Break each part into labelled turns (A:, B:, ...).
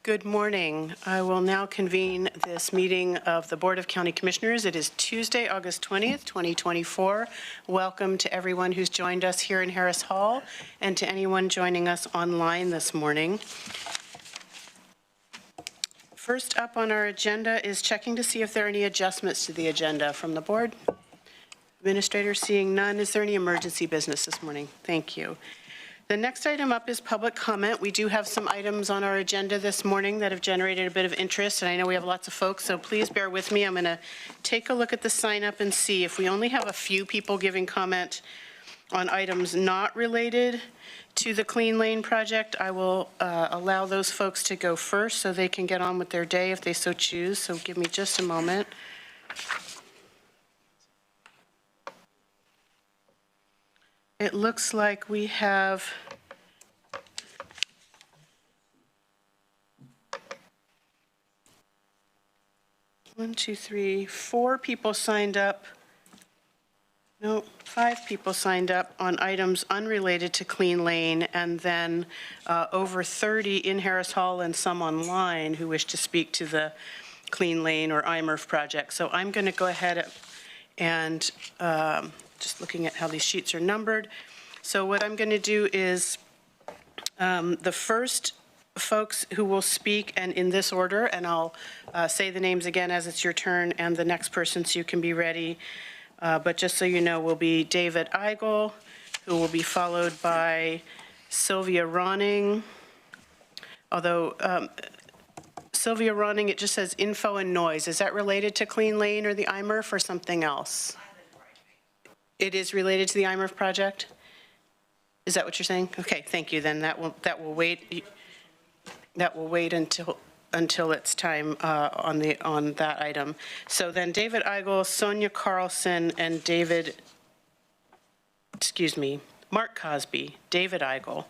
A: Good morning. I will now convene this meeting of the Board of County Commissioners. It is Tuesday, August 20th, 2024. Welcome to everyone who's joined us here in Harris Hall and to anyone joining us online this morning. First up on our agenda is checking to see if there are any adjustments to the agenda from the board. Administrator, seeing none. Is there any emergency business this morning? Thank you. The next item up is public comment. We do have some items on our agenda this morning that have generated a bit of interest, and I know we have lots of folks, so please bear with me. I'm going to take a look at the sign up and see if we only have a few people giving comment on items not related to the Clean Lane project. I will allow those folks to go first so they can get on with their day if they so choose. So give me just a moment. It looks like we have four people signed up. No, 5 people signed up on items unrelated to Clean Lane, and then over 30 in Harris Hall and some online who wish to speak to the Clean Lane or IMRF project. So I'm going to go ahead and just looking at how these sheets are numbered. So what I'm going to do is the first folks who will speak, and in this order, and I'll say the names again as it's your turn, and the next person so you can be ready. But just so you know, will be David Eigel, who will be followed by Sylvia Ronning. Although Sylvia Ronning, it just says info and noise. Is that related to Clean Lane or the IMRF or something else? It is related to the IMRF project? Is that what you're saying? Okay, thank you. Then that will wait. That will wait until it's time on that item. So then David Eigel, Sonia Carlson, and Mark Cosby, David Eigel,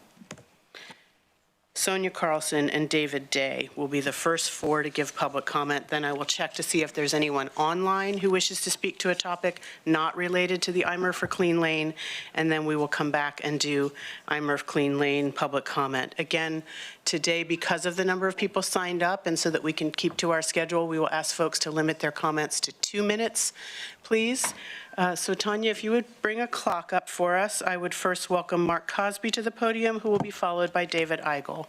A: Sonia Carlson, and David Day will be the first 4 to give public comment. Then I will check to see if there's anyone online who wishes to speak to a topic not related to the IMRF for Clean Lane, and then we will come back and do IMRF Clean Lane public comment. Again, today, because of the number of people signed up and so that we can keep to our schedule, we will ask folks to limit their comments to 2 minutes, please. So Tanya, if you would bring a clock up for us, I would first welcome Mark Cosby to the podium, who will be followed by David Eigel.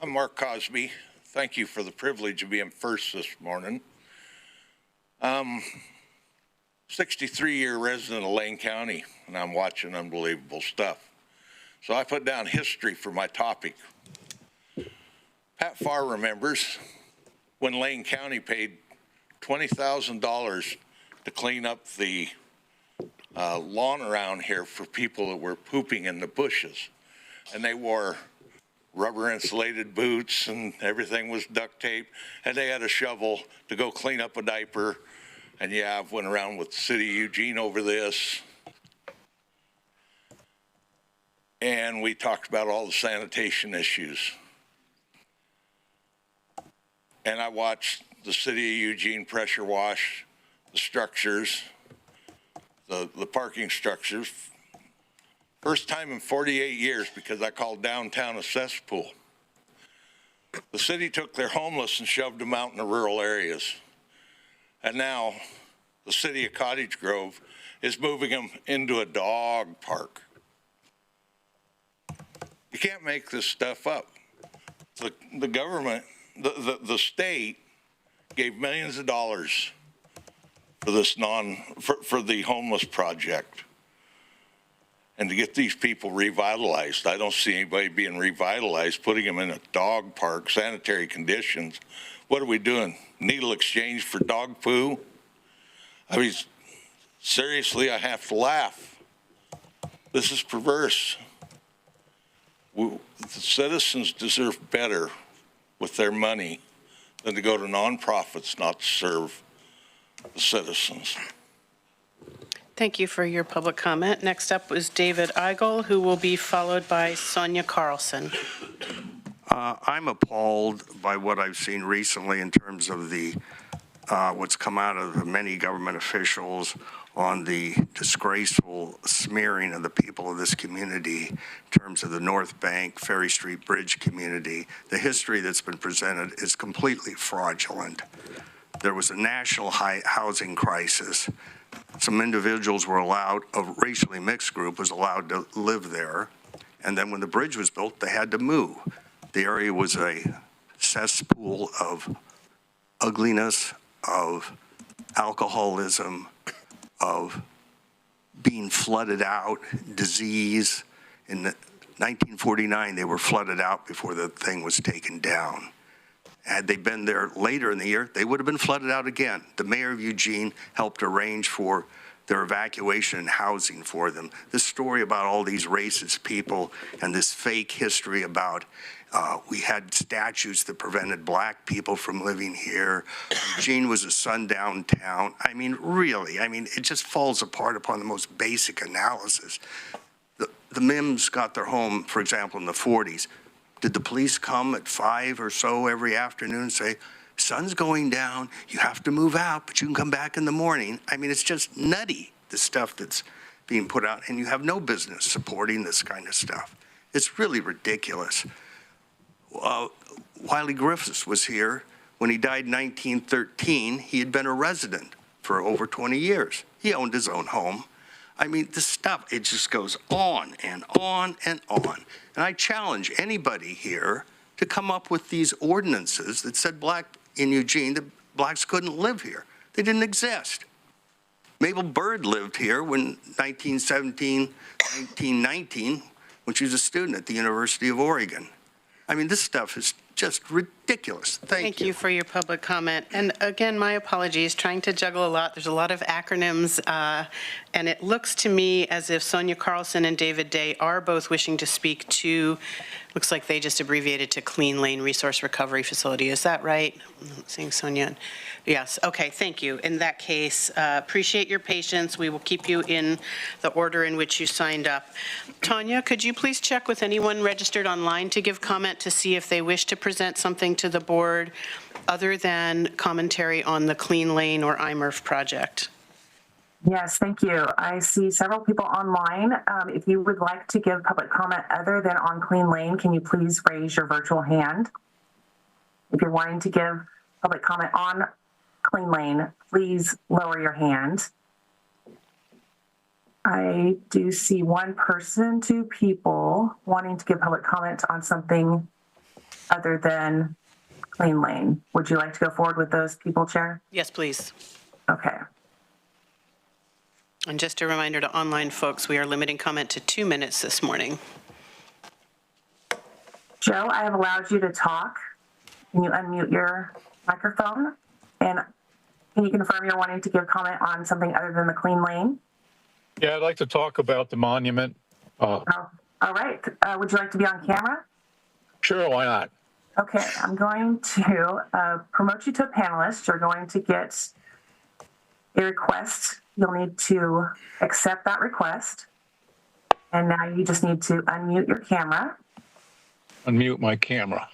B: I'm Mark Cosby. Thank you for the privilege of being first this morning. 63-year resident of Lane County, and I'm watching unbelievable stuff. So I put down history for my topic. Pat Farr remembers when Lane County paid $20,000 to clean up the lawn around here for people that were pooping in the bushes. And they wore rubber insulated boots and everything was duct tape, and they had a shovel to go clean up a diaper. And yeah, I've went around with the city of Eugene over this. And we talked about all the sanitation issues. And I watched the city of Eugene pressure wash the structures, the parking structures. First time in 48 years, because I called downtown a cesspool. The city took their homeless and shoved them out in the rural areas. And now the city of Cottage Grove is moving them into a dog park. You can't make this stuff up. The government, the state gave millions of dollars for this for the homeless project. And to get these people revitalized, I don't see anybody being revitalized, putting them in a dog park, sanitary conditions. What are we doing? Needle exchange for dog poo? I mean, seriously, I have to laugh. This is perverse. The citizens deserve better with their money than to go to nonprofits not to serve the citizens.
A: Thank you for your public comment. Next up was David Eigel, who will be followed by Sonia Carlson.
C: I'm appalled by what I've seen recently in terms of the what's come out of many government officials on the disgraceful smearing of the people of this community in terms of the North Bank, Ferry Street Bridge community. The history that's been presented is completely fraudulent. There was a national housing crisis. Some individuals were allowed, a racially mixed group was allowed to live there. And then when the bridge was built, they had to move. The area was a cesspool of ugliness, of alcoholism, of being flooded out, disease. In 1949, they were flooded out before the thing was taken down. Had they been there later in the year, they would have been flooded out again. The mayor of Eugene helped arrange for their evacuation and housing for them. This story about all these racist people and this fake history about we had statutes that prevented black people from living here. Eugene was a sundown town. I mean, really, it just falls apart upon the most basic analysis. The Mims got their home, for example, in the 40s. Did the police come at 5 or so every afternoon and say, sun's going down, you have to move out, but you can come back in the morning? It's just nutty, the stuff that's being put out, and you have no business supporting this kind of stuff. It's really ridiculous. Wiley Griffiths was here. When he died in 1913, he had been a resident for over 20 years. He owned his own home. This stuff, it just goes on and on and on. And I challenge anybody here to come up with these ordinances that said in Eugene, that blacks couldn't live here. They didn't exist. Mabel Bird lived here when 1917, 1919, when she was a student at the University of Oregon. This stuff is just ridiculous. Thank you.
A: Thank you for your public comment. And again, my apologies, trying to juggle a lot. There's a lot of acronyms, and it looks to me as if Sonia Carlson and David Day are both wishing to speak to, looks like they just abbreviated to Clean Lane Resource Recovery Facility. Is that right? I'm seeing Sonia. Yes, okay, thank you. In that case, appreciate your patience. We will keep you in the order in which you signed up. Tanya, could you please check with anyone registered online to give comment to see if they wish to present something to the board other than commentary on the Clean Lane or IMERF project?
D: Yes, thank you. I see several people online. If you would like to give public comment other than on Clean Lane, can you please raise your virtual hand? If you're wanting to give public comment on Clean Lane, please lower your hand. I do see one person, two people wanting to give public comment on something other than Clean Lane. Would you like to go forward with those people, Chair?
A: Yes, please.
D: Okay.
A: And just a reminder to online folks, we are limiting comment to 2 minutes this morning.
D: Joe, I have allowed you to talk. Can you unmute your microphone? And can you confirm you're wanting to give comment on something other than the Clean Lane?
E: Yeah, I'd like to talk about the monument.
D: Oh, all right. Would you like to be on camera?
E: Sure, why not?
D: Okay, I'm going to promote you to a panelist. You're going to get a request. You'll need to accept that request. And now you just need to unmute your camera.
E: Unmute my camera.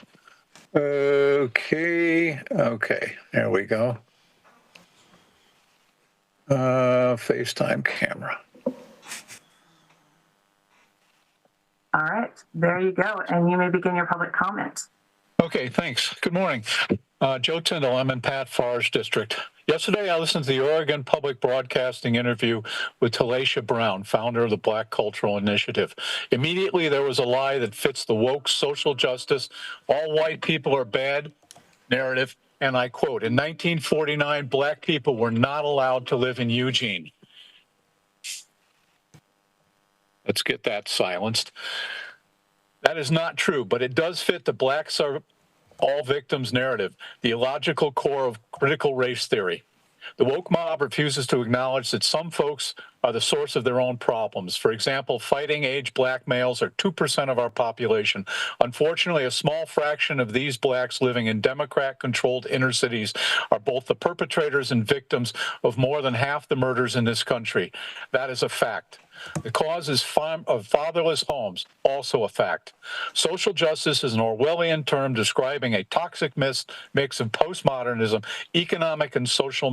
E: Okay, there we go. FaceTime camera.
D: All right, there you go. And you may begin your public comment.
E: Okay, thanks. Good morning. Joe Tyndall, I'm in Pat Farr's district. Yesterday, I listened to the Oregon Public Broadcasting interview with Talasha Brown, founder of the Black Cultural Initiative. Immediately, there was a lie that fits the woke social justice, all white people are bad narrative. And I quote, in 1949, black people were not allowed to live in Eugene. Let's get that silenced. That is not true, but it does fit the blacks are all victims narrative, the illogical core of critical race theory. The woke mob refuses to acknowledge that some folks are the source of their own problems. For example, fighting age black males are 2% of our population. Unfortunately, a small fraction of these blacks living in Democrat-controlled inner cities are both the perpetrators and victims of more than half the murders in this country. That is a fact. The cause is of fatherless homes, also a fact. Social justice is an Orwellian term describing a toxic mix of postmodernism, economic and social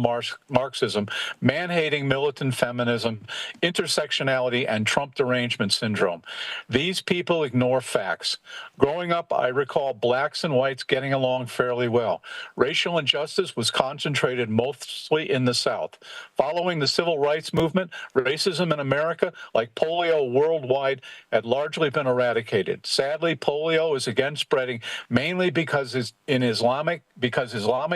E: Marxism, man-hating militant feminism, intersectionality, and Trump derangement syndrome. These people ignore facts. Growing up, I recall blacks and whites getting along fairly well. Racial injustice was concentrated mostly in the South. Following the civil rights movement, racism in America, like polio worldwide, had largely been eradicated. Sadly, polio is again spreading, mainly because Islamic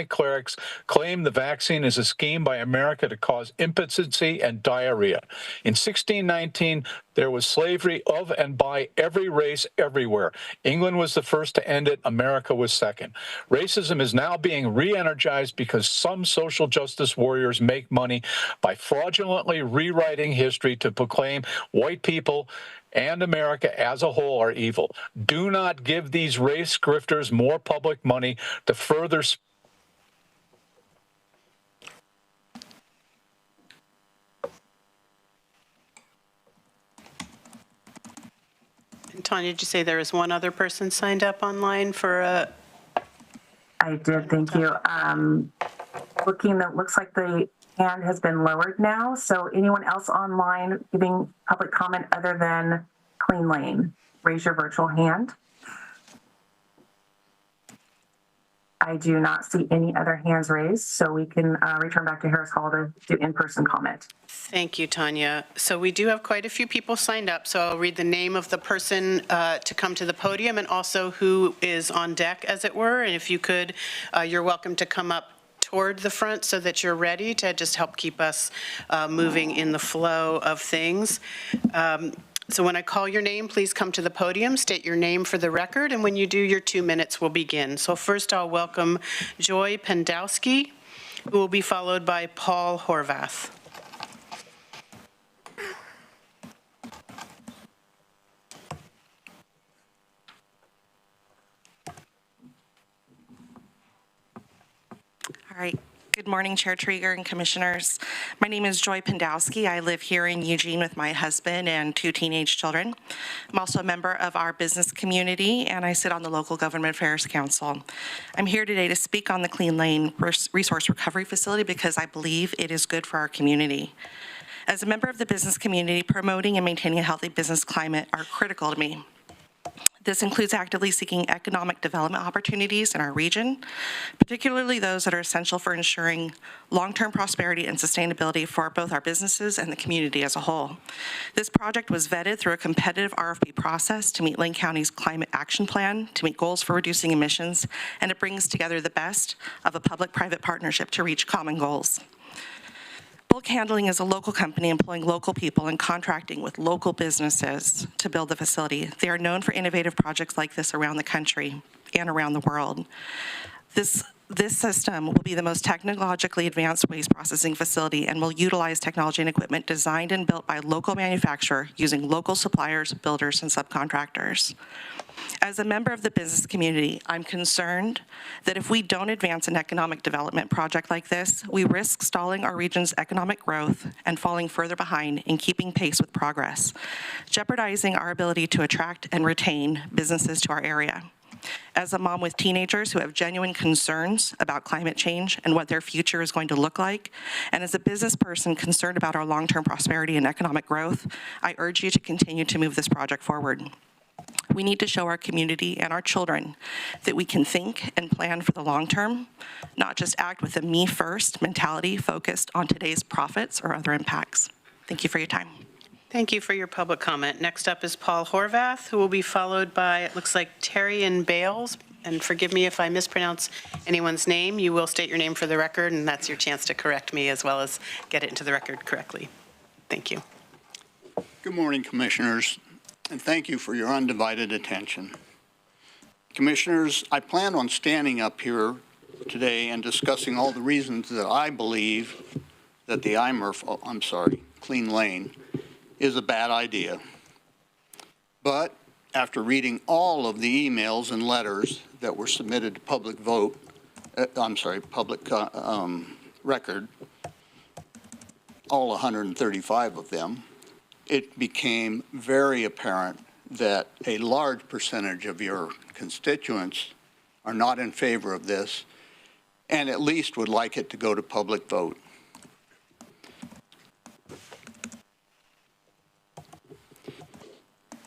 E: clerics claim the vaccine is a scheme by America to cause impotency and diarrhea. In 1619, there was slavery of and by every race everywhere. England was the first to end it. America was second. Racism is now being re-energized because some social justice warriors make money by fraudulently rewriting history to proclaim white people and America as a whole are evil. Do not give these race grifters more public money to further
A: Tanya, did you say there was one other person signed up online for a?
D: I did, thank you. It looks like the hand has been lowered now. So anyone else online giving public comment other than Clean Lane, raise your virtual hand. I do not see any other hands raised, so we can return back to Harris Hall to do in-person comment.
A: Thank you, Tanya. So we do have quite a few people signed up, so I'll read the name of the person to come to the podium and also who is on deck, as it were. And if you could, you're welcome to come up toward the front so that you're ready to just help keep us moving in the flow of things. So when I call your name, please come to the podium, state your name for the record, and when you do, your 2 minutes will begin. So first I'll welcome Joy Pendowski, who will be followed by Paul Horvath.
F: All right. Good morning, Chair Trieger and Commissioners. My name is Joy Pendowski. I live here in Eugene with my husband and 2 teenage children. I'm also a member of our business community, and I sit on the Local Government Affairs Council. I'm here today to speak on the Clean Lane Resource Recovery Facility because I believe it is good for our community. As a member of the business community, promoting and maintaining a healthy business climate are critical to me. This includes actively seeking economic development opportunities in our region, particularly those that are essential for ensuring long-term prosperity and sustainability for both our businesses and the community as a whole. This project was vetted through a competitive RFP process to meet Lane County's climate action plan, to meet goals for reducing emissions, and it brings together the best of a public-private partnership to reach common goals. Bulk Handling is a local company employing local people and contracting with local businesses to build the facility. They are known for innovative projects like this around the country and around the world. This system will be the most technologically advanced waste processing facility and will utilize technology and equipment designed and built by a local manufacturer using local suppliers, builders, and subcontractors. As a member of the business community, I'm concerned that if we don't advance an economic development project like this, we risk stalling our region's economic growth and falling further behind in keeping pace with progress, jeopardizing our ability to attract and retain businesses to our area. As a mom with teenagers who have genuine concerns about climate change and what their future is going to look like, and as a business person concerned about our long-term prosperity and economic growth, I urge you to continue to move this project forward. We need to show our community and our children that we can think and plan for the long term, not just act with a me-first mentality focused on today's profits or other impacts. Thank you for your time.
A: Thank you for your public comment. Next up is Paul Horvath, who will be followed by, it looks like, Terrian Bales. And forgive me if I mispronounce anyone's name. You will state your name for the record, and that's your chance to correct me as well as get it into the record correctly. Thank you.
G: Good morning, Commissioners, and thank you for your undivided attention. Commissioners, I plan on standing up here today and discussing all the reasons that I believe that the Clean Lane is a bad idea. But after reading all of the emails and letters that were submitted to public record, all 135 of them, it became very apparent that a large percentage of your constituents are not in favor of this and at least would like it to go to public vote.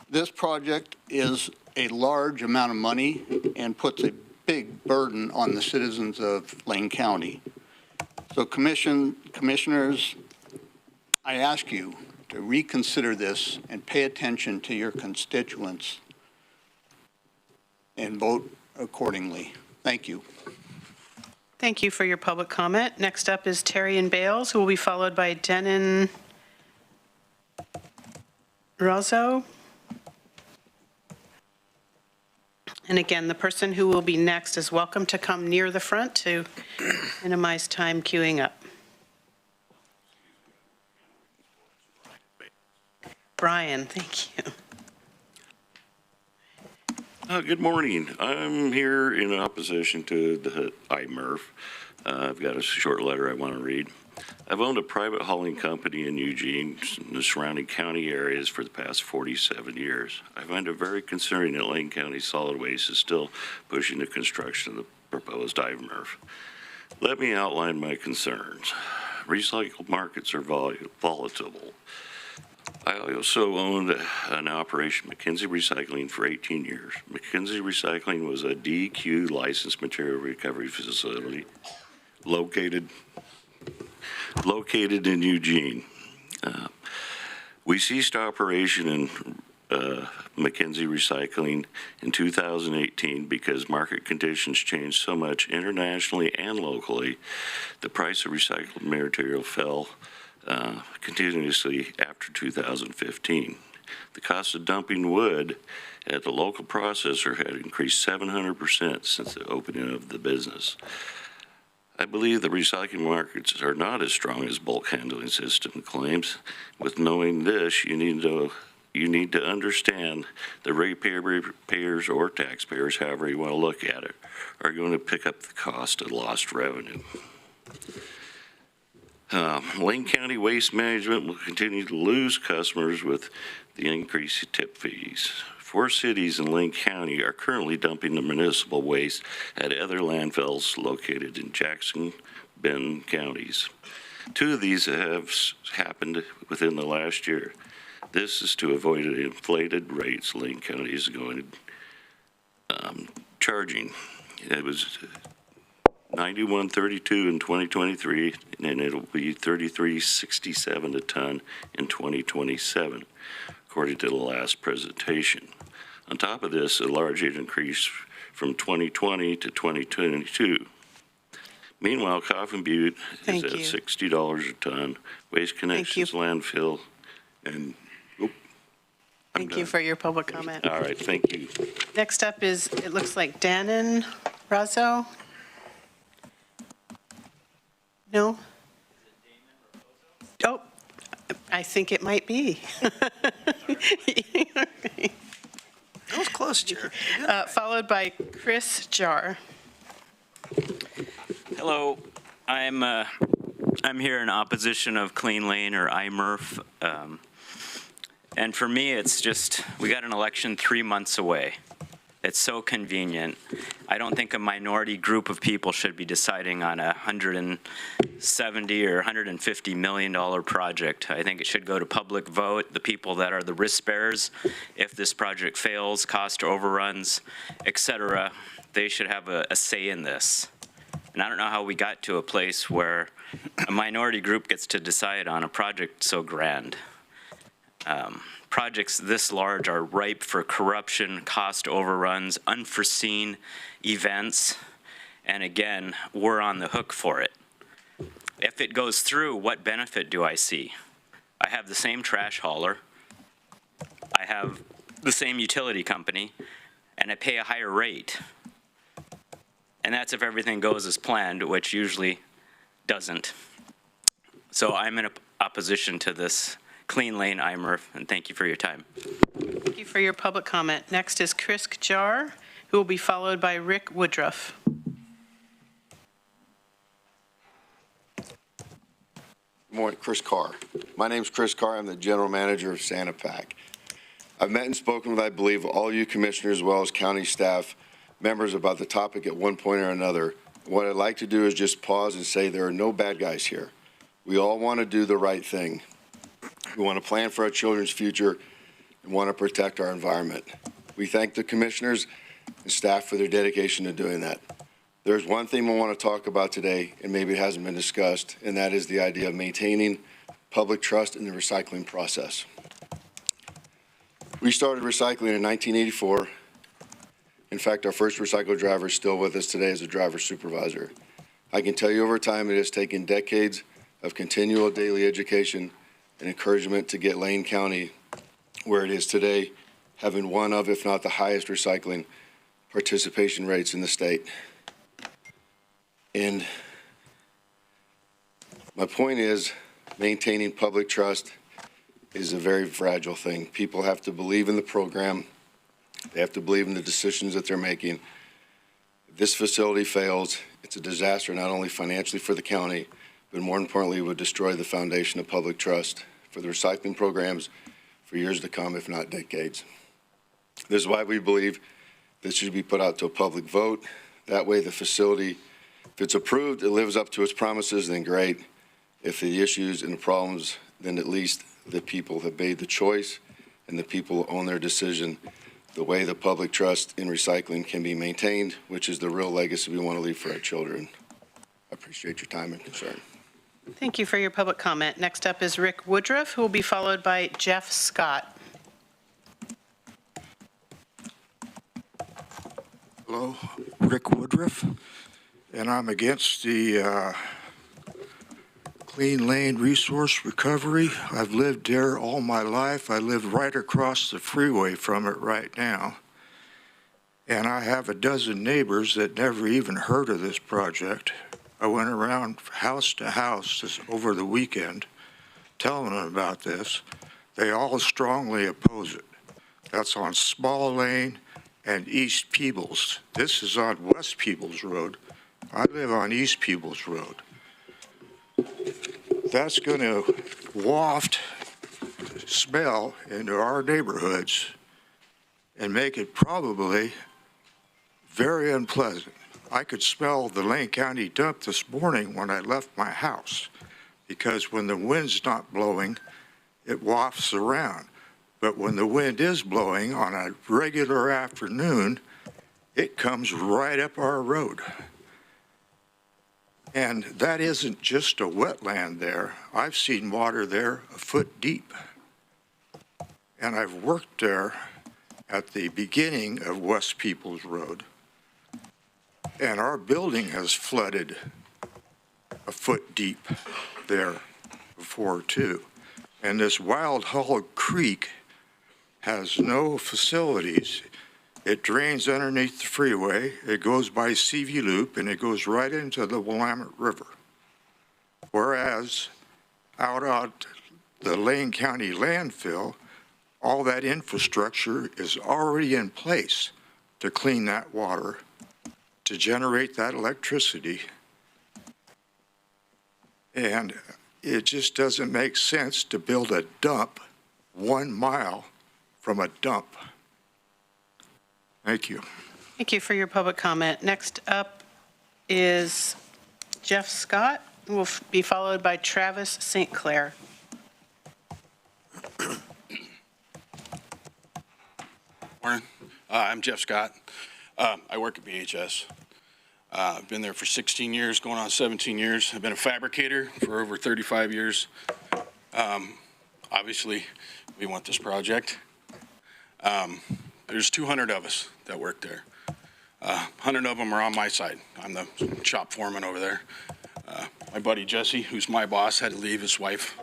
G: This project is a large amount of money and puts a big burden on the citizens of Lane County. So commissioners, I ask you to reconsider this and pay attention to your constituents and vote accordingly. Thank you.
A: Thank you for your public comment. Next up is Terry and Bales, who will be followed by Denon Rozzo. And again, the person who will be next is welcome to come near the front to minimize time queuing up. Brian, thank you.
H: Good morning. I'm here in opposition to the IMRF. I've got a short letter I want to read. I've owned a private hauling company in Eugene and the surrounding county areas for the past 47 years. I find it very concerning that Lane County Solid Waste is still pushing the construction of the proposed IMRF. Let me outline my concerns. Recycled markets are volatile. I also owned an operation, McKinsey Recycling, for 18 years. McKinsey Recycling was a DEQ licensed material recovery facility located in Eugene. We ceased operation in McKinsey Recycling in 2018 because market conditions changed so much internationally and locally. The price of recycled material fell continuously after 2015. The cost of dumping wood at the local processor had increased 700% since the opening of the business. I believe the recycling markets are not as strong as bulk handling system claims. With knowing this, you need to understand the ratepayers or taxpayers, however you want to look at it, are going to pick up the cost of lost revenue. Lane County Waste Management will continue to lose customers with the increased tip fees. 4 cities in Lane County are currently dumping the municipal waste at other landfills located in Jackson, Benton counties. 2 of these have happened within the last year. This is to avoid the inflated rates Lane County is going charging. It was $91.32 in 2023, and it'll be $33.67 a ton in 2027, according to the last presentation. On top of this, a large increase from 2020 to 2022. Meanwhile, Coffin Butte is at $60 a ton, Waste Connections landfill, and
A: Thank you for your public comment.
H: all right, thank you.
A: Next up is, it looks like Denon Rozzo. No? Oh, I think it might be.
I: That was close, Chair.
A: Followed by Chris Jar.
J: Hello, I'm here in opposition of Clean Lane or IMRF. And for me, it's just, we got an election 3 months away. It's so convenient. I don't think a minority group of people should be deciding on a $170 or $150 million project. I think it should go to public vote. The people that are the risk bearers, if this project fails, cost overruns, et cetera, they should have a say in this. And I don't know how we got to a place where a minority group gets to decide on a project so grand. Projects this large are ripe for corruption, cost overruns, unforeseen events, and again, we're on the hook for it. If it goes through, what benefit do I see? I have the same trash hauler, I have the same utility company, and I pay a higher rate. And that's if everything goes as planned, which usually doesn't. So I'm in opposition to this Clean Lane IMRF, and thank you for your time.
A: Thank you for your public comment. Next is Chris Jar, who will be followed by Rick Woodruff.
K: Morning, Chris Carr. My name's Chris Carr. I'm the general manager of Santa Pac. I've met and spoken with, I believe, all you commissioners as well as county staff members about the topic at one point or another. What I'd like to do is just pause and say there are no bad guys here. We all want to do the right thing. We want to plan for our children's future and want to protect our environment. We thank the commissioners and staff for their dedication to doing that. There's one thing we want to talk about today, and maybe it hasn't been discussed, and that is the idea of maintaining public trust in the recycling process. We started recycling in 1984. In fact, our first recycle driver is still with us today as a driver supervisor. I can tell you over time it has taken decades of continual daily education and encouragement to get Lane County where it is today, having one of, if not the highest recycling participation rates in the state. And my point is, maintaining public trust is a very fragile thing. People have to believe in the program. They have to believe in the decisions that they're making. If this facility fails, it's a disaster not only financially for the county, but more importantly, it would destroy the foundation of public trust for the recycling programs for years to come, if not decades. This is why we believe this should be put out to a public vote. That way the facility, if it's approved, it lives up to its promises, then great. If the issues and the problems, then at least the people have made the choice and the people own their decision. The way the public trust in recycling can be maintained, which is the real legacy we want to leave for our children. I appreciate your time and concern.
A: Thank you for your public comment. Next up is Rick Woodruff, who will be followed by Jeff Scott.
L: Hello, Rick Woodruff, and I'm against the Clean Lane Resource Recovery. I've lived there all my life. I live right across the freeway from it right now. And I have a dozen neighbors that never even heard of this project. I went around house to house over the weekend telling them about this. They all strongly oppose it. That's on Small Lane and East Peebles. This is on West Peebles Road. I live on East Peebles Road. That's going to waft smell into our neighborhoods and make it probably very unpleasant. I could smell the Lane County dump this morning when I left my house because when the wind's not blowing, it wafts around. But when the wind is blowing on a regular afternoon, it comes right up our road. And that isn't just a wetland there. I've seen water there a foot deep. And I've worked there at the beginning of West Peoples Road. And our building has flooded a foot deep there before too. And this Wild Hog Creek has no facilities. It drains underneath the freeway, it goes by CV Loop, and it goes right into the Willamette River. Whereas out on the Lane County landfill, all that infrastructure is already in place to clean that water, to generate that electricity. And it just doesn't make sense to build a dump 1 mile from a dump. Thank you.
A: Thank you for your public comment. Next up is Jeff Scott, who will be followed by Travis St. Clair.
M: Morning. I'm Jeff Scott. I work at BHS. I've been there for 16 years, going on 17 years. I've been a fabricator for over 35 years. Obviously, we want this project. There's 200 of us that work there. 100 of them are on my side. I'm the shop foreman over there. My buddy Jesse, who's my boss, had to leave. His wife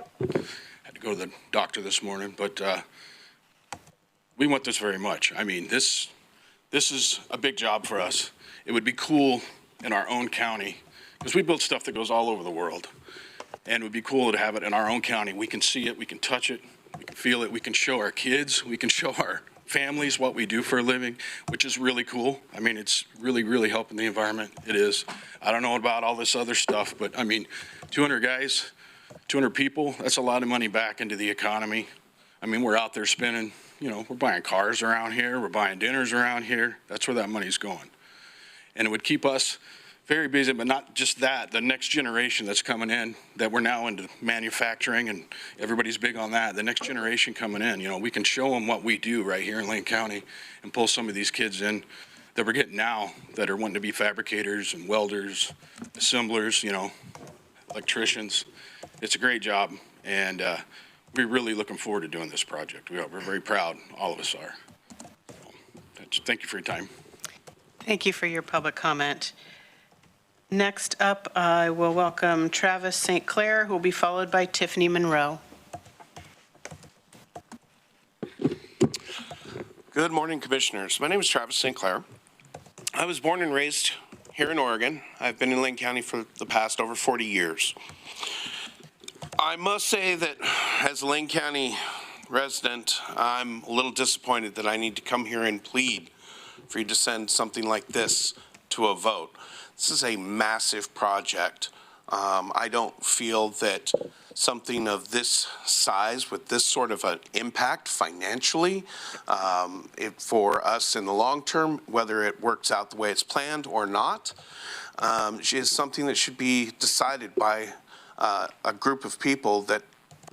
M: had to go to the doctor this morning, but we want this very much. I mean, this is a big job for us. It would be cool in our own county, because we build stuff that goes all over the world. And it would be cool to have it in our own county. We can see it, we can touch it, we can feel it, we can show our kids, we can show our families what we do for a living, which is really cool. I mean, it's really, really helping the environment. It is. I don't know about all this other stuff, but I mean, 200 guys, 200 people, that's a lot of money back into the economy. I mean, we're out there spending, we're buying cars around here, we're buying dinners around here. That's where that money's going. And it would keep us very busy, but not just that, the next generation that's coming in, that we're now into manufacturing and everybody's big on that. The next generation coming in, we can show them what we do right here in Lane County and pull some of these kids in that we're getting now that are wanting to be fabricators and welders, assemblers, electricians. It's a great job, and we're really looking forward to doing this project. We're very proud, all of us are. Thank you for your time.
A: Thank you for your public comment. Next up, I will welcome Travis St. Clair, who will be followed by Tiffany Monroe.
N: Good morning, Commissioners. My name is Travis St. Clair. I was born and raised here in Oregon. I've been in Lane County for the past over 40 years. I must say that as a Lane County resident, I'm a little disappointed that I need to come here and plead for you to send something like this to a vote. This is a massive project. I don't feel that something of this size with this sort of an impact financially for us in the long term, whether it works out the way it's planned or not, is something that should be decided by a group of people that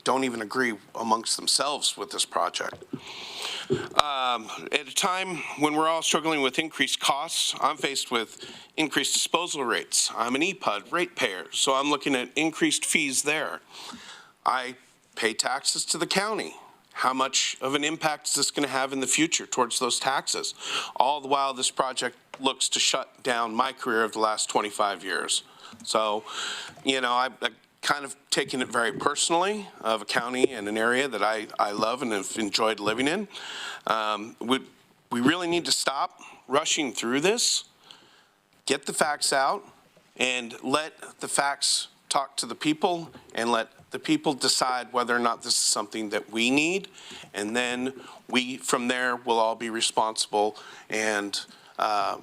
N: don't even agree amongst themselves with this project. At a time when we're all struggling with increased costs, I'm faced with increased disposal rates. I'm an EPUD ratepayer, so I'm looking at increased fees there. I pay taxes to the county. How much of an impact is this going to have in the future towards those taxes? All the while this project looks to shut down my career of the last 25 years. So, I kind of taken it very personally of a county and an area that I love and have enjoyed living in. We really need to stop rushing through this, get the facts out, and let the facts talk to the people and let the people decide whether or not this is something that we need. And then we, from there, will all be responsible and let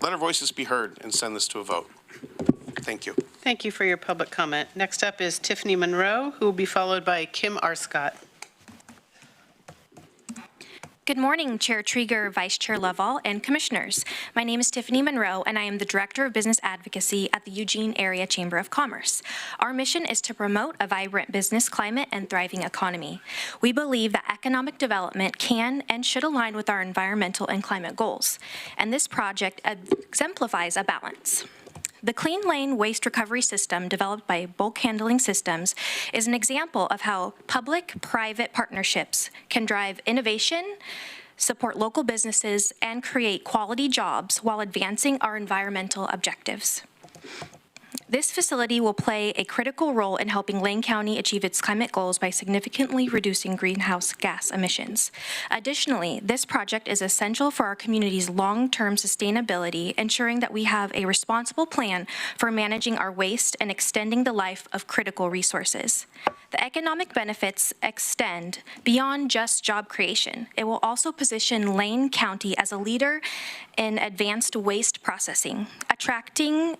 N: our voices be heard and send this to a vote. Thank you.
A: Thank you for your public comment. Next up is Tiffany Monroe, who will be followed by Kim Arscott.
O: Good morning, Chair Trieger, Vice Chair Lovell, and Commissioners. My name is Tiffany Monroe, and I am the Director of Business Advocacy at the Eugene Area Chamber of Commerce. Our mission is to promote a vibrant business climate and thriving economy. We believe that economic development can and should align with our environmental and climate goals, and this project exemplifies a balance. The Clean Lane waste recovery system developed by Bulk Handling Systems is an example of how public-private partnerships can drive innovation, support local businesses, and create quality jobs while advancing our environmental objectives. This facility will play a critical role in helping Lane County achieve its climate goals by significantly reducing greenhouse gas emissions. Additionally, this project is essential for our community's long-term sustainability, ensuring that we have a responsible plan for managing our waste and extending the life of critical resources. The economic benefits extend beyond just job creation. It will also position Lane County as a leader in advanced waste processing, attracting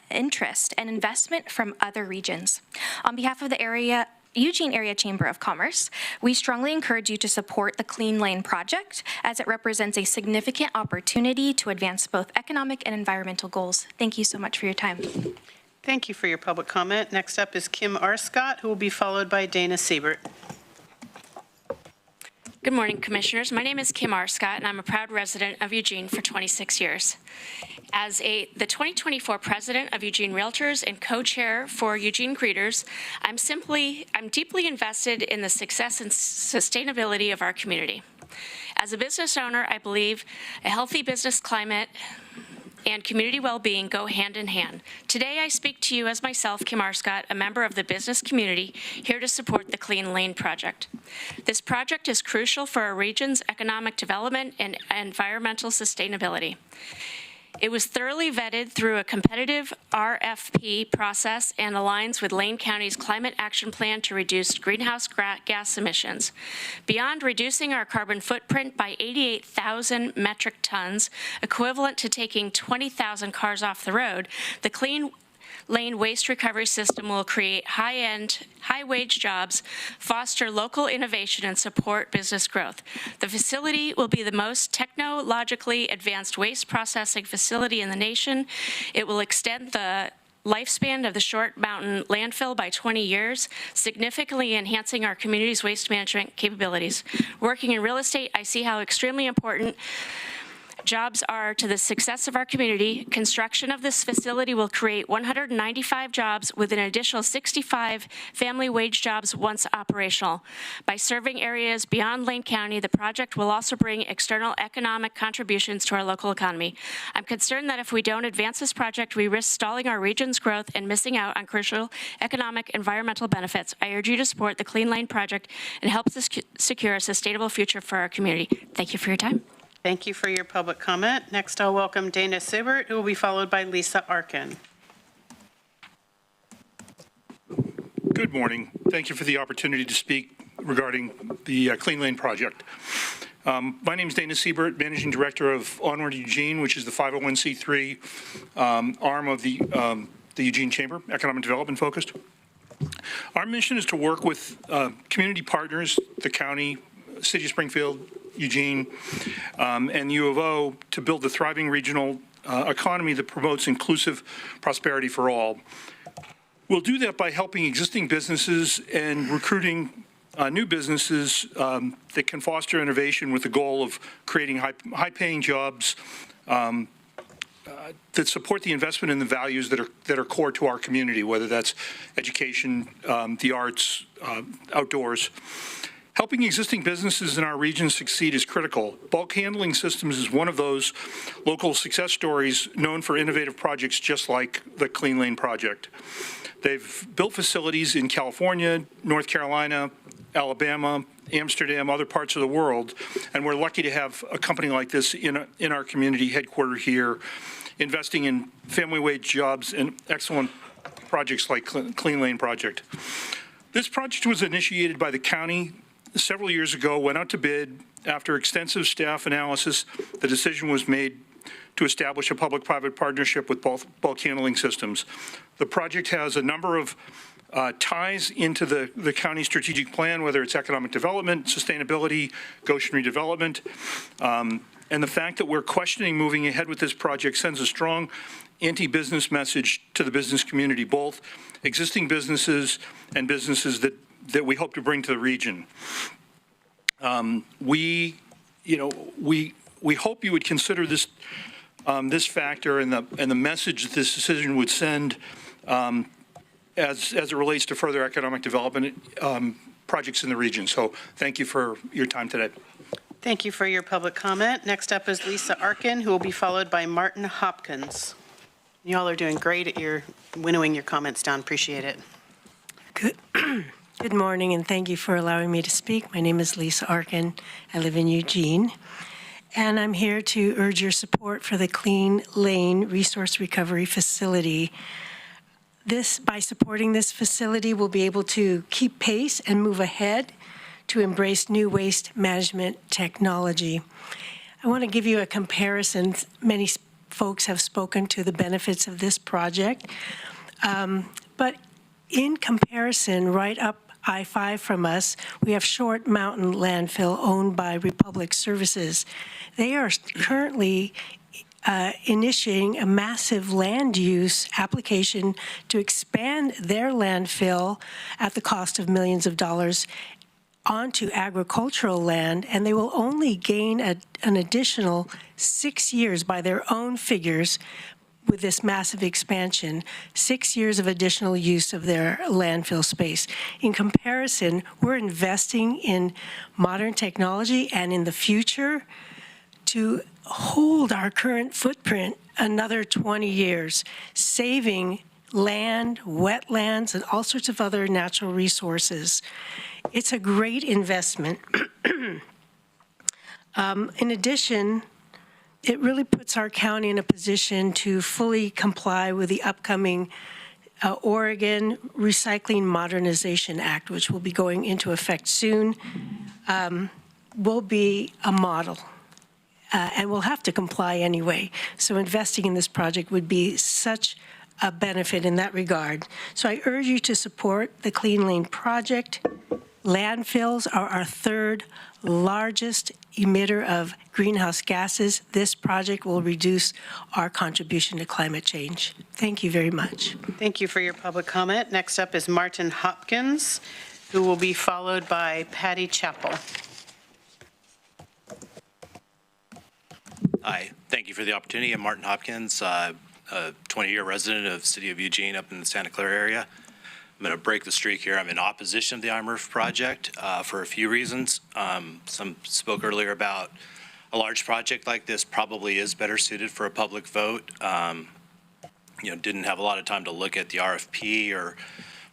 O: interest and investment from other regions. On behalf of the Eugene Area Chamber of Commerce, we strongly encourage you to support the Clean Lane project as it represents a significant opportunity to advance both economic and environmental goals. Thank you so much for your time.
A: Thank you for your public comment. Next up is Kim Arscott, who will be followed by Dana Siebert.
P: Good morning, Commissioners. My name is Kim Arscott, and I'm a proud resident of Eugene for 26 years. As the 2024 president of Eugene Realtors and co-chair for Eugene Greeters, I'm deeply invested in the success and sustainability of our community. As a business owner, I believe a healthy business climate and community well-being go hand in hand. Today, I speak to you as myself, Kim Arscott, a member of the business community, here to support the Clean Lane project. This project is crucial for our region's economic development and environmental sustainability. It was thoroughly vetted through a competitive RFP process and aligns with Lane County's Climate Action Plan to reduce greenhouse gas emissions. Beyond reducing our carbon footprint by 88,000 metric tons, equivalent to taking 20,000 cars off the road, the Clean Lane waste recovery system will create high-end, high-wage jobs, foster local innovation, and support business growth. The facility will be the most technologically advanced waste processing facility in the nation. It will extend the lifespan of the Short Mountain landfill by 20 years, significantly enhancing our community's waste management capabilities. Working in real estate, I see how extremely important jobs are to the success of our community. Construction of this facility will create 195 jobs with an additional 65 family wage jobs once operational. By serving areas beyond Lane County, the project will also bring external economic contributions to our local economy. I'm concerned that if we don't advance this project, we risk stalling our region's growth and missing out on crucial economic environmental benefits. I urge you to support the Clean Lane project and help us secure a sustainable future for our community. Thank you for your time.
A: Thank you for your public comment. Next, I'll welcome Dana Siebert, who will be followed by Lisa Arkin.
Q: Good morning. Thank you for the opportunity to speak regarding the Clean Lane project. My name is Dana Siebert, Managing Director of Onward Eugene, which is the 501c3 arm of the Eugene Chamber, economic development focused. Our mission is to work with community partners, the county, City of Springfield, Eugene, and U of O to build a thriving regional economy that promotes inclusive prosperity for all. We'll do that by helping existing businesses and recruiting new businesses that can foster innovation with the goal of creating high-paying jobs that support the investment in the values that are core to our community, whether that's education, the arts, outdoors. Helping existing businesses in our region succeed is critical. Bulk handling systems is one of those local success stories known for innovative projects just like the Clean Lane project. They've built facilities in California, North Carolina, Alabama, Amsterdam, other parts of the world, and we're lucky to have a company like this in our community headquartered here, investing in family wage jobs and excellent projects like Clean Lane project. This project was initiated by the county several years ago, went out to bid. After extensive staff analysis, the decision was made to establish a public-private partnership with both bulk handling systems. The project has a number of ties into the county strategic plan, whether it's economic development, sustainability, Goshen redevelopment. And the fact that we're questioning moving ahead with this project sends a strong anti-business message to the business community, both existing businesses and businesses that we hope to bring to the region. We hope you would consider this this factor and the message that this decision would send as it relates to further economic development projects in the region. So thank you for your time today.
A: Thank you for your public comment. Next up is Lisa Arkin, who will be followed by Martin Hopkins. You all are doing great at your winnowing your comments down. Appreciate it.
R: Good morning, and thank you for allowing me to speak. My name is Lisa Arkin. I live in Eugene, and I'm here to urge your support for the Clean Lane Resource Recovery Facility. By supporting this facility, we'll be able to keep pace and move ahead to embrace new waste management technology. I want to give you a comparison. Many folks have spoken to the benefits of this project, but in comparison, right up I-5 from us, we have Short Mountain Landfill owned by Republic Services. They are currently initiating a massive land use application to expand their landfill at the cost of millions of dollars onto agricultural land, and they will only gain an additional 6 years by their own figures with this massive expansion, 6 years of additional use of their landfill space. In comparison, we're investing in modern technology and in the future to hold our current footprint another 20 years, saving land, wetlands, and all sorts of other natural resources. It's a great investment. In addition, it really puts our county in a position to fully comply with the upcoming Oregon Recycling Modernization Act, which will be going into effect soon, will be a model. And we'll have to comply anyway. So investing in this project would be such a benefit in that regard. So I urge you to support the Clean Lane project. Landfills are our third largest emitter of greenhouse gases. This project will reduce our contribution to climate change. Thank you very much.
A: Thank you for your public comment. Next up is Martin Hopkins, who will be followed by Patty Chappell.
S: Hi, thank you for the opportunity. I'm Martin Hopkins, a 20-year resident of the city of Eugene up in the Santa Clara area. I'm going to break the streak here. I'm in opposition to the iMRF project for a few reasons. Some spoke earlier about a large project like this probably is better suited for a public vote. Didn't have a lot of time to look at the RFP or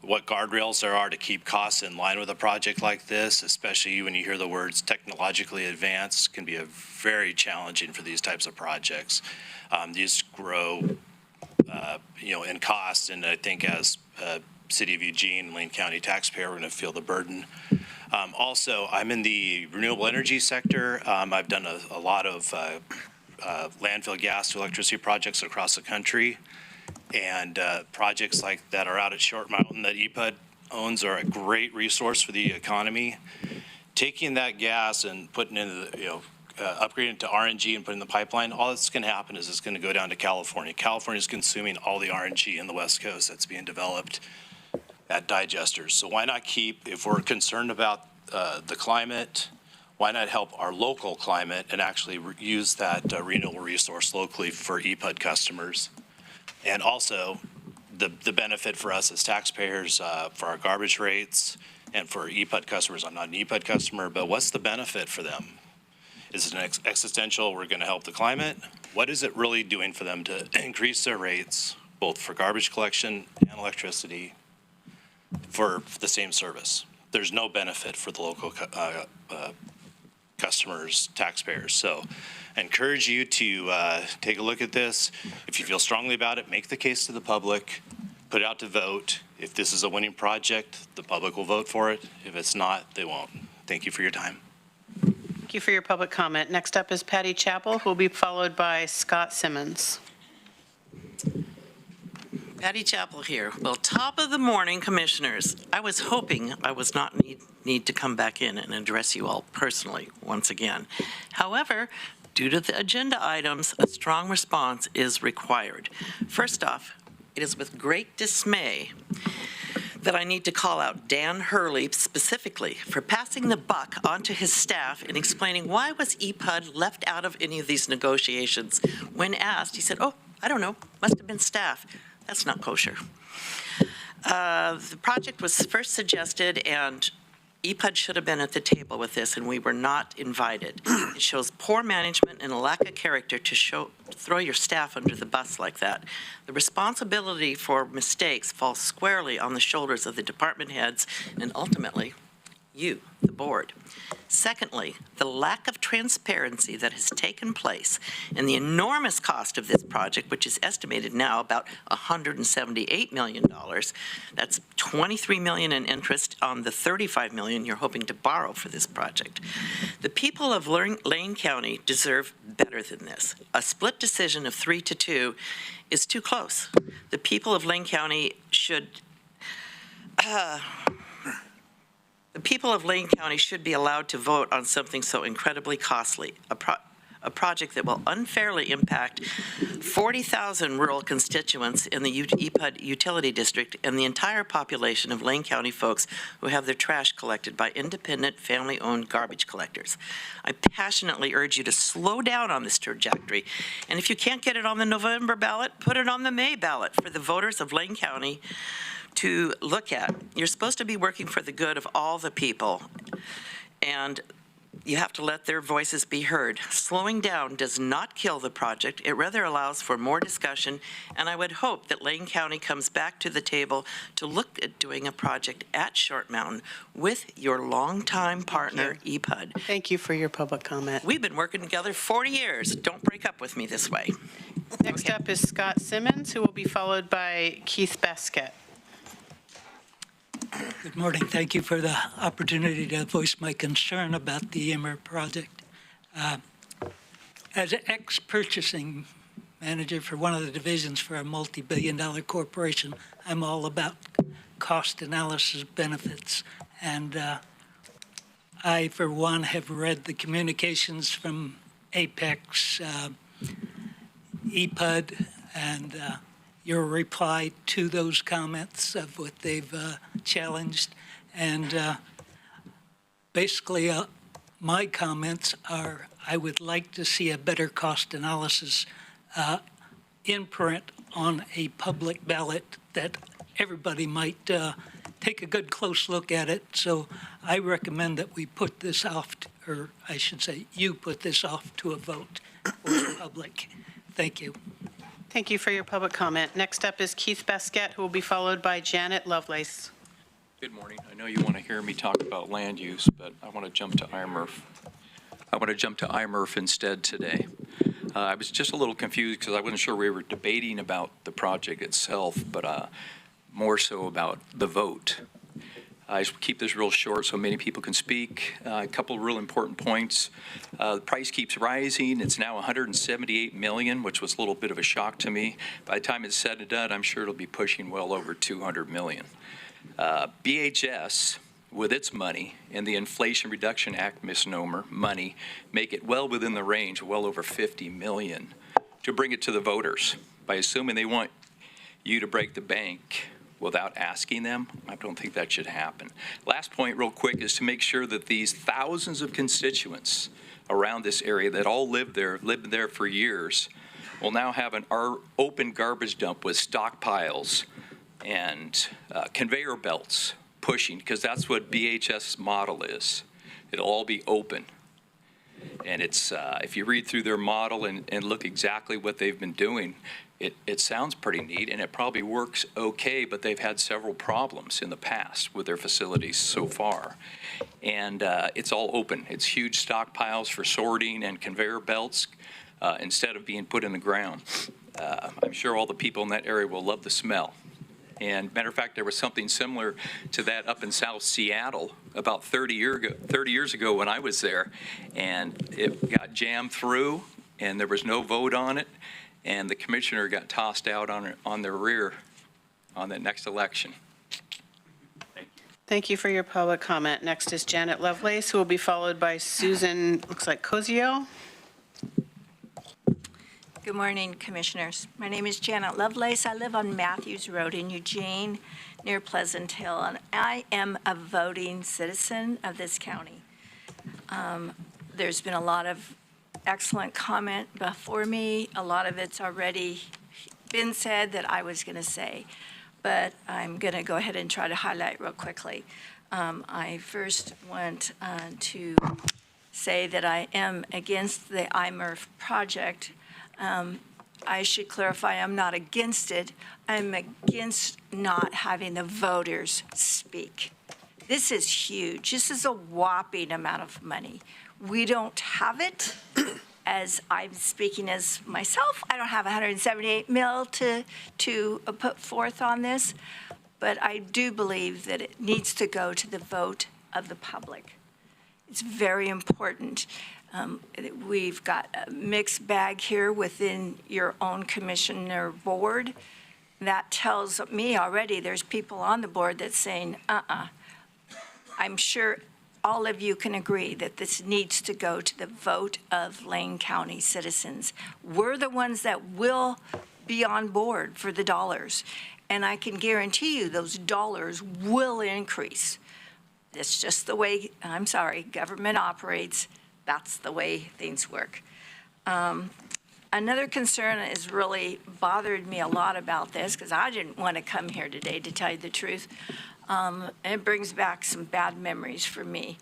S: what guardrails there are to keep costs in line with a project like this, especially when you hear the words technologically advanced, can be very challenging for these types of projects. These grow, in cost, and I think as City of Eugene, Lane County taxpayer, we're going to feel the burden. Also, I'm in the renewable energy sector. I've done a lot of landfill gas to electricity projects across the country. And projects like that are out at Short Mountain that EPUD owns are a great resource for the economy. Taking that gas and putting into upgrading it to RNG and putting in the pipeline, all that's going to happen is it's going to go down to California. California is consuming all the RNG in the West Coast that's being developed at digesters. So why not keep, if we're concerned about the climate, why not help our local climate and actually use that renewable resource locally for EPUD customers? And also, the benefit for us as taxpayers for our garbage rates and for EPUD customers. I'm not an EPUD customer, but what's the benefit for them? Is it an existential, we're going to help the climate? What is it really doing for them to increase their rates, both for garbage collection and electricity, for the same service? There's no benefit for the local customers, taxpayers. So I encourage you to take a look at this. If you feel strongly about it, make the case to the public, put it out to vote. If this is a winning project, the public will vote for it. If it's not, they won't. Thank you for your time.
A: Thank you for your public comment. Next up is Patty Chappell, who will be followed by Scott Simmons.
I: Patty Chappell here. Well, top of the morning, commissioners. I was hoping I was not need to come back in and address you all personally once again. However, due to the agenda items, a strong response is required. First off, it is with great dismay that I need to call out Dan Hurley specifically for passing the buck onto his staff and explaining why was EPUD left out of any of these negotiations. When asked, he said, "Oh, I don't know, must have been staff." That's not kosher. The project was first suggested, and EPUD should have been at the table with this, and we were not invited. It shows poor management and a lack of character to throw your staff under the bus like that. The responsibility for mistakes falls squarely on the shoulders of the department heads and ultimately you, the board. Secondly, the lack of transparency that has taken place and the enormous cost of this project, which is estimated now about $178 million. That's $23 million in interest on the $35 million you're hoping to borrow for this project. The people of Lane County deserve better than this. A split decision of 3-2 is too close. The people of Lane County should be allowed to vote on something so incredibly costly, a project that will unfairly impact 40,000 rural constituents in the EPUD utility district and the entire population of Lane County folks who have their trash collected by independent, family-owned garbage collectors. I passionately urge you to slow down on this trajectory, and if you can't get it on the November ballot, put it on the May ballot for the voters of Lane County to look at. You're supposed to be working for the good of all the people, and you have to let their voices be heard. Slowing down does not kill the project. It rather allows for more discussion, and I would hope that Lane County comes back to the table to look at doing a project at Short Mountain with your longtime partner, EPUD.
A: Thank you for your public comment.
I: We've been working together 40 years. Don't break up with me this way.
A: Next up is Scott Simmons, who will be followed by Keith Baskett.
T: Good morning. Thank you for the opportunity to voice my concern about the Immer project. As an ex-purchasing manager for one of the divisions for a multi-billion-dollar corporation. I'm all about cost analysis benefits. And I, for one, have read the communications from Apex, EPUD, and your reply to those comments of what they've challenged. And basically, my comments are, I would like to see a better cost analysis in print on a public ballot that everybody might take a good close look at it. So I recommend that we put this off, or I should say, you put this off to a vote for the public. Thank you.
A: Thank you for your public comment. Next up is Keith Baskett, who will be followed by Janet Lovelace.
U: Good morning. I know you want to hear me talk about land use, but I want to jump to IMRF. I want to jump to IMRF instead today. I was just a little confused because I wasn't sure we were debating about the project itself, but more so about the vote. I should keep this real short so many people can speak. A couple of real important points. The price keeps rising. It's now $178 million, which was a little bit of a shock to me. By the time it's said and done, I'm sure it'll be pushing well over $200 million. BHS, with its money and the Inflation Reduction Act misnomer money, make it well within the range, well over $50 million, to bring it to the voters by assuming they want you to break the bank without asking them. I don't think that should happen. Last point real quick is to make sure that these thousands of constituents around this area that all lived there for years, will now have an open garbage dump with stockpiles and conveyor belts pushing, because that's what BHS model is. It'll all be open. And it's, if you read through their model and look exactly what they've been doing, it sounds pretty neat, and it probably works okay, but they've had several problems in the past with their facilities so far. And it's all open. It's huge stockpiles for sorting and conveyor belts instead of being put in the ground. I'm sure all the people in that area will love the smell. And matter of fact, there was something similar to that up in South Seattle about 30 years ago when I was there, and it got jammed through, and there was no vote on it, and the commissioner got tossed out on their rear on the next election.
A: Thank you for your public comment. Next is Janet Lovelace, who will be followed by Susan, looks like Cozio.
V: Good morning, Commissioners. My name is Janet Lovelace. I live on Matthews Road in Eugene, near Pleasant Hill, and I am a voting citizen of this county. There's been a lot of excellent comment before me. A lot of it's already been said that I was going to say, but I'm going to go ahead and try to highlight real quickly. I first want to say that I am against the IMRF project. I should clarify, I'm not against it. I'm against not having the voters speak. This is huge. This is a whopping amount of money. We don't have it. As I'm speaking as myself, I don't have 178 mil to put forth on this, but I do believe that it needs to go to the vote of the public. It's very important. We've got a mixed bag here within your own commissioner board. That tells me already there's people on the board that's saying, I'm sure all of you can agree that this needs to go to the vote of Lane County citizens. We're the ones that will be on board for the dollars. And I can guarantee you those dollars will increase. It's just the way, I'm sorry, government operates. That's the way things work. Another concern has really bothered me a lot about this, because I didn't want to come here today, to tell you the truth. It brings back some bad memories for me.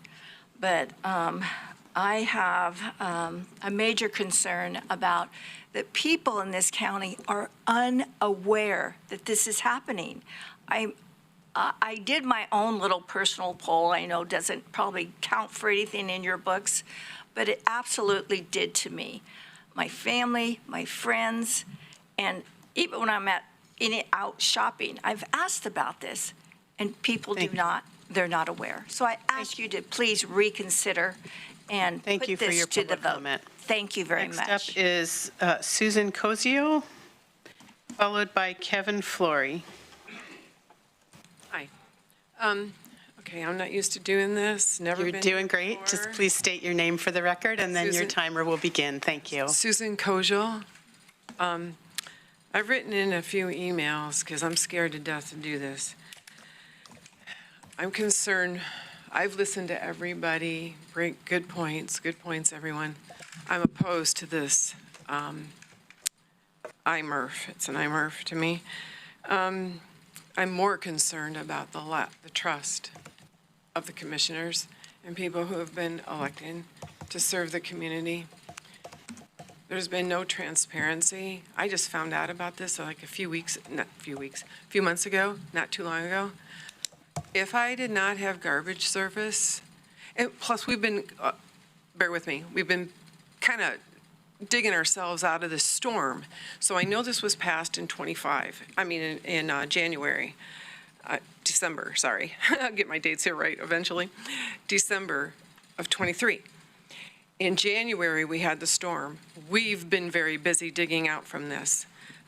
V: But I have a major concern about that people in this county are unaware that this is happening. I did my own little personal poll. I know doesn't probably count for anything in your books, but it absolutely did to me. My family, my friends, and even when I'm out shopping, I've asked about this, and people they're not aware. So I ask you to please reconsider and put this to the vote. Thank you very much.
A: Next up is Susan Cozio, followed by Kevin Flory.
B: Hi. Okay, I'm not used to doing this. Never
A: You're
B: been
A: doing
B: here
A: great.
B: before.
A: Just please state your name for the record, and then your
B: Susan-
A: timer will begin. Thank you.
B: Susan Kojal. I've written in a few emails because I'm scared to death to do this. I'm concerned. I've listened to everybody. Great, good points, everyone. I'm opposed to this IMRF. It's an IMRF to me. I'm more concerned about the trust of the commissioners and people who have been elected to serve the community. There's been no transparency. I just found out about this like a few months ago, not too long ago. If I did not have garbage service, and plus we've been, bear with me, we've been kind of digging ourselves out of this storm. So I know this was passed in January, December, sorry. I'll get my dates here right eventually. December of 23. In January, we had the storm. We've been very busy digging out from this.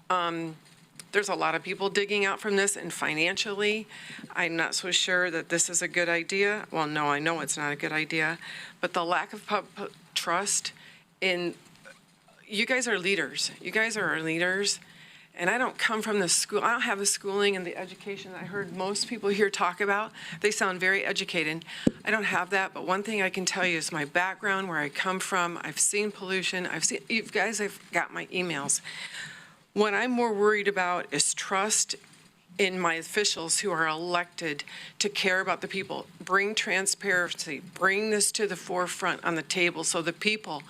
B: There's a lot of people digging out from this, and financially, I'm not so sure that this is a good idea. Well, no, I know it's not a good idea, but the lack of trust in, you guys are leaders. You guys are our leaders, and I don't come from the school. I don't have the schooling and the education that I heard most people here talk about. They sound very educated. I don't have that, but one thing I can tell you is my background, where I come from. I've seen pollution. You guys have got my emails. What I'm more worried about is trust in my officials who are elected to care about the people. Bring transparency, bring this to the forefront on the table so the people,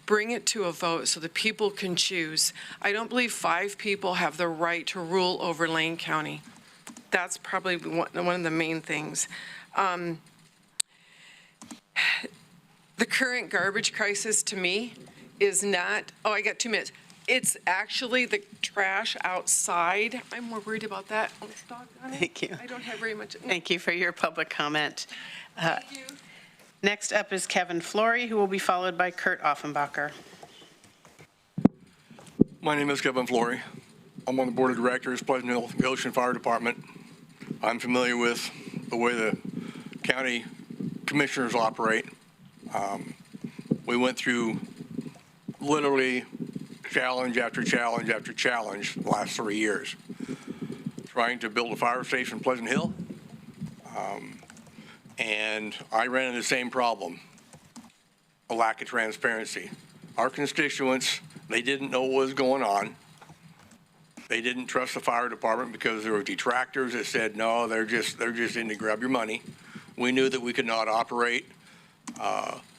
B: bring it to a vote so the people can choose. I don't believe 5 people have the right to rule over Lane County. That's probably one of the main things. The current garbage crisis to me is not, I got 2 minutes. It's actually the trash outside. I'm more worried about that.
A: Thank you.
B: I don't have very much.
A: Thank you for your public comment.
B: Thank you.
A: Next up is Kevin Flory, who will be followed by Kurt Offenbacher.
C: My name is Kevin Flory. I'm on the board of directors, Pleasant Hill Goshen Fire Department. I'm familiar with the way the county commissioners operate. We went through literally challenge after challenge after challenge the last 3 years, trying to build a fire station in Pleasant Hill. And I ran into the same problem, a lack of transparency. Our constituents, they didn't know what was going on. They didn't trust the fire department because there were detractors that said, no, they're just in to grab your money. We knew that we could not operate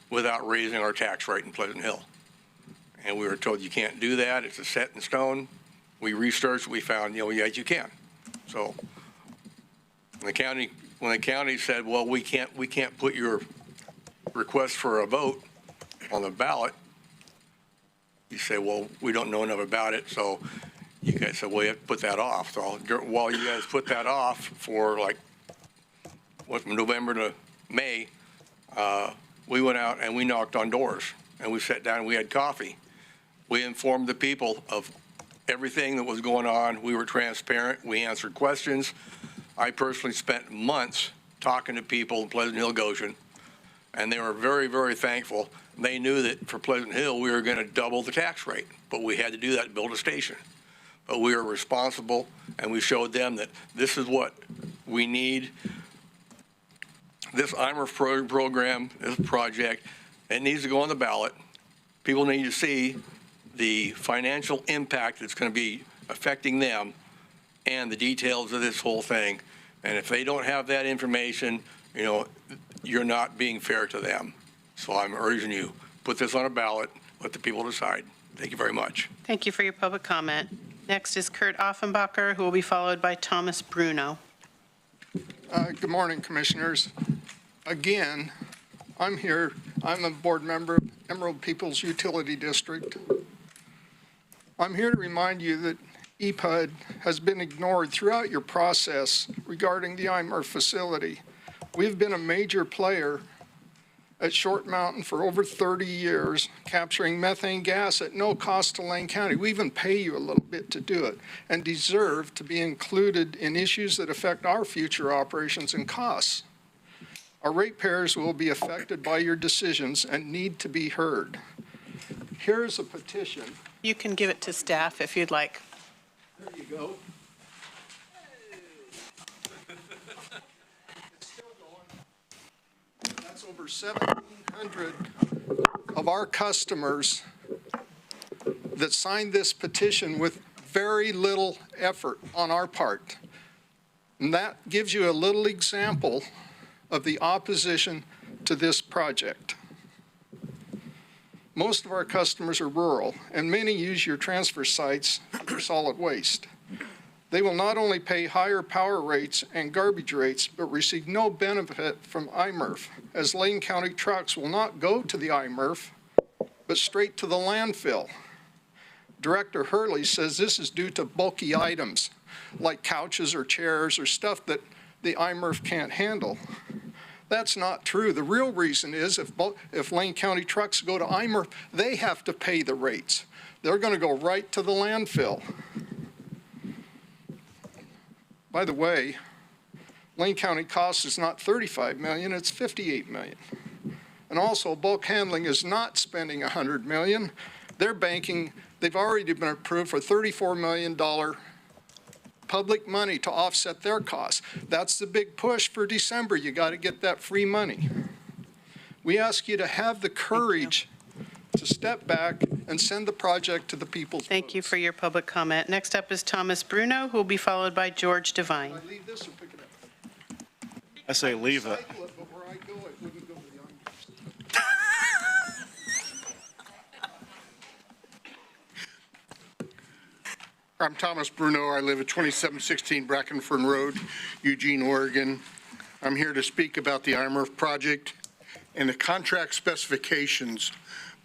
C: without raising our tax rate in Pleasant Hill. And we were told you can't do that. It's a set in stone. We researched, we found, yes, you can. So when the county said, well, we can't put your request for a vote on the ballot, you say, well, we don't know enough about it. So you guys said, well, you have to put that off. So while you guys put that off for from November to May, we went out and we knocked on doors and we sat down and we had coffee. We informed the people of everything that was going on. We were transparent. We answered questions. I personally spent months talking to people in Pleasant Hill, Goshen, and they were very, very thankful. They knew that for Pleasant Hill, we were going to double the tax rate, but we had to do that to build a station. But we were responsible, and we showed them that this is what we need. This IMRF program, this project, it needs to go on the ballot. People need to see the financial impact that's going to be affecting them and the details of this whole thing. And if they don't have that information, you're not being fair to them. So I'm urging you, put this on a ballot, let the people decide. Thank you very much.
A: Thank you for your public comment. Next is Kurt Offenbacher, who will be followed by Thomas Bruno.
W: Good morning, Commissioners. Again, I'm here. I'm a board member of Emerald Peoples Utility District. I'm here to remind you that EPUD has been ignored throughout your process regarding the IMRF facility. We've been a major player at Short Mountain for over 30 years, capturing methane gas at no cost to Lane County. We even pay you a little bit to do it and deserve to be included in issues that affect our future operations and costs. Our ratepayers will be affected by your decisions and need to be heard. Here's a petition.
A: You can give it to staff if you'd like.
W: There you go. It's still going. That's over 1,700 of our customers that signed this petition with very little effort on our part. And that gives you a little example of the opposition to this project. Most of our customers are rural, and many use your transfer sites for solid waste. They will not only pay higher power rates and garbage rates, but receive no benefit from IMRF, as Lane County trucks will not go to the IMRF, but straight to the landfill. Director Hurley says this is due to bulky items, like couches or chairs or stuff that the IMRF can't handle. That's not true. The real reason is if Lane County trucks go to IMRF, they have to pay the rates. They're going to go right to the landfill. By the way, Lane County cost is not $35 million, it's $58 million. And also, bulk handling is not spending $100 million. They've already been approved for $34 million public money to offset their costs. That's the big push for December. You got to get that free money. We ask you to have the courage to step back and send the project to the people.
A: Thank you for your public comment. Next up is Thomas Bruno, who will be followed by George Devine.
W: I leave this or pick it up?
D: I say leave it.
W: But where I go, it wouldn't go to the I'm Thomas Bruno. I live at 2716 Brackenford Road, Eugene, Oregon. I'm here to speak about the IMRF project and the contract specifications.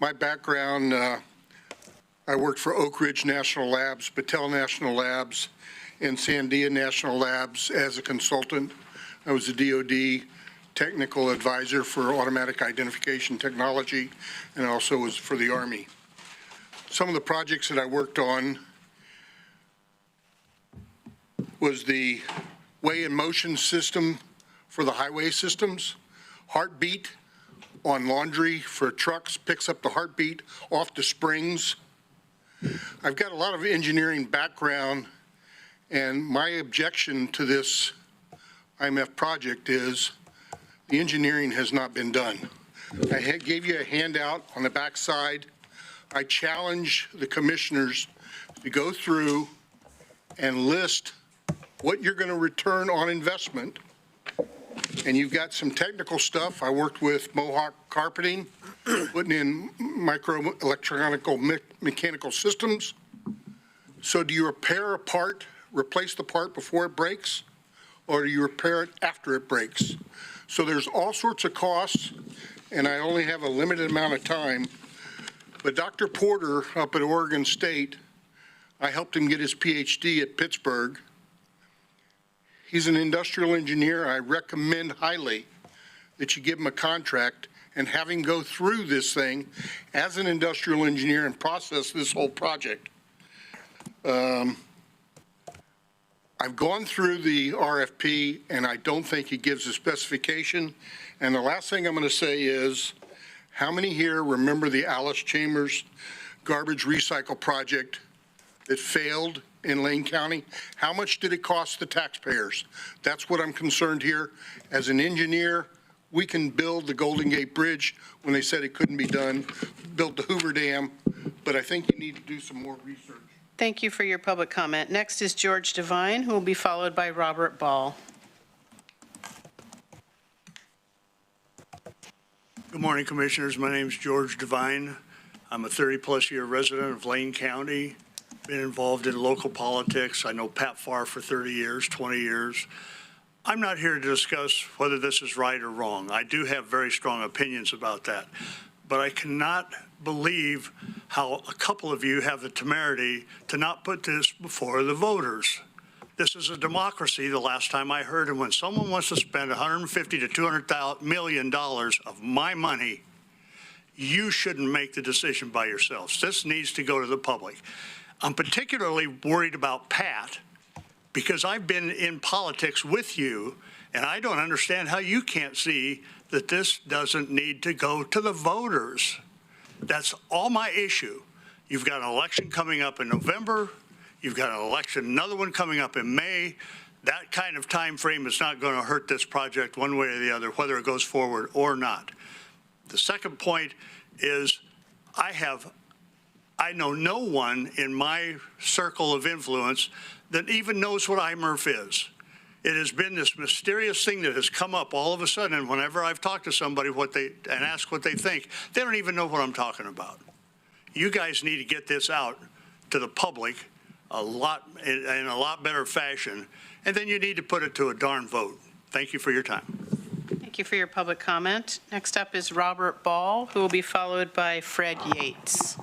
W: My background, I worked for Oak Ridge National Labs, Battelle National Labs, and Sandia National Labs as a consultant. I was a DoD technical advisor for automatic identification technology, and also was for the Army. Some of the projects that I worked on was the weigh and motion system for the highway systems. Heartbeat on laundry for trucks picks up the heartbeat off the springs. I've got a lot of engineering background, and my objection to this IMF project is the engineering has not been done. I gave you a handout on the backside. I challenge the commissioners to go through and list what you're going to return on investment. And you've got some technical stuff. I worked with Mohawk Carpeting, putting in microelectronic mechanical systems. So do you repair a part, replace the part before it breaks, or do you repair it after it breaks? So there's all sorts of costs, and I only have a limited amount of time. But Dr. Porter up at Oregon State, I helped him get his PhD at Pittsburgh. He's an industrial engineer. I recommend highly that you give him a contract and have him go through this thing as an industrial engineer and process this whole project. I've gone through the RFP, and I don't think it gives a specification. And the last thing I'm going to say is, how many here remember the Alice Chambers garbage recycle project that failed in Lane County? How much did it cost the taxpayers? That's what I'm concerned here. As an engineer, we can build the Golden Gate Bridge when they said it couldn't be done, build the Hoover Dam, but I think you need to do some more research.
A: Thank you for your public comment. Next is George Devine, who will be followed by Robert Ball.
D: Good morning, Commissioners. My name is George Devine. I'm a 30-plus year resident of Lane County. Been involved in local politics. I know Pat Farr for 30 years, 20 years. I'm not here to discuss whether this is right or wrong. I do have very strong opinions about that. But I cannot believe how a couple of you have the temerity to not put this before the voters. This is a democracy, the last time I heard, and when someone wants to spend $150 to $200 million of my money, you shouldn't make the decision by yourselves. This needs to go to the public. I'm particularly worried about Pat because I've been in politics with you, and I don't understand how you can't see that this doesn't need to go to the voters. That's all my issue. You've got an election coming up in November. You've got an election, another one coming up in May. That kind of time frame is not going to hurt this project one way or the other, whether it goes forward or not. The second point is I know no one in my circle of influence that even knows what IMRF is. It has been this mysterious thing that has come up all of a sudden, and whenever I've talked to somebody and asked what they think, they don't even know what I'm talking about. You guys need to get this out to the public in a lot better fashion, and then you need to put it to a darn vote. Thank you for your time.
A: Thank you for your public comment. Next up is Robert Ball, who will be followed by Fred Yates.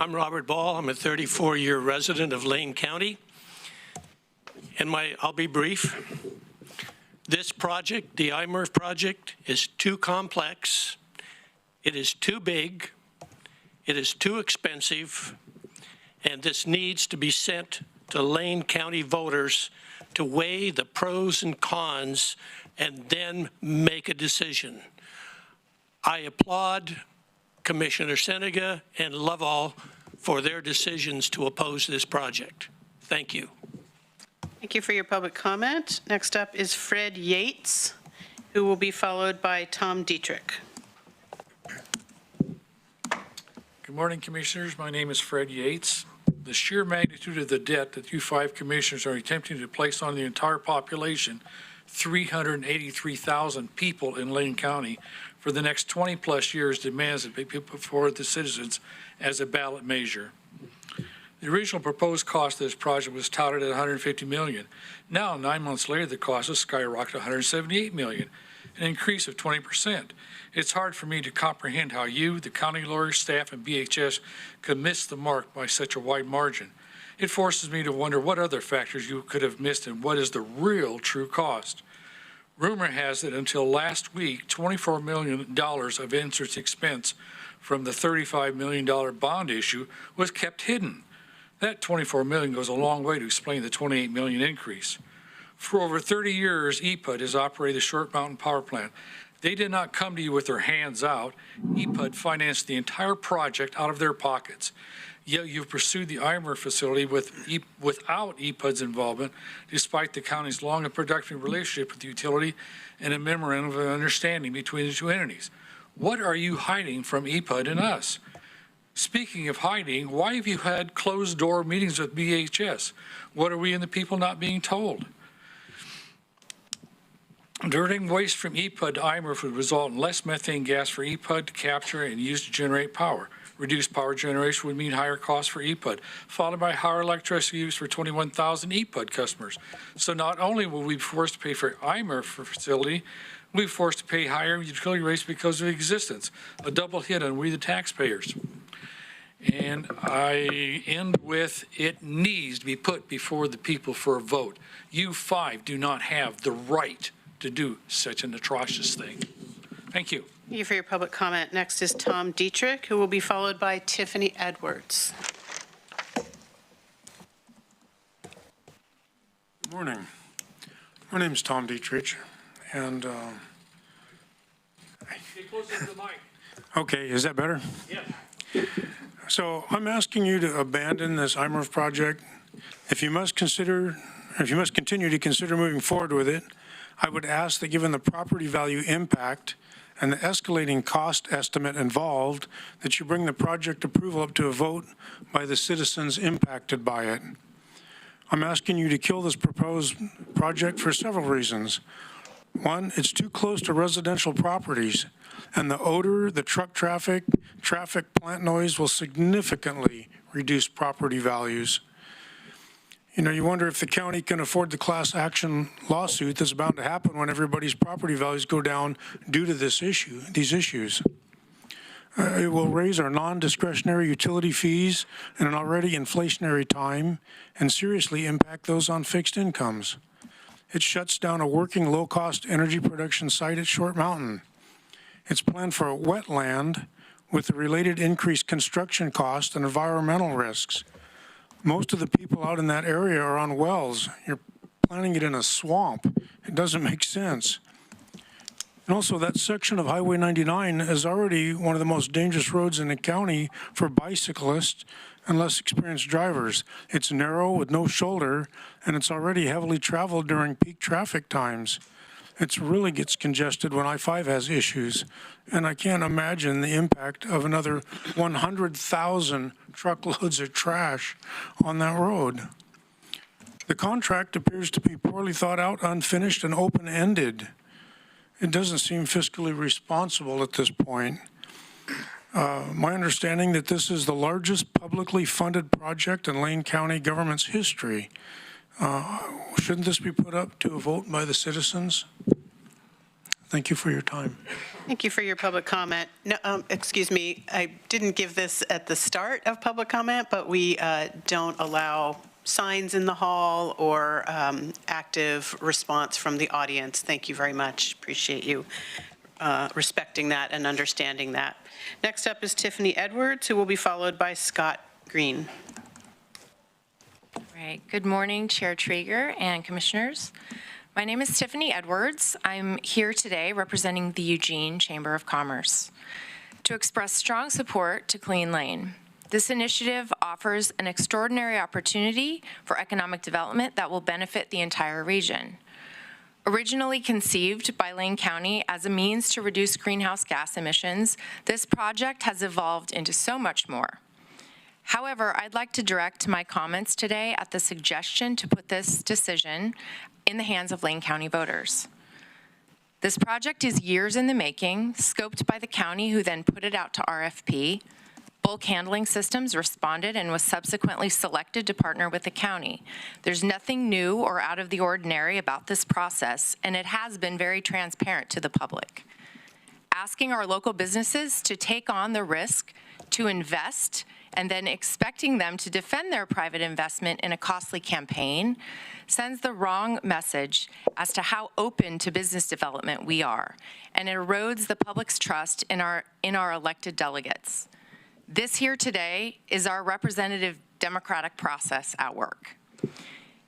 E: I'm Robert Ball. I'm a 34-year resident of Lane County. And I'll be brief. This project, the IMRF project, is too complex. It is too big. It is too expensive. And this needs to be sent to Lane County voters to weigh the pros and cons and then make a decision. I applaud Commissioner Senega and Lovell for their decisions to oppose this project. Thank you.
A: Thank you for your public comment. Next up is Fred Yates, who will be followed by Tom Dietrich.
F: Good morning, Commissioners. My name is Fred Yates. The sheer magnitude of the debt that you 5 commissioners are attempting to place on the entire population, 383,000 people in Lane County, for the next 20-plus years demands that be put before the citizens as a ballot measure. The original proposed cost of this project was touted at $150 million. Now, 9 months later, the cost has skyrocketed to $178 million, an increase of 20%. It's hard for me to comprehend how you, the county lawyer, staff, and BHS could miss the mark by such a wide margin. It forces me to wonder what other factors you could have missed and what is the real true cost. Rumor has it until last week, $24 million of interest expense from the $35 million bond issue was kept hidden. That $24 million goes a long way to explain the $28 million increase. For over 30 years, EPUD has operated the Short Mountain Power Plant. They did not come to you with their hands out. EPUD financed the entire project out of their pockets. Yet you've pursued the IMRF facility without EPUD's involvement, despite the county's long and productive relationship with the utility and a memorandum of understanding between the two entities. What are you hiding from EPUD and us? Speaking of hiding, why have you had closed-door meetings with BHS? What are we and the people not being told? Diverting waste from EPUD to IMRF would result in less methane gas for EPUD to capture and use to generate power. Reduced power generation would mean higher costs for EPUD, followed by higher electricity use for 21,000 EPUD customers. So not only will we be forced to pay for IMRF facility, we'll be forced to pay higher utility rates because of existence, a double hit on we the taxpayers. And I end with, it needs to be put before the people for a vote. You 5 do not have the right to do such an atrocious thing. Thank you.
A: Thank you for your public comment. Next is Tom Dietrich, who will be followed by Tiffany Edwards.
G: Good morning. My name is Tom Dietrich, and
F: Get closer to the mic.
G: okay, is that better?
F: Yes.
G: So I'm asking you to abandon this IMRF project. If you must continue to consider moving forward with it, I would ask that given the property value impact and the escalating cost estimate involved, that you bring the project approval up to a vote by the citizens impacted by it. I'm asking you to kill this proposed project for several reasons. One, it's too close to residential properties, and the odor, the truck traffic, plant noise will significantly reduce property values. You know, you wonder if the county can afford the class action lawsuit that's bound to happen when everybody's property values go down due to these issues. It will raise our non-discretionary utility fees in an already inflationary time and seriously impact those on fixed incomes. It shuts down a working low-cost energy production site at Short Mountain. It's planned for a wetland with the related increased construction costs and environmental risks. Most of the people out in that area are on wells. You're planting it in a swamp. It doesn't make sense. And also, that section of Highway 99 is already one of the most dangerous roads in the county for bicyclists and less experienced drivers. It's narrow with no shoulder, and it's already heavily traveled during peak traffic times. It really gets congested when I-5 has issues, and I can't imagine the impact of another 100,000 truckloads of trash on that road. The contract appears to be poorly thought out, unfinished, and open-ended. It doesn't seem fiscally responsible at this point. My understanding that this is the largest publicly funded project in Lane County government's history. Shouldn't this be put up to a vote by the citizens? Thank you for your time.
A: Thank you for your public comment. No, excuse me, I didn't give this at the start of public comment, but we don't allow signs in the hall or active response from the audience. Thank you very much. Appreciate you respecting that and understanding that. Next up is Tiffany Edwards, who will be followed by Scott Green.
H: Right. Good morning, Chair Trieger and Commissioners. My name is Tiffany Edwards. I'm here today representing the Eugene Chamber of Commerce to express strong support to Clean Lane. This initiative offers an extraordinary opportunity for economic development that will benefit the entire region. Originally conceived by Lane County as a means to reduce greenhouse gas emissions, this project has evolved into so much more. However, I'd like to direct my comments today at the suggestion to put this decision in the hands of Lane County voters. This project is years in the making, scoped by the county, who then put it out to RFP. Bulk handling systems responded and was subsequently selected to partner with the county. There's nothing new or out of the ordinary about this process, and it has been very transparent to the public. Asking our local businesses to take on the risk to invest and then expecting them to defend their private investment in a costly campaign sends the wrong message as to how open to business development we are, and it erodes the public's trust in our elected delegates. This here today is our representative democratic process at work.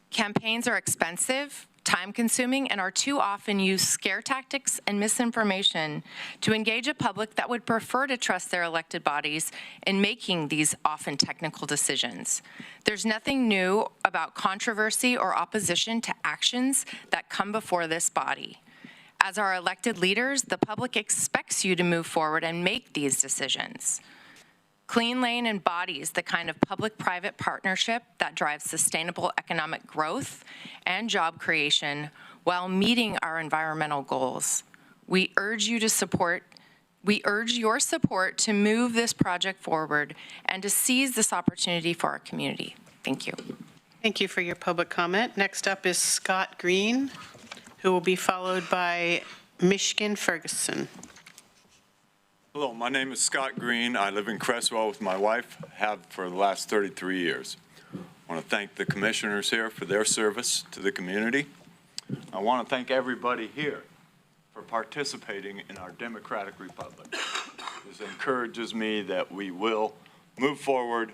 H: Campaigns are expensive, time-consuming, and are too often use scare tactics and misinformation to engage a public that would prefer to trust their elected bodies in making these often technical decisions. There's nothing new about controversy or opposition to actions that come before this body. As our elected leaders, the public expects you to move forward and make these decisions. Clean Lane embodies the kind of public-private partnership that drives sustainable economic growth and job creation while meeting our environmental goals. We urge your support to move this project forward and to seize this opportunity for our community. Thank you.
A: Thank you for your public comment. Next up is Scott Green, who will be followed by Michigan Ferguson.
J: Hello, my name is Scott Green. I live in Cresswell with my wife, have for the last 33 years. I want to thank the commissioners here for their service to the community. I want to thank everybody here for participating in our democratic republic. This encourages me that we will move forward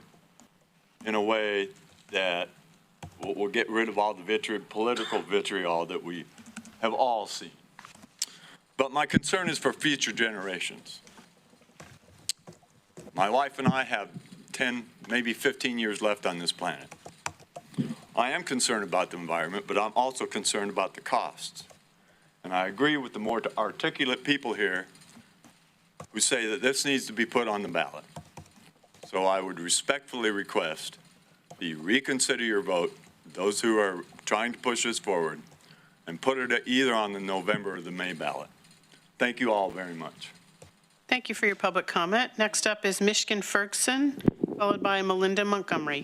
J: in a way that will get rid of all the political vitriol that we have all seen. But my concern is for future generations. My wife and I have 10, maybe 15 years left on this planet. I am concerned about the environment, but I'm also concerned about the costs. And I agree with the more articulate people here who say that this needs to be put on the ballot. So I would respectfully request that you reconsider your vote, those who are trying to push this forward, and put it either on the November or the May ballot. Thank you all very much.
A: Thank you for your public comment. Next up is Michigan Ferguson, followed by Melinda Montgomery.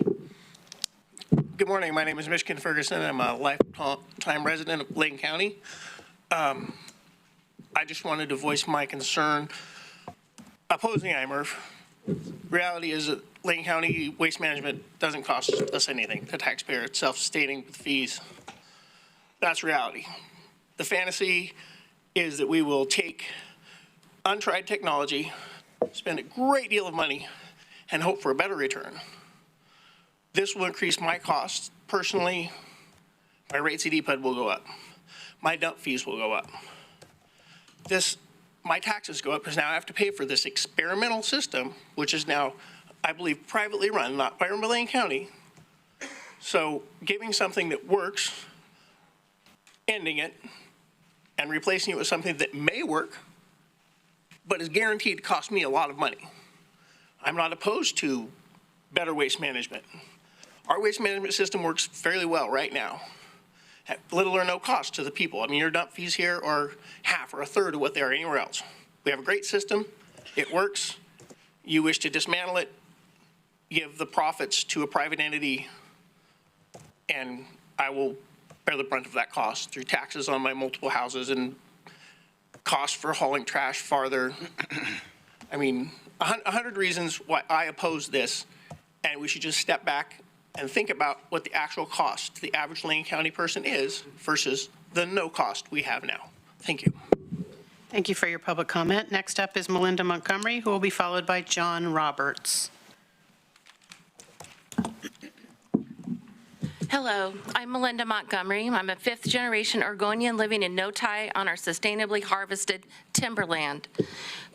K: Good morning. My name is Michigan Ferguson. I'm a lifetime resident of Lane County. I just wanted to voice my concern opposing IMRF. Reality is that Lane County Waste Management doesn't cost us anything. The taxpayer, it's self-sustaining with fees. That's reality. The fantasy is that we will take untried technology, spend a great deal of money, and hope for a better return. This will increase my costs personally. My rates at EPUD will go up. My dump fees will go up. My taxes go up because now I have to pay for this experimental system, which is now, I believe, privately run, not by Lane County. So giving something that works, ending it, and replacing it with something that may work, but is guaranteed to cost me a lot of money. I'm not opposed to better waste management. Our waste management system works fairly well right now, at little or no cost to the people. I mean, your dump fees here are half or a third of what they are anywhere else. We have a great system. It works. You wish to dismantle it, give the profits to a private entity, and I will bear the brunt of that cost through taxes on my multiple houses and cost for hauling trash farther. I mean, 100 reasons why I oppose this, and we should just step back and think about what the actual cost to the average Lane County person is versus the no cost we have now. Thank you.
A: Thank you for your public comment. Next up is Melinda Montgomery, who will be followed by John Roberts.
L: Hello, I'm Melinda Montgomery. I'm a fifth-generation Oregonian living in Notai on our sustainably harvested timberland.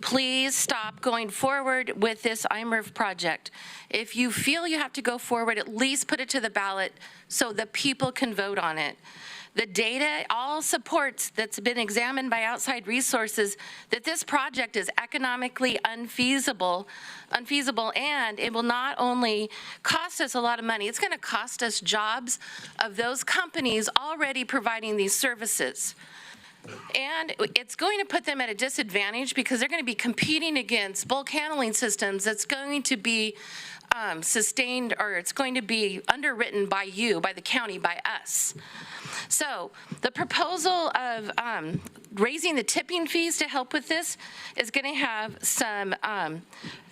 L: Please stop going forward with this IMRF project. If you feel you have to go forward, at least put it to the ballot so the people can vote on it. The data all supports that's been examined by outside resources that this project is economically unfeasible, and it will not only cost us a lot of money, it's going to cost us jobs of those companies already providing these services. And it's going to put them at a disadvantage because they're going to be competing against bulk handling systems that's going to be sustained, or it's going to be underwritten by you, by the county, by us. So the proposal of raising the tipping fees to help with this is going to have some,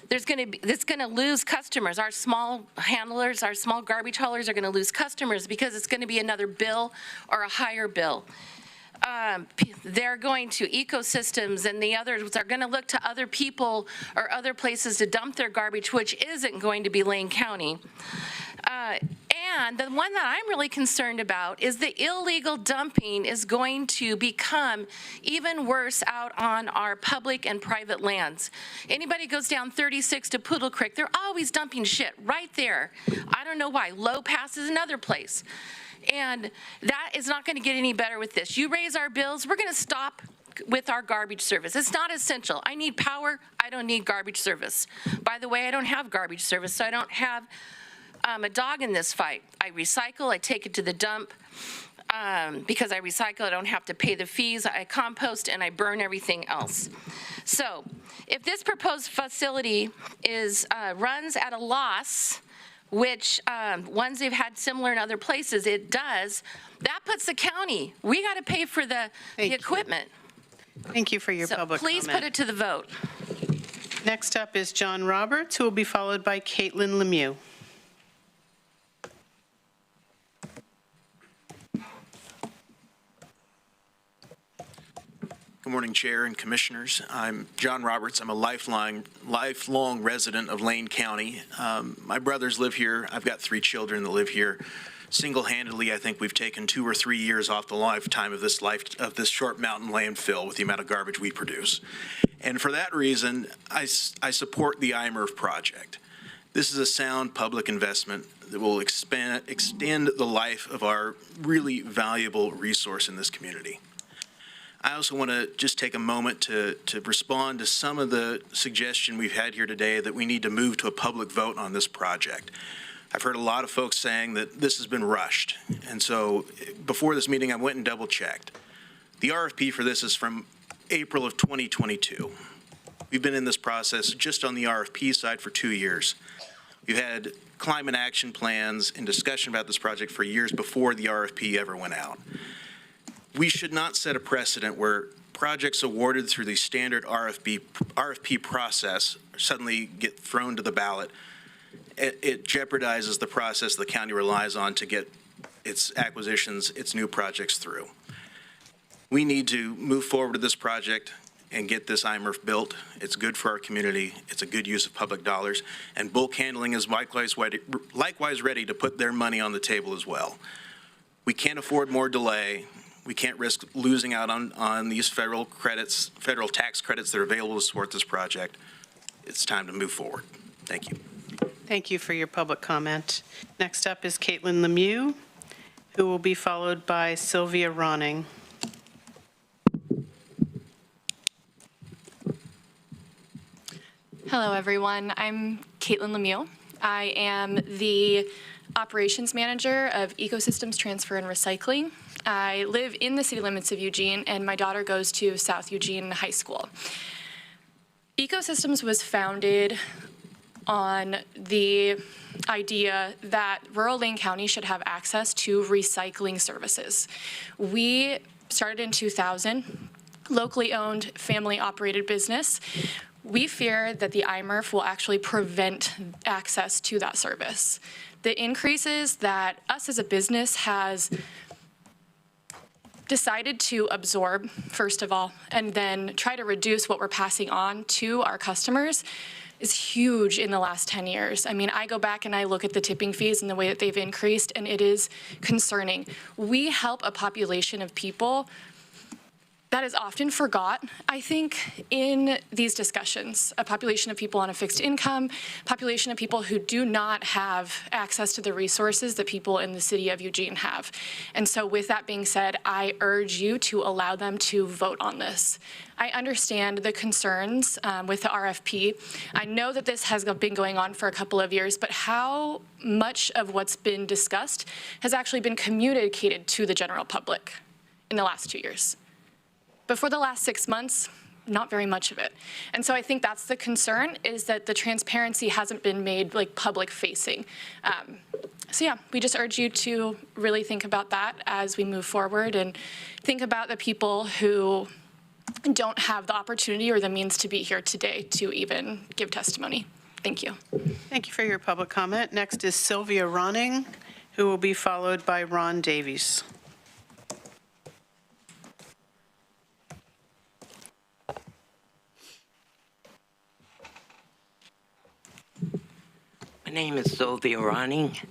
L: it's going to lose customers. Our small handlers, our small garbage haulers are going to lose customers because it's going to be another bill or a higher bill. They're going to ecosystems, and the others are going to look to other people or other places to dump their garbage, which isn't going to be Lane County. And the one that I'm really concerned about is the illegal dumping is going to become even worse out on our public and private lands. Anybody goes down 36 to Poodle Creek, they're always dumping shit right there. I don't know why. Low Pass is another place. And that is not going to get any better with this. You raise our bills, we're going to stop with our garbage service. It's not essential. I need power. I don't need garbage service. By the way, I don't have garbage service, so I don't have a dog in this fight. I recycle. I take it to the dump. Because I recycle, I don't have to pay the fees. I compost and I burn everything else. So if this proposed facility runs at a loss, which ones they've had similar in other places, it does, that puts the county, we got to pay for the equipment.
A: Thank you for your public comment.
L: Please put it to the vote.
A: Next up is John Roberts, who will be followed by Caitlin Lemieux.
M: Good morning, Chair and Commissioners. I'm John Roberts. I'm a lifelong resident of Lane County. My brothers live here. I've got 3 children that live here. Single-handedly, I think we've taken 2 or 3 years off the lifetime of this Short Mountain landfill with the amount of garbage we produce. And for that reason, I support the IMRF project. This is a sound public investment that will extend the life of our really valuable resource in this community. I also want to just take a moment to respond to some of the suggestion we've had here today that we need to move to a public vote on this project. I've heard a lot of folks saying that this has been rushed. And so before this meeting, I went and double checked. The RFP for this is from April of 2022. We've been in this process just on the RFP side for 2 years. We've had climate action plans and discussion about this project for years before the RFP ever went out. We should not set a precedent where projects awarded through the standard RFP process suddenly get thrown to the ballot, it jeopardizes the process the county relies on to get its acquisitions, its new projects through. We need to move forward with this project and get this IMRF built. It's good for our community. It's a good use of public dollars. And bulk handling is likewise ready to put their money on the table as well. We can't afford more delay. We can't risk losing out on these federal tax credits that are available to support this project. It's time to move forward. Thank you.
A: Thank you for your public comment. Next up is Caitlin Lemieux, who will be followed by Sylvia Ronning.
N: Hello, everyone. I'm Caitlin Lemieux. I am the Operations Manager of Ecosystems Transfer and Recycling. I live in the city limits of Eugene, and my daughter goes to South Eugene High School. Ecosystems was founded on the idea that rural Lane County should have access to recycling services. We started in 2000, locally owned, family-operated business. We fear that the IMRF will actually prevent access to that service. The increases that us as a business has decided to absorb, first of all, and then try to reduce what we're passing on to our customers is huge in the last 10 years. I mean, I go back and I look at the tipping fees and the way that they've increased, and it is concerning. We help a population of people that is often forgot, I think, in these discussions. A population of people on a fixed income, population of people who do not have access to the resources that people in the city of Eugene have. And so with that being said, I urge you to allow them to vote on this. I understand the concerns with the RFP. I know that this has been going on for a couple of years, but how much of what's been discussed has actually been communicated to the general public in the last 2 years? But for the last 6 months, not very much of it. And so I think that's the concern, is that the transparency hasn't been made like public facing. So yeah, we just urge you to really think about that as we move forward and think about the people who don't have the opportunity or the means to be here today to even give testimony. Thank you.
A: Thank you for your public comment. Next is Sylvia Ronning, who will be followed by Ron Davies.
O: My name is Sylvia Ronning.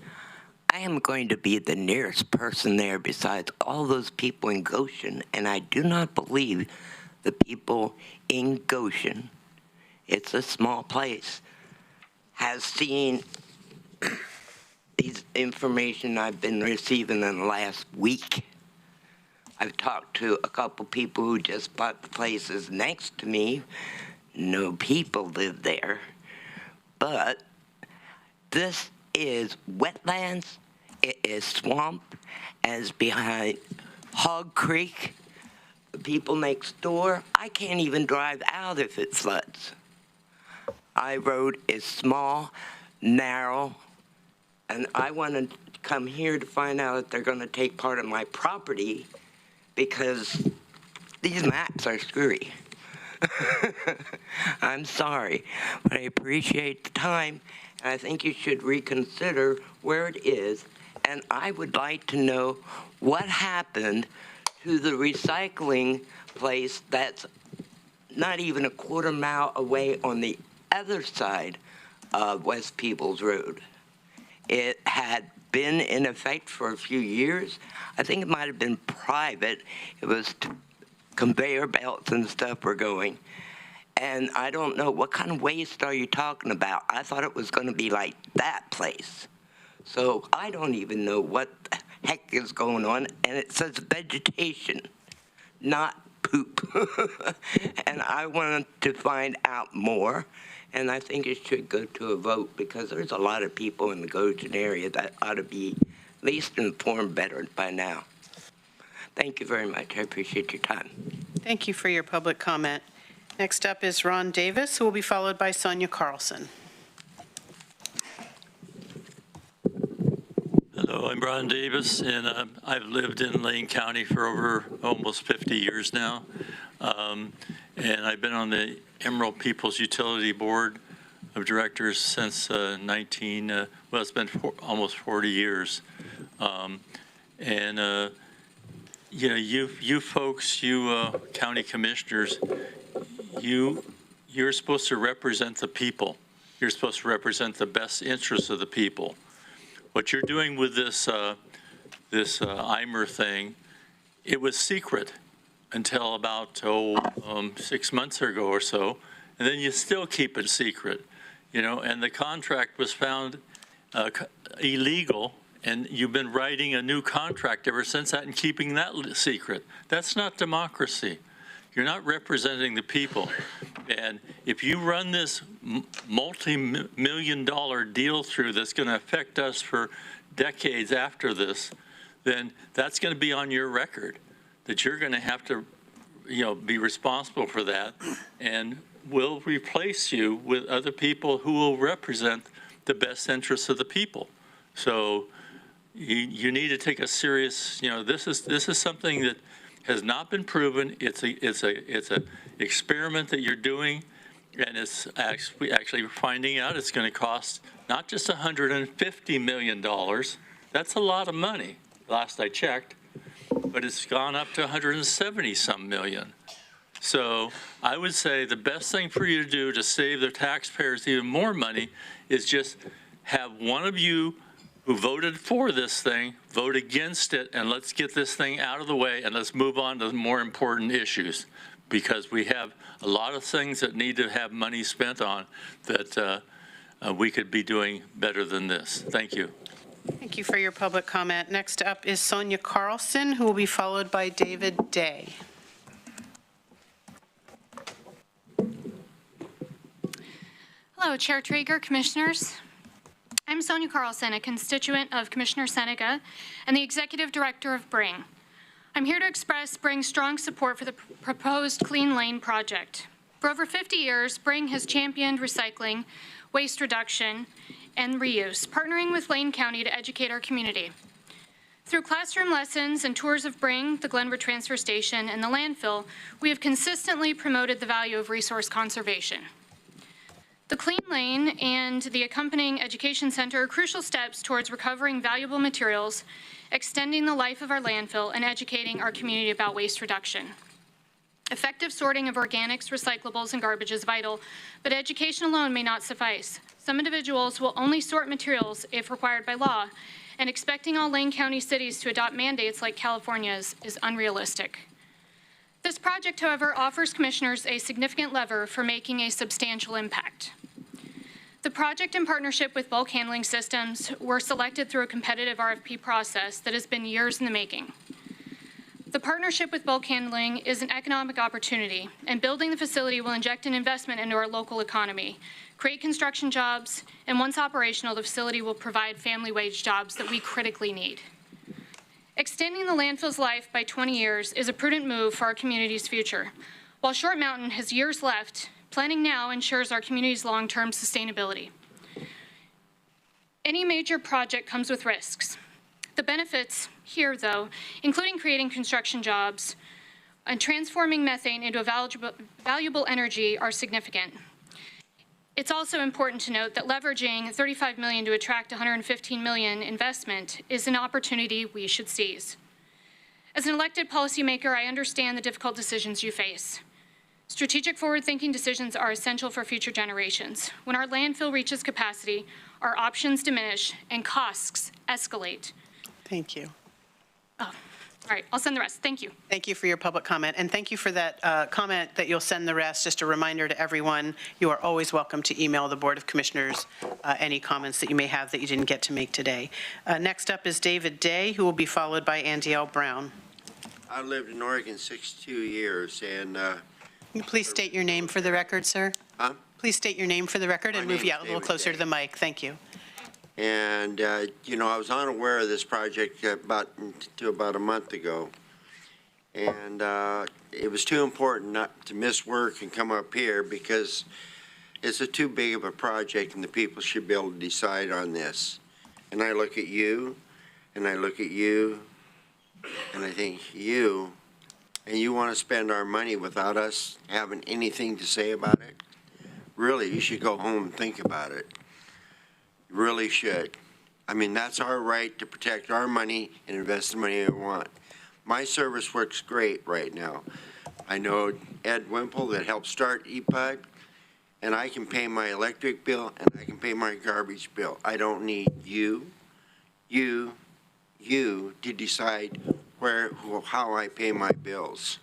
O: I am going to be the nearest person there besides all those people in Goshen, and I do not believe the people in Goshen, it's a small place, has seen these information I've been receiving in the last week. I've talked to a couple people who just bought the places next to me. No people live there, but this is wetlands, it is swamp, and it's behind Hog Creek. The people next door, I can't even drive out if it floods. I road is small, narrow, and I want to come here to find out if they're going to take part of my property because these maps are screwy. I'm sorry, but I appreciate the time. And I think you should reconsider where it is. And I would like to know what happened to the recycling place that's not even a quarter mile away on the other side of West Peoples Road. It had been in effect for a few years. I think it might have been private. It was conveyor belts and stuff were going. And I don't know, what kind of waste are you talking about? I thought it was going to be like that place. So I don't even know what the heck is going on. And it says vegetation, not poop. And I wanted to find out more. And I think it should go to a vote because there's a lot of people in the Goshen area that ought to be at least informed better by now. Thank you very much. I appreciate your time.
A: Thank you for your public comment. Next up is Ron Davis, who will be followed by Sonia Carlson.
P: Hello, I'm Brian Davis, and I've lived in Lane County for over almost 50 years now. And I've been on the Emerald People's Utility Board of Directors since well, it's been almost 40 years. You know, you folks, you county commissioners, you're supposed to represent the people. You're supposed to represent the best interests of the people. What you're doing with this IMER thing, it was secret until about 6 months ago or so, and then you still keep it secret, you know. And the contract was found illegal, and you've been writing a new contract ever since that and keeping that secret. That's not democracy. You're not representing the people. And if you run this multi-million-dollar deal through that's going to affect us for decades after this, then that's going to be on your record, that you're going to have to, you know, be responsible for that, and we'll replace you with other people who will represent the best interests of the people. So you need to take a serious, you know, this is something that has not been proven. It's a experiment that you're doing, and it's actually finding out it's going to cost not just $150 million. That's a lot of money, last I checked, but it's gone up to 170-some million. So I would say the best thing for you to do to save the taxpayers even more money is just have one of you who voted for this thing vote against it, and let's get this thing out of the way, and let's move on to the more important issues, because we have a lot of things that need to have money spent on that we could be doing better than this. Thank you.
A: Thank you for your public comment. Next up is Sonia Carlson, who will be followed by David Day.
Q: Hello, Chair Traeger, Commissioners. I'm Sonia Carlson, a constituent of Commissioner Seneca and the Executive Director of Bring. I'm here to express Bring's strong support for the proposed Clean Lane project. For over 50 years, Bring has championed recycling, waste reduction, and reuse, partnering with Lane County to educate our community. Through classroom lessons and tours of Bring, the Glenwood Transfer Station, and the landfill, we have consistently promoted the value of resource conservation. The Clean Lane and the accompanying education center are crucial steps towards recovering valuable materials, extending the life of our landfill, and educating our community about waste reduction. Effective sorting of organics, recyclables, and garbage is vital, but education alone may not suffice. Some individuals will only sort materials if required by law, and expecting all Lane County cities to adopt mandates like California's is unrealistic. This project, however, offers commissioners a significant lever for making a substantial impact. The project, in partnership with Bulk Handling Systems, were selected through a competitive RFP process that has been years in the making. The partnership with Bulk Handling is an economic opportunity, and building the facility will inject an investment into our local economy, create construction jobs, and once operational, the facility will provide family wage jobs that we critically need. Extending the landfill's life by 20 years is a prudent move for our community's future. While Short Mountain has years left, planning now ensures our community's long-term sustainability. Any major project comes with risks. The benefits here, though, including creating construction jobs and transforming methane into a valuable energy, are significant. It's also important to note that leveraging $35 million to attract $115 million investment is an opportunity we should seize. As an elected policymaker, I understand the difficult decisions you face. Strategic forward-thinking decisions are essential for future generations. When our landfill reaches capacity, our options diminish and costs escalate.
A: Thank you.
Q: Oh. All right, I'll send the rest. Thank you.
A: Thank you for your public comment, and thank you for that comment that you'll send the rest. Just a reminder to everyone, you are always welcome to email the Board of Commissioners any comments that you may have that you didn't get to make today. Next up is David Day, who will be followed by Andy L. Brown.
R: I've lived in Oregon 62 years, and
A: Can you please state your name for the record, sir?
R: Huh?
A: Please state your name for the record and move you out a little closer to the mic. Thank you.
R: And, you know, I was unaware of this project about a month ago. And it was too important not to miss work and come up here because it's too big of a project and the people should be able to decide on this. And I look at you and I look at you, and I think you want to spend our money without us having anything to say about it, really, you should go home and think about it. You really should. I mean, that's our right to protect our money and invest the money we want. My service works great right now. I know Ed Wimple that helped start EPUD, and I can pay my electric bill and I can pay my garbage bill. I don't need you to decide how I pay my bills.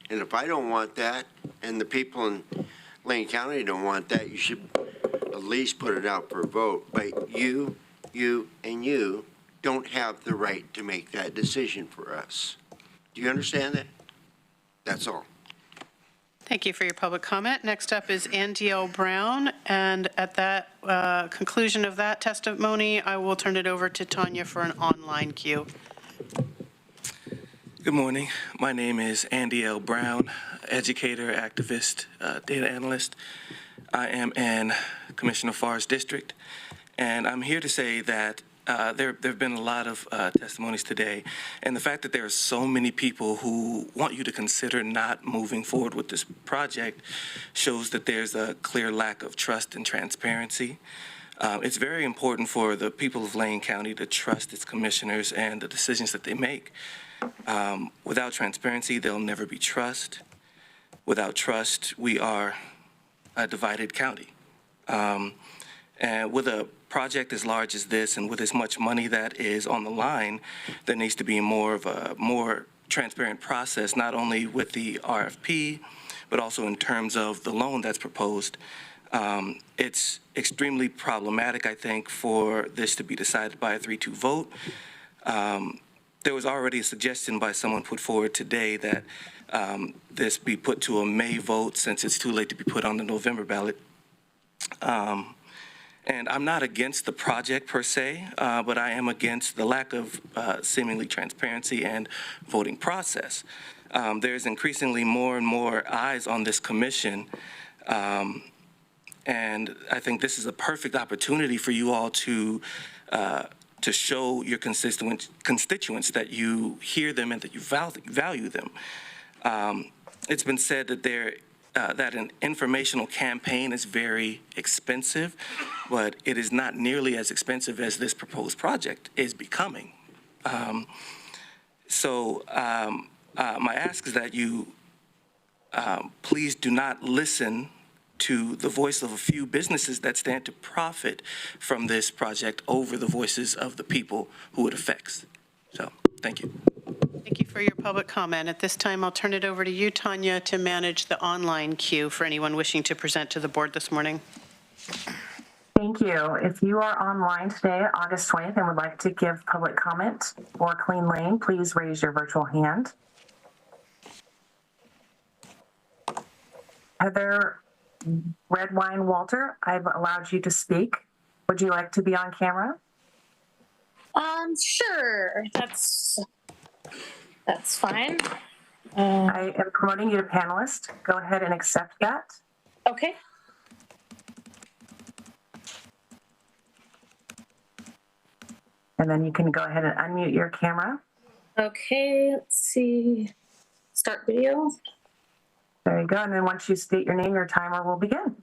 R: And if I don't want that, and the people in Lane County don't want that, you should at least put it out for a vote. But you don't have the right to make that decision for us. Do you understand that? That's all.
A: Thank you for your public comment. Next up is Andy L. Brown, and at that conclusion of that testimony, I will turn it over to Tanya for an online queue.
I: Good morning. My name is Andy L. Brown, educator, activist, data analyst. I am in Commissioner Farr's district, and I'm here to say that there have been a lot of testimonies today, and the fact that there are so many people who want you to consider not moving forward with this project shows that there's a clear lack of trust and transparency. It's very important for the people of Lane County to trust its commissioners and the decisions that they make. Without transparency, there'll never be trust. Without trust, we are a divided county. And with a project as large as this and with as much money that is on the line, there needs to be more of a more transparent process, not only with the RFP, but also in terms of the loan that's proposed. It's extremely problematic, I think, for this to be decided by a 3-2 vote. There was already a suggestion by someone put forward today that this be put to a May vote since it's too late to be put on the November ballot. And I'm not against the project per se, but I am against the lack of seemingly transparency and voting process. There's increasingly more and more eyes on this commission, and I think this is a perfect opportunity for you all to show your constituents that you hear them and that you value them. It's been said that that an informational campaign is very expensive, but it is not nearly as expensive as this proposed project is becoming. So my ask is that you please do not listen to the voice of a few businesses that stand to profit from this project over the voices of the people who it affects. So, thank you.
A: Thank you for your public comment. At this time, I'll turn it over to you, Tanya, to manage the online queue for anyone wishing to present to the board this morning.
S: Thank you. If you are online today, August 20th, and would like to give public comment for Clean Lane, please raise your virtual hand. Heather Redwine Walter, I've allowed you to speak. Would you like to be on camera?
T: Sure. That's fine.
S: I am promoting you to panelist. Go ahead and accept that.
T: Okay.
S: And then you can go ahead and unmute your camera.
T: Okay, let's see. Start video.
S: There you go. And then once you state your name, your timer will begin.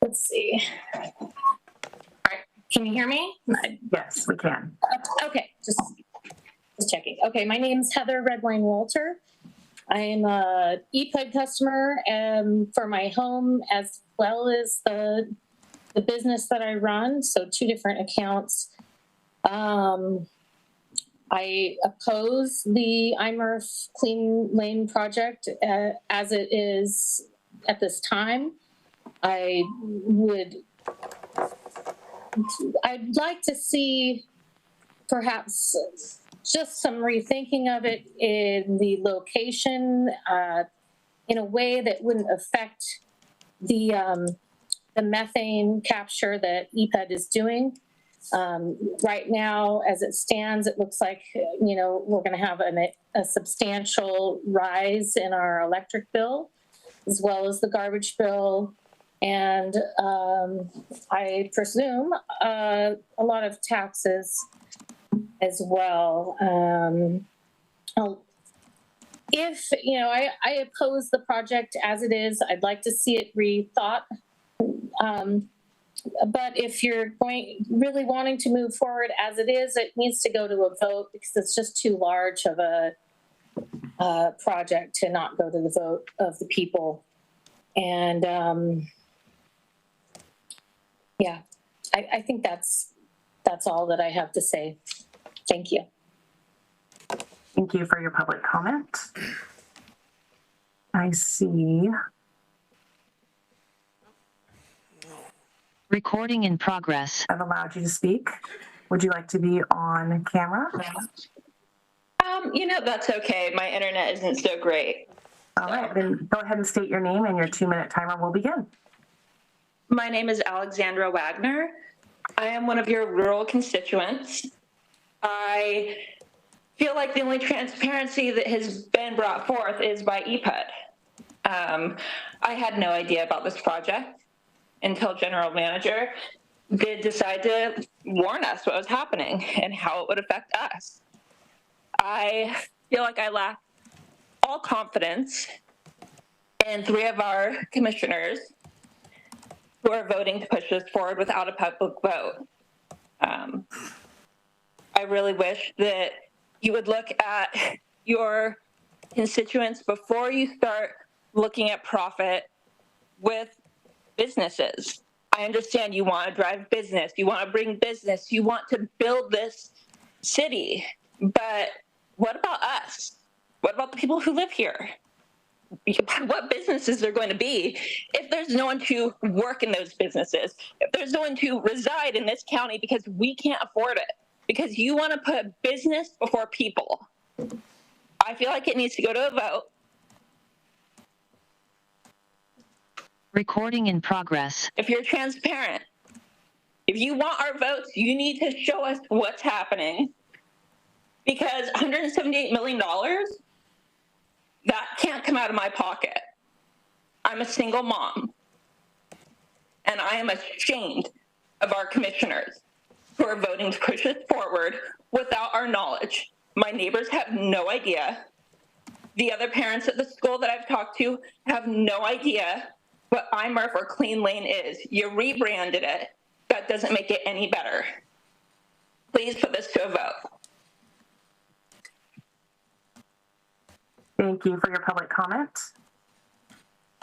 T: Let's see. All right, can you hear me?
S: Yes, we can.
T: Okay, just checking. Okay, my name's Heather Redwine Walter. I am a EPUD customer for my home as well as the business that I run, so 2 different accounts. I oppose the IMERF Clean Lane project as it is at this time. I'd like to see perhaps just some rethinking of it in the location in a way that wouldn't affect the methane capture that EPUD is doing. Right now, as it stands, it looks like, we're going to have a substantial rise in our electric bill, as well as the garbage bill. and I presume a lot of taxes as well. If, I oppose the project as it is, I'd like to see it rethought. But if you're really wanting to move forward as it is, it needs to go to a vote because it's just too large of a project to not go to the vote of the people. And I think that's all that I have to say. Thank you.
S: Thank you for your public comment. I see.
B: Recording in progress.
S: I've allowed you to speak. Would you like to be on camera?
U: That's okay. My internet isn't so great.
S: All right, then go ahead and state your name and your 2-minute timer will begin.
U: My name is Alexandra Wagner. I am one of your rural constituents. I feel like the only transparency that has been brought forth is by EPUD. I had no idea about this project until General Manager did decide to warn us what was happening and how it would affect us. I feel like I lack all confidence in 3 of our commissioners who are voting to push this forward without a public vote. I really wish that you would look at your constituents before you start looking at profit with businesses. I understand you want to drive business, you want to bring business, you want to build this city, but what about us? What about the people who live here? What businesses are going to be if there's no one to work in those businesses, if there's no one to reside in this county because we can't afford it, because you want to put business before people? I feel like it needs to go to a vote.
B: Recording in progress.
U: If you're transparent, if you want our votes, you need to show us what's happening. Because $178 million, that can't come out of my pocket. I'm a single mom. And I am ashamed of our commissioners who are voting to push this forward without our knowledge. My neighbors have no idea. The other parents at the school that I've talked to have no idea what IMRF or Clean Lane is. You rebranded it. That doesn't make it any better. Please put this to a vote.
S: Thank you for your public comment.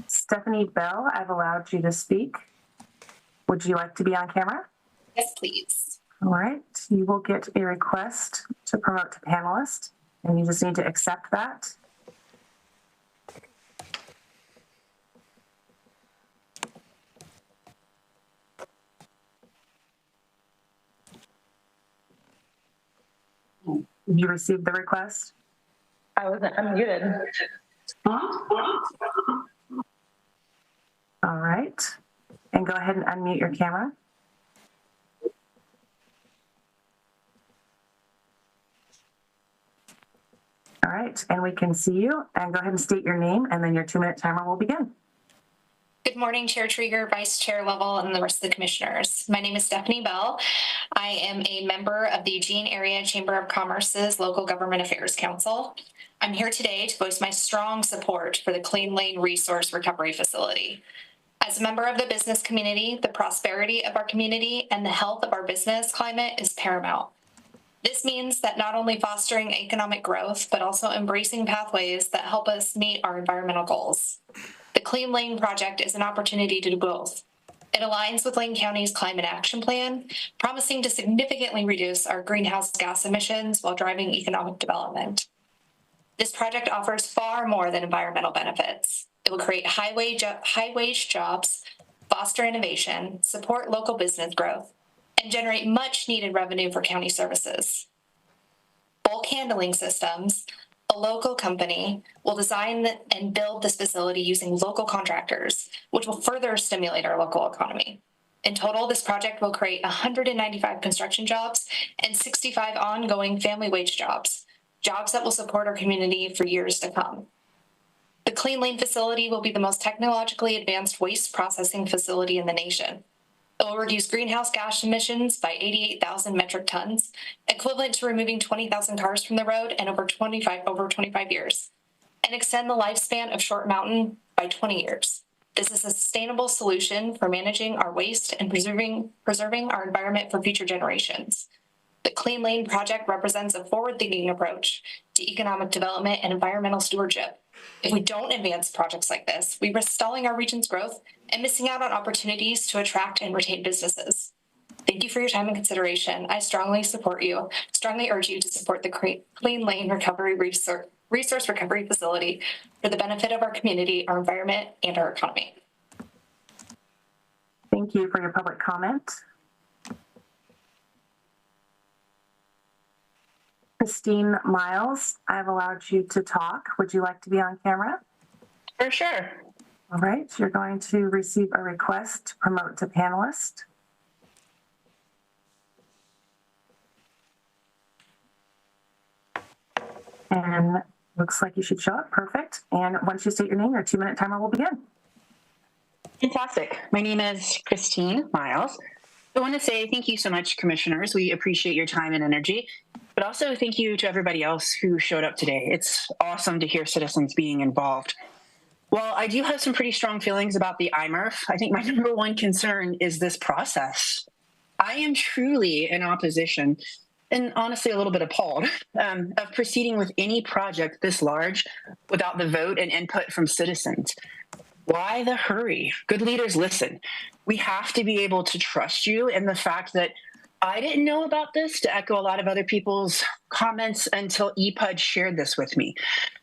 S: Stephanie Bell, I've allowed you to speak. Would you like to be on camera?
V: Yes, please.
S: All right, you will get a request to promote to panelist, and you just need to accept that. Did you receive the request?
U: I wasn't unmuted.
S: All right, and go ahead and unmute your camera. All right, and we can see you, and go ahead and state your name, and then your 2-minute timer will begin.
V: Good morning, Chair Trieger, Vice Chair Lovell, and the rest of the commissioners. My name is Stephanie Bell. I am a member of the Eugene Area Chamber of Commerce's Local Government Affairs Council. I'm here today to voice my strong support for the Clean Lane Resource Recovery Facility. As a member of the business community, the prosperity of our community and the health of our business climate is paramount. This means that not only fostering economic growth, but also embracing pathways that help us meet our environmental goals. The Clean Lane project is an opportunity to do both. It aligns with Lane County's Climate Action Plan, promising to significantly reduce our greenhouse gas emissions while driving economic development. This project offers far more than environmental benefits. It will create high-wage jobs, foster innovation, support local business growth, and generate much-needed revenue for county services. Bulk handling systems, a local company, will design and build this facility using local contractors, which will further stimulate our local economy. In total, this project will create 195 construction jobs and 65 ongoing family wage jobs, jobs that will support our community for years to come. The Clean Lane facility will be the most technologically advanced waste processing facility in the nation. It will reduce greenhouse gas emissions by 88,000 metric tons, equivalent to removing 20,000 cars from the road in over 25 years, and extend the lifespan of Short Mountain by 20 years. This is a sustainable solution for managing our waste and preserving our environment for future generations. The Clean Lane project represents a forward-thinking approach to economic development and environmental stewardship. If we don't advance projects like this, we risk stalling our region's growth and missing out on opportunities to attract and retain businesses. Thank you for your time and consideration. I strongly urge you to support the Clean Lane Resource Recovery Facility for the benefit of our community, our environment, and our economy.
S: Thank you for your public comment. Christine Miles, I've allowed you to talk. Would you like to be on camera?
U: For sure.
S: All right, you're going to receive a request to promote to panelist. And looks like you should show up. Perfect. And once you state your name, your 2-minute timer will begin.
C: Fantastic. My name is Christine Miles. I want to say thank you so much, commissioners. We appreciate your time and energy, but also thank you to everybody else who showed up today. It's awesome to hear citizens being involved. While I do have some pretty strong feelings about the IMRF, I think my number one concern is this process. I am truly in opposition and honestly a little bit appalled of proceeding with any project this large without the vote and input from citizens. Why the hurry? Good leaders listen. We have to be able to trust you, and the fact that I didn't know about this, to echo a lot of other people's comments, until EPUD shared this with me.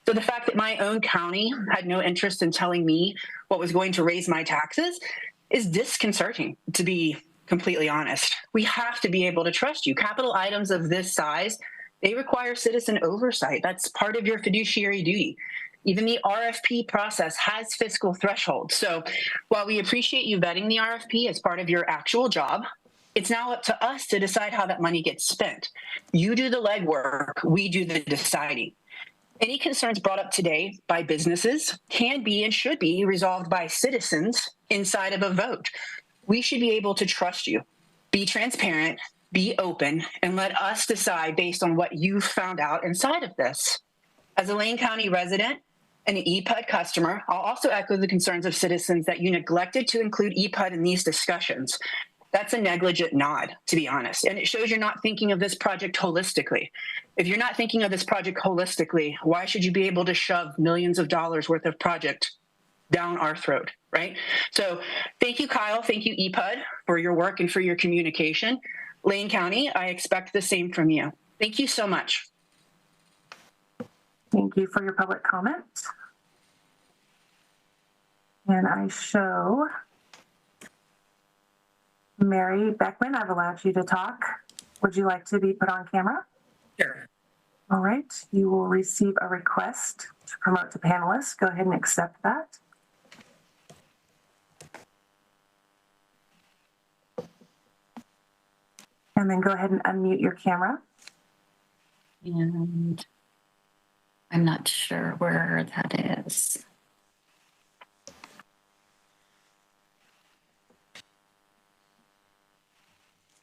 C: So the fact that my own county had no interest in telling me what was going to raise my taxes is disconcerting, to be completely honest. We have to be able to trust you. Capital items of this size, they require citizen oversight. That's part of your fiduciary duty. Even the RFP process has fiscal thresholds. So while we appreciate you vetting the RFP as part of your actual job, it's now up to us to decide how that money gets spent. You do the legwork, we do the deciding. Any concerns brought up today by businesses can be and should be resolved by citizens inside of a vote. We should be able to trust you. Be transparent, be open, and let us decide based on what you've found out inside of this. As a Lane County resident and an EPUD customer, I'll also echo the concerns of citizens that you neglected to include EPUD in these discussions. That's a negligent nod, to be honest, and it shows you're not thinking of this project holistically. If you're not thinking of this project holistically, why should you be able to shove millions of dollars worth of project down our throat, right? So thank you, Kyle. Thank you, EPUD, for your work and for your communication. Lane County, I expect the same from you. Thank you so much.
S: Thank you for your public comment. And I show Mary Beckman, I've allowed you to talk. Would you like to be put on camera?
C: Sure.
S: All right, you will receive a request to promote to panelists. Go ahead and accept that. And then go ahead and unmute your camera.
D: And I'm not sure where that is.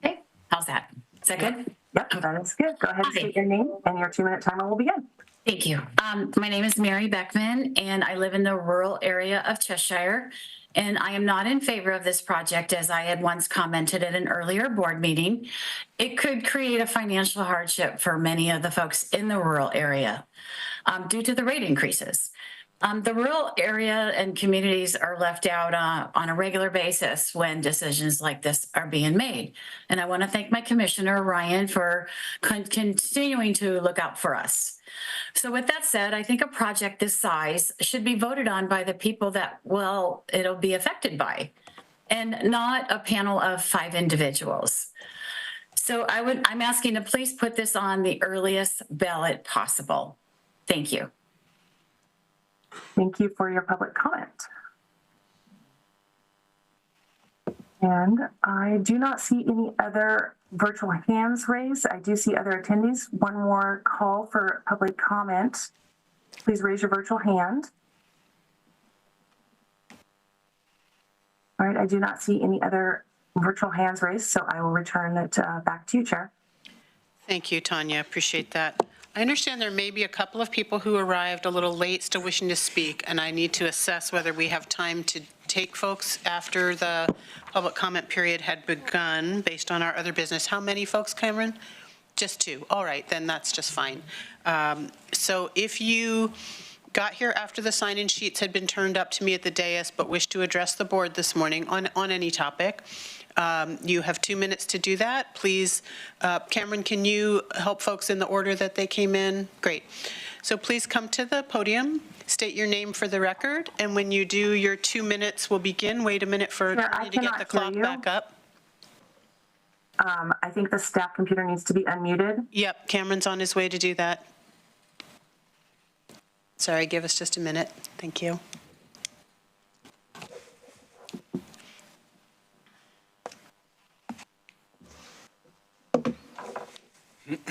D: Okay, how's that? Is that good?
S: Yep, that is good. Go ahead and state your name and your 2-minute timer will begin.
D: Thank you. My name is Mary Beckman and I live in the rural area of Cheshire. And I am not in favor of this project, as I had once commented at an earlier board meeting. It could create a financial hardship for many of the folks in the rural area due to the rate increases. The rural area and communities are left out on a regular basis when decisions like this are being made. And I want to thank my commissioner, Ryan, for continuing to look out for us. So with that said, I think a project this size should be voted on by the people that, well, it'll be affected by, and not a panel of 5 individuals. So I'm asking to please put this on the earliest ballot possible. Thank you.
S: Thank you for your public comment. And I do not see any other virtual hands raised. I do see other attendees. One more call for public comment. Please raise your virtual hand. All right, I do not see any other virtual hands raised, so I will return it back to you, Chair.
A: Thank you, Tanya. Appreciate that. I understand there may be a couple of people who arrived a little late still wishing to speak, and I need to assess whether we have time to take folks after the public comment period had begun based on our other business. How many folks, Cameron? Just 2. All right, then that's just fine. So if you got here after the sign-in sheets had been turned up to me at the dais but wish to address the board this morning on any topic, you have 2 minutes to do that. Please, Cameron, can you help folks in the order that they came in? Great. So please come to the podium, state your name for the record, and when you do, your 2 minutes will begin. Wait a minute for you to get the clock back up.
S: I think the staff computer needs to be unmuted.
A: Yep, Cameron's on his way to do that. Sorry, give us just a minute. Thank you.
S: Okay,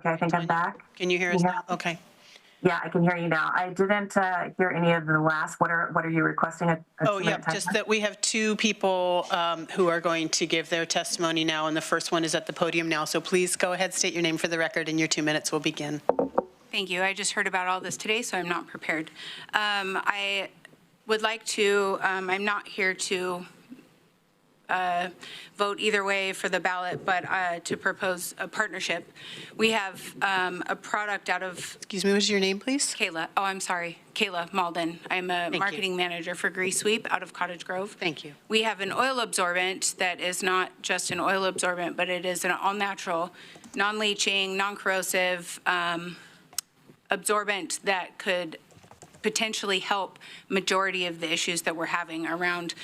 S: I think I'm back.
A: Can you hear us now? Okay.
S: Yeah, I can hear you now. I didn't hear any of the last. What are you requesting?
A: Oh, yeah, just that we have 2 people who are going to give their testimony now, and the first one is at the podium now. So please go ahead, state your name for the record, and your 2 minutes will begin.
E: Thank you. I just heard about all this today, so I'm not prepared. I would like to, I'm not here to vote either way for the ballot, but to propose a partnership. We have a product out of...
A: Excuse me, what's your name, please?
E: Kayla. Oh, I'm sorry. Kayla Malden. I'm a marketing manager for Grease Sweep out of Cottage Grove.
A: Thank you.
E: We have an oil absorbent that is not just an oil absorbent, but it is an all-natural, non-leaching, non-corrosive absorbent that could potentially help majority of the issues that we're having around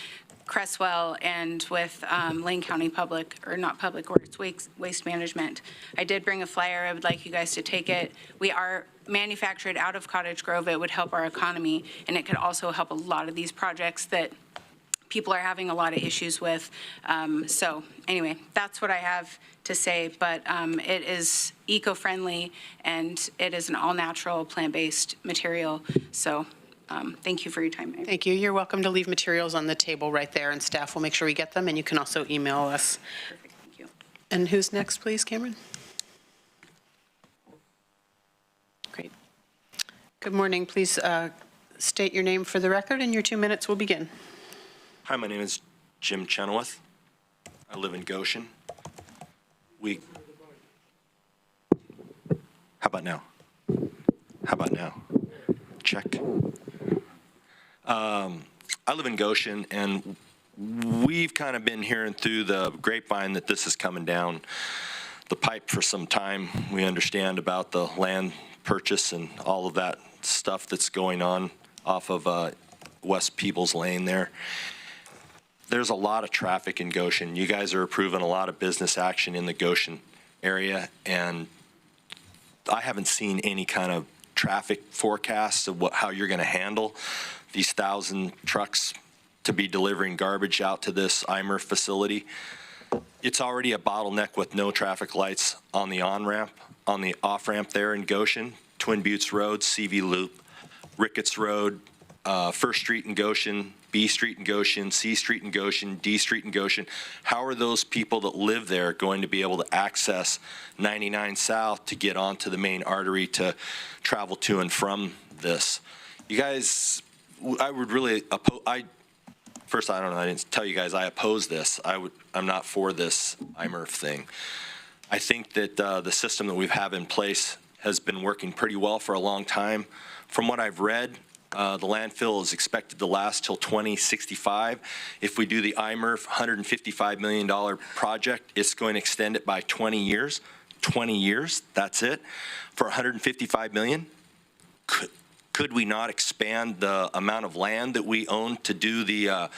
E: Cresswell and with Lane County Public, or not Public Works, Waste Management. I did bring a flyer. I would like you guys to take it. We are manufactured out of Cottage Grove. It would help our economy, and it could also help a lot of these projects that people are having a lot of issues with. So anyway, that's what I have to say, but it is eco-friendly, and it is an all-natural, plant-based material. So thank you for your time.
A: Thank you. You're welcome to leave materials on the table right there, and staff will make sure we get them, and you can also email us.
E: Perfect. Thank you.
A: And who's next, please, Cameron? Great. Good morning. Please state your name for the record, and your 2 minutes will begin.
F: Hi, my name is Jim Chenoweth. I live in Goshen. How about now? How about now? Check. I live in Goshen, and we've kind of been hearing through the grapevine that this is coming down the pipe for some time. We understand about the land purchase and all of that stuff that's going on off of West Peebles Lane there. There's a lot of traffic in Goshen. You guys are approving a lot of business action in the Goshen area, and I haven't seen any kind of traffic forecasts of how you're going to handle these 1,000 trucks to be delivering garbage out to this IMER facility. It's already a bottleneck with no traffic lights on the on-ramp, on the off-ramp there in Goshen, Twin Buttes Road, CV Loop, Ricketts Road, First Street in Goshen, B Street in Goshen, C Street in Goshen, D Street in Goshen. How are those people that live there going to be able to access 99 South to get onto the main artery to travel to and from this? You guys, I would really oppose, first, I don't know, I didn't tell you guys I oppose this. I'm not for this IMERF thing. I think that the system that we have in place has been working pretty well for a long time. From what I've read, the landfill is expected to last till 2065. If we do the IMERF $155 million project, it's going to extend it by 20 years. 20 years, that's it. For $155 million, could we not expand the amount of land that we own to do the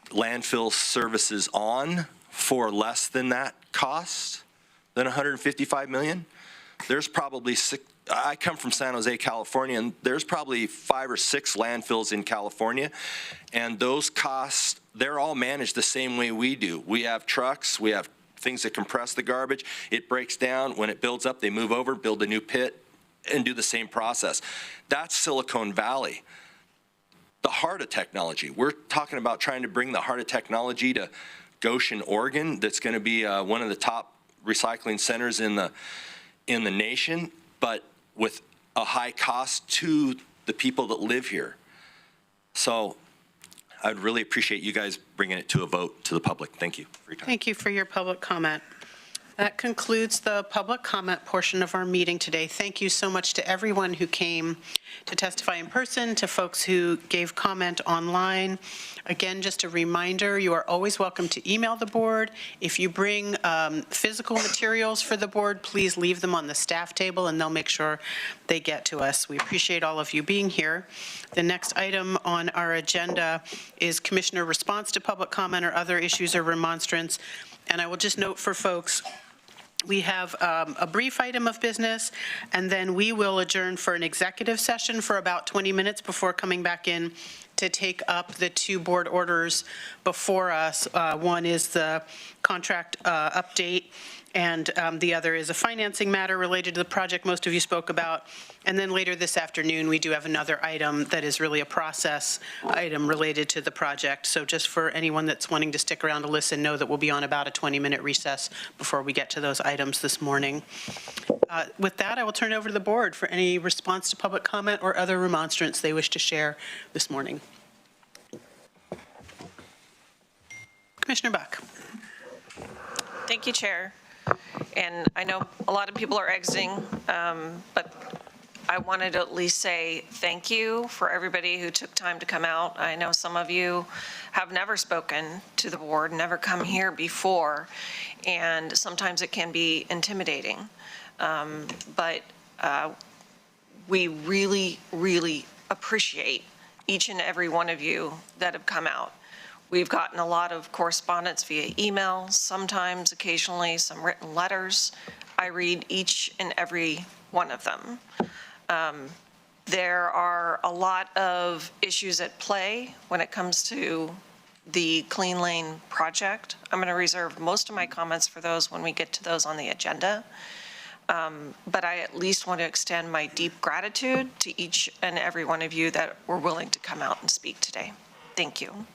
F: landfill services on for less than that cost, than $155 million? There's probably I come from San Jose, California, and there's probably 5 or 6 landfills in California, and those costs, they're all managed the same way we do. We have trucks, we have things that compress the garbage, it breaks down, when it builds up, they move over, build a new pit, and do the same process. That's Silicon Valley. the heart of technology. We're talking about trying to bring the heart of technology to Goshen, Oregon. That's going to be one of the top recycling centers in the nation, but with a high cost to the people that live here. So I'd really appreciate you guys bringing it to a vote to the public. Thank you for your time.
A: Thank you for your public comment. That concludes the public comment portion of our meeting today. Thank you so much to everyone who came to testify in person, to folks who gave comment online. Again, just a reminder, you are always welcome to email the board. If you bring physical materials for the board, please leave them on the staff table and they'll make sure they get to us. We appreciate all of you being here. The next item on our agenda is commissioner response to public comment or other issues or remonstrance. And I will just note for folks, we have a brief item of business, and then we will adjourn for an executive session for about 20 minutes before coming back in to take up the two board orders before us. One is the contract update, and the other is a financing matter related to the project most of you spoke about. And then later this afternoon, we do have another item that is really a process item related to the project. So just for anyone that's wanting to stick around to listen, know that we'll be on about a 20-minute recess before we get to those items this morning. With that, I will turn it over to the board for any response to public comment or other remonstrance they wish to share this morning. Commissioner Buck.
G: Thank you, Chair. And I know a lot of people are exiting, but I wanted to at least say thank you for everybody who took time to come out. I know some of you have never spoken to the board, never come here before, and sometimes it can be intimidating. But we really, really appreciate each and every one of you that have come out. We've gotten a lot of correspondence via email, sometimes, occasionally, some written letters. I read each and every one of them. There are a lot of issues at play when it comes to the Clean Lane project. I'm going to reserve most of my comments for those when we get to those on the agenda. But I at least want to extend my deep gratitude to each and every one of you that were willing to come out and speak today. Thank you.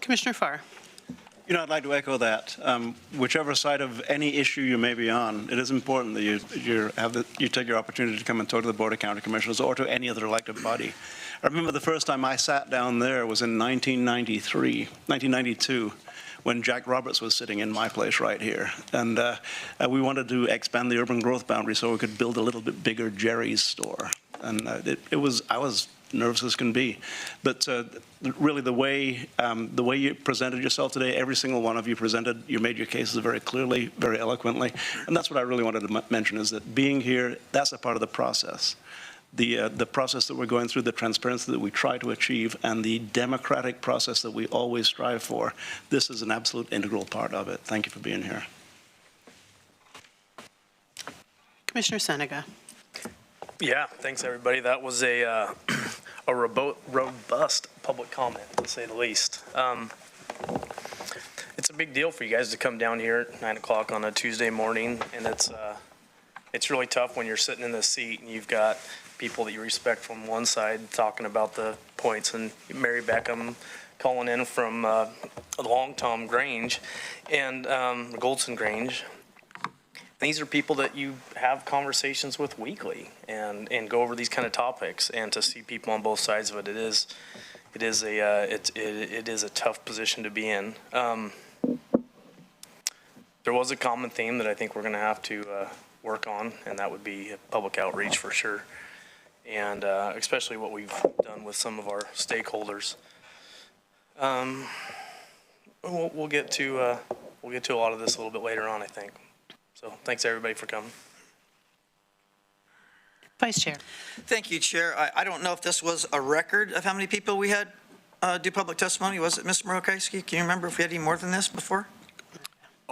A: Commissioner Farr.
H: You know, I'd like to echo that. Whichever side of any issue you may be on, it is important that you take your opportunity to come and talk to the Board of County Commissioners or to any other elected body. I remember the first time I sat down there was in 1992, when Jack Roberts was sitting in my place right here. And we wanted to expand the urban growth boundary so we could build a little bit bigger Jerry's store. And I was nervous as can be. But really the way you presented yourself today, every single one of you presented, you made your cases very clearly, very eloquently. And that's what I really wanted to mention, is that being here, that's a part of the process. The process that we're going through, the transparency that we try to achieve, and the democratic process that we always strive for, this is an absolute integral part of it. Thank you for being here.
A: Commissioner Seneca.
W: Yeah, thanks everybody. That was a robust public comment, to say the least. It's a big deal for you guys to come down here at 9 o'clock on a Tuesday morning, and it's really tough when you're sitting in the seat and you've got people that you respect from one side talking about the points, and Mary Beckham calling in from Long Tom Grange and Goldson Grange. These are people that you have conversations with weekly and go over these kind of topics, and to see people on both sides of it, it is a tough position to be in. There was a common theme that I think we're going to have to work on, and that would be public outreach for sure, and especially what we've done with some of our stakeholders. We'll get to a lot of this a little bit later on, I think. So thanks everybody for coming.
A: Vice Chair.
X: Thank you, Chair. I don't know if this was a record of how many people we had do public testimony. Was it, Mr. Murokowski? Can you remember if we had any more than this before?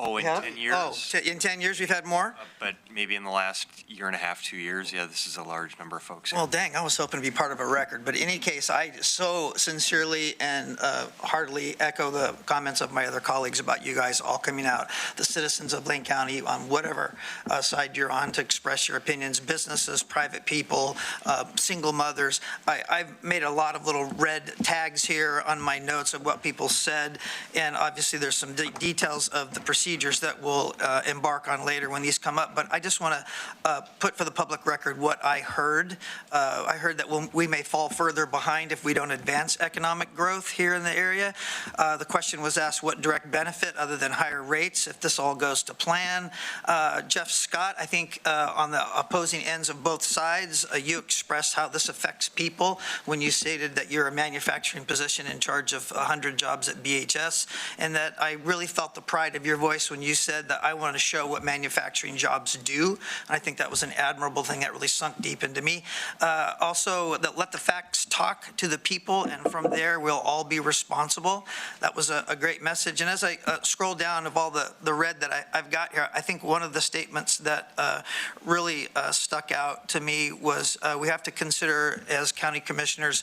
J: Oh, in
X: Have?
J: 10 years?
X: Oh, in 10 years, we've had more?
J: But maybe in the last year and a half, 2 years, yeah, this is a large number of folks.
X: Well, dang, I was hoping to be part of a record. But in any case, I so sincerely and heartily echo the comments of my other colleagues about you guys all coming out, the citizens of Lane County, on whatever side you're on, to express your opinions, businesses, private people, single mothers. I've made a lot of little red tags here on my notes of what people said, and obviously there's some details of the procedures that we'll embark on later when these come up. But I just want to put for the public record what I heard. I heard that we may fall further behind if we don't advance economic growth here in the area. The question was asked, what direct benefit other than higher rates if this all goes to plan? Jeff Scott, I think on the opposing ends of both sides, you expressed how this affects people when you stated that you're a manufacturing position in charge of 100 jobs at BHS, and that I really felt the pride of your voice when you said that I want to show what manufacturing jobs do. And I think that was an admirable thing that really sunk deep into me. Also, that let the facts talk to the people, and from there we'll all be responsible. That was a great message. And as I scroll down of all the red that I've got here, I think one of the statements that really stuck out to me was we have to consider as county commissioners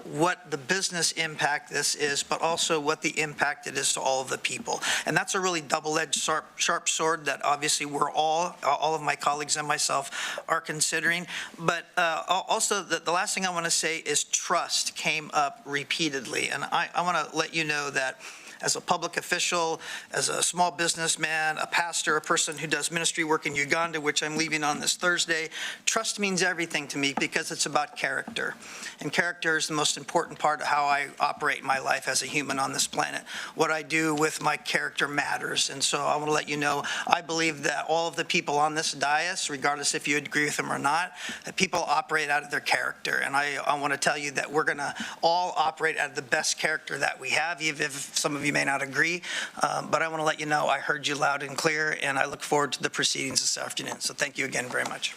X: what the business impact this is, but also what the impact it is to all of the people. And that's a really double-edged sharp sword that obviously we're all of my colleagues and myself are considering. But also the last thing I want to say is trust came up repeatedly. And I want to let you know that as a public official, as a small businessman, a pastor, a person who does ministry work in Uganda, which I'm leaving on this Thursday, trust means everything to me because it's about character. And character is the most important part of how I operate my life as a human on this planet. What I do with my character matters. And so I want to let you know, I believe that all of the people on this dais, regardless if you agree with them or not, that people operate out of their character. And I want to tell you that we're going to all operate out of the best character that we have, even if some of you may not agree, but I want to let you know I heard you loud and clear, and I look forward to the proceedings this afternoon. So thank you again very much.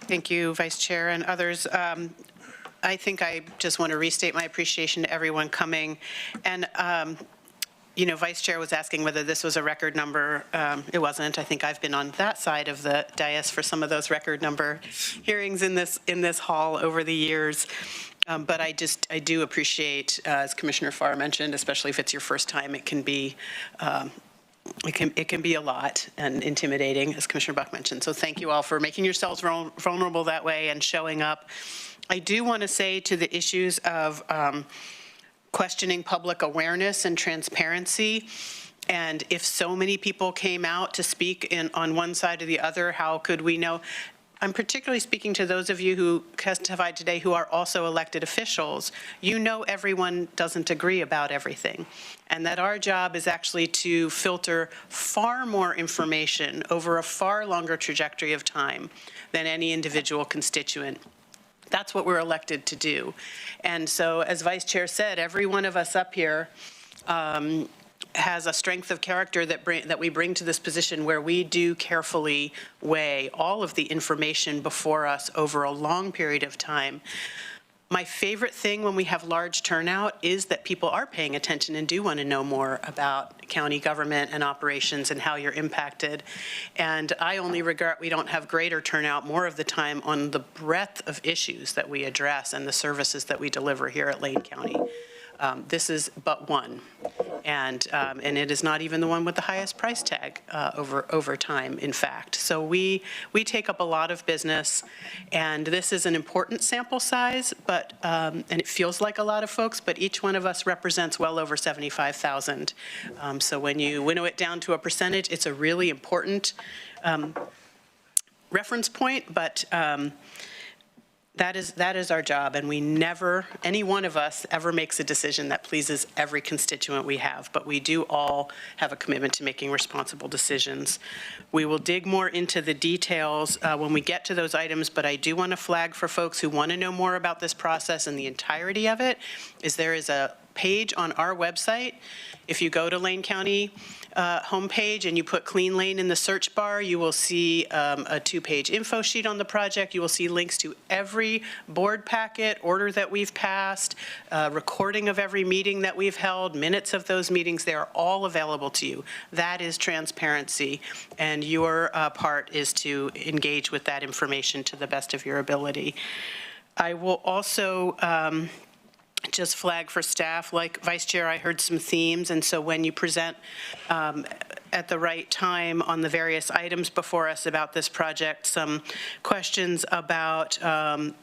A: Thank you, Vice Chair and others. I think I just want to restate my appreciation to everyone coming. And, you know, Vice Chair was asking whether this was a record number. It wasn't. I think I've been on that side of the dais for some of those record number hearings in this hall over the years. But I do appreciate, as Commissioner Farr mentioned, especially if it's your first time, it can be it can be a lot and intimidating, as Commissioner Buck mentioned. So thank you all for making yourselves vulnerable that way and showing up. I do want to say to the issues of questioning public awareness and transparency, and if so many people came out to speak on one side or the other, how could we know? I'm particularly speaking to those of you who testified today who are also elected officials. You know everyone doesn't agree about everything, and that our job is actually to filter far more information over a far longer trajectory of time than any individual constituent. That's what we're elected to do. And so, as Vice Chair said, every one of us up here has a strength of character that we bring to this position, where we do carefully weigh all of the information before us over a long period of time. My favorite thing when we have large turnout is that people are paying attention and do want to know more about county government and operations and how you're impacted. And I only regret we don't have greater turnout more of the time on the breadth of issues that we address and the services that we deliver here at Lane County. This is but one, and it is not even the one with the highest price tag over time, in fact. So we take up a lot of business, and this is an important sample size, but and it feels like a lot of folks, but each one of us represents well over 75,000. So when you winnow it down to a percentage, it's a really important reference point, but that is our job, and we never, any one of us ever makes a decision that pleases every constituent we have, but we do all have a commitment to making responsible decisions. We will dig more into the details when we get to those items, but I do want to flag for folks who want to know more about this process and the entirety of it, is there is a page on our website. If you go to Lane County homepage and you put Clean Lane in the search bar, you will see a 2-page info sheet on the project. You will see links to every board packet, order that we've passed, recording of every meeting that we've held, minutes of those meetings. They are all available to you. That is transparency, and your part is to engage with that information to the best of your ability. I will also just flag for staff, like Vice Chair, I heard some themes, and so when you present at the right time on the various items before us about this project, some questions about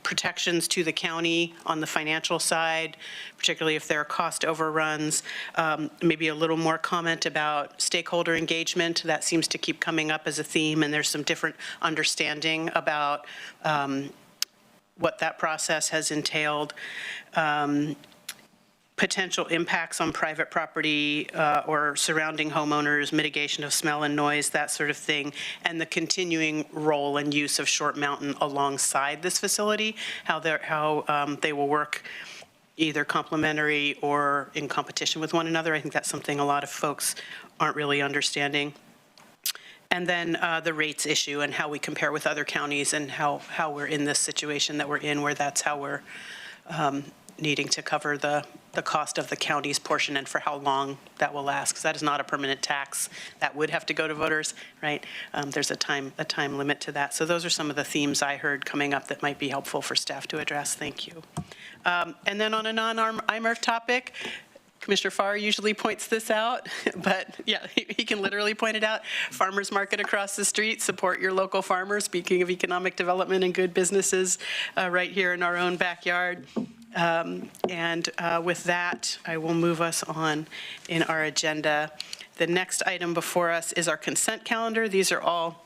A: protections to the county on the financial side, particularly if there are cost overruns, maybe a little more comment about stakeholder engagement. That seems to keep coming up as a theme, and there's some different understanding about what that process has entailed. Potential impacts on private property or surrounding homeowners, mitigation of smell and noise, that sort of thing, and the continuing role and use of Short Mountain alongside this facility, how they will work either complementary or in competition with one another. I think that's something a lot of folks aren't really understanding. And then the rates issue and how we compare with other counties and how we're in this situation that we're in, where that's how we're needing to cover the cost of the county's portion and for how long that will last, because that is not a permanent tax. That would have to go to voters, right? There's a time limit to that. So those are some of the themes I heard coming up that might be helpful for staff to address. Thank you. And then on a non-IMERF topic, Commissioner Farr usually points this out, but yeah, he can literally point it out. Farmers market across the street, support your local farmers. Speaking of economic development and good businesses right here in our own backyard. And with that, I will move us on in our agenda. The next item before us is our consent calendar. These are all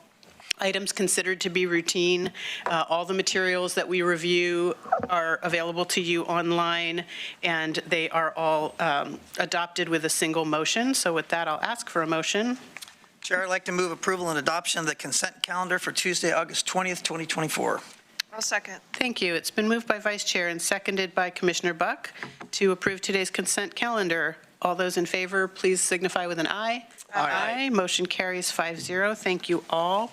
A: items considered to be routine. All the materials that we review are available to you online, and they are all adopted with a single motion. So with that, I'll ask for a motion.
X: Chair, I'd like to move approval and adoption of the consent calendar for Tuesday, August 20th, 2024.
G: I'll second.
A: Thank you. It's been moved by Vice Chair and seconded by Commissioner Buck to approve today's consent calendar. All those in favor, please signify with an aye. Aye. Motion carries 5-0. Thank you all.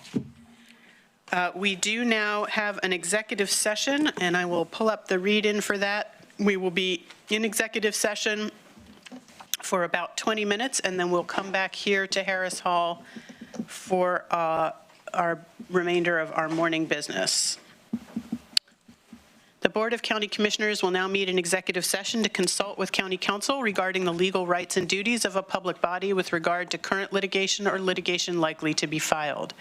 A: We do now have an executive session, and I will pull up the read-in for that. We will be in executive session for about 20 minutes, and then we'll come back here to Harris Hall for our remainder of our morning business. The Board of County Commissioners will now meet in executive session to consult with County Counsel regarding the legal rights and duties of a public body with regard to current litigation or litigation likely to be filed.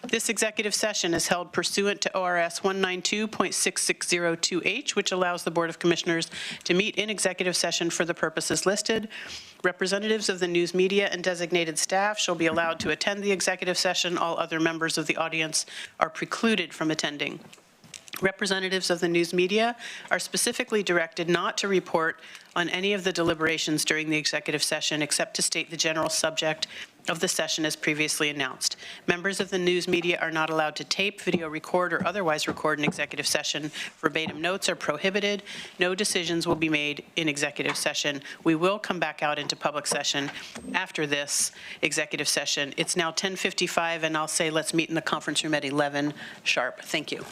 A: This executive session is held pursuant to ORS 192.6602H, which allows the Board of Commissioners to meet in executive session for the purposes listed. Representatives of the news media and designated staff shall be allowed to attend the executive session. All other members of the audience are precluded from attending. Representatives of the news media are specifically directed not to report on any of the deliberations during the executive session except to state the general subject of the session as previously announced. Members of the news media are not allowed to tape, video record, or otherwise record an executive session. Verbatim notes are prohibited. No decisions will be made in executive session. We will come back out into public session after this executive session. It's now 10:55, and I'll say let's meet in the conference room at 11 sharp. Thank you.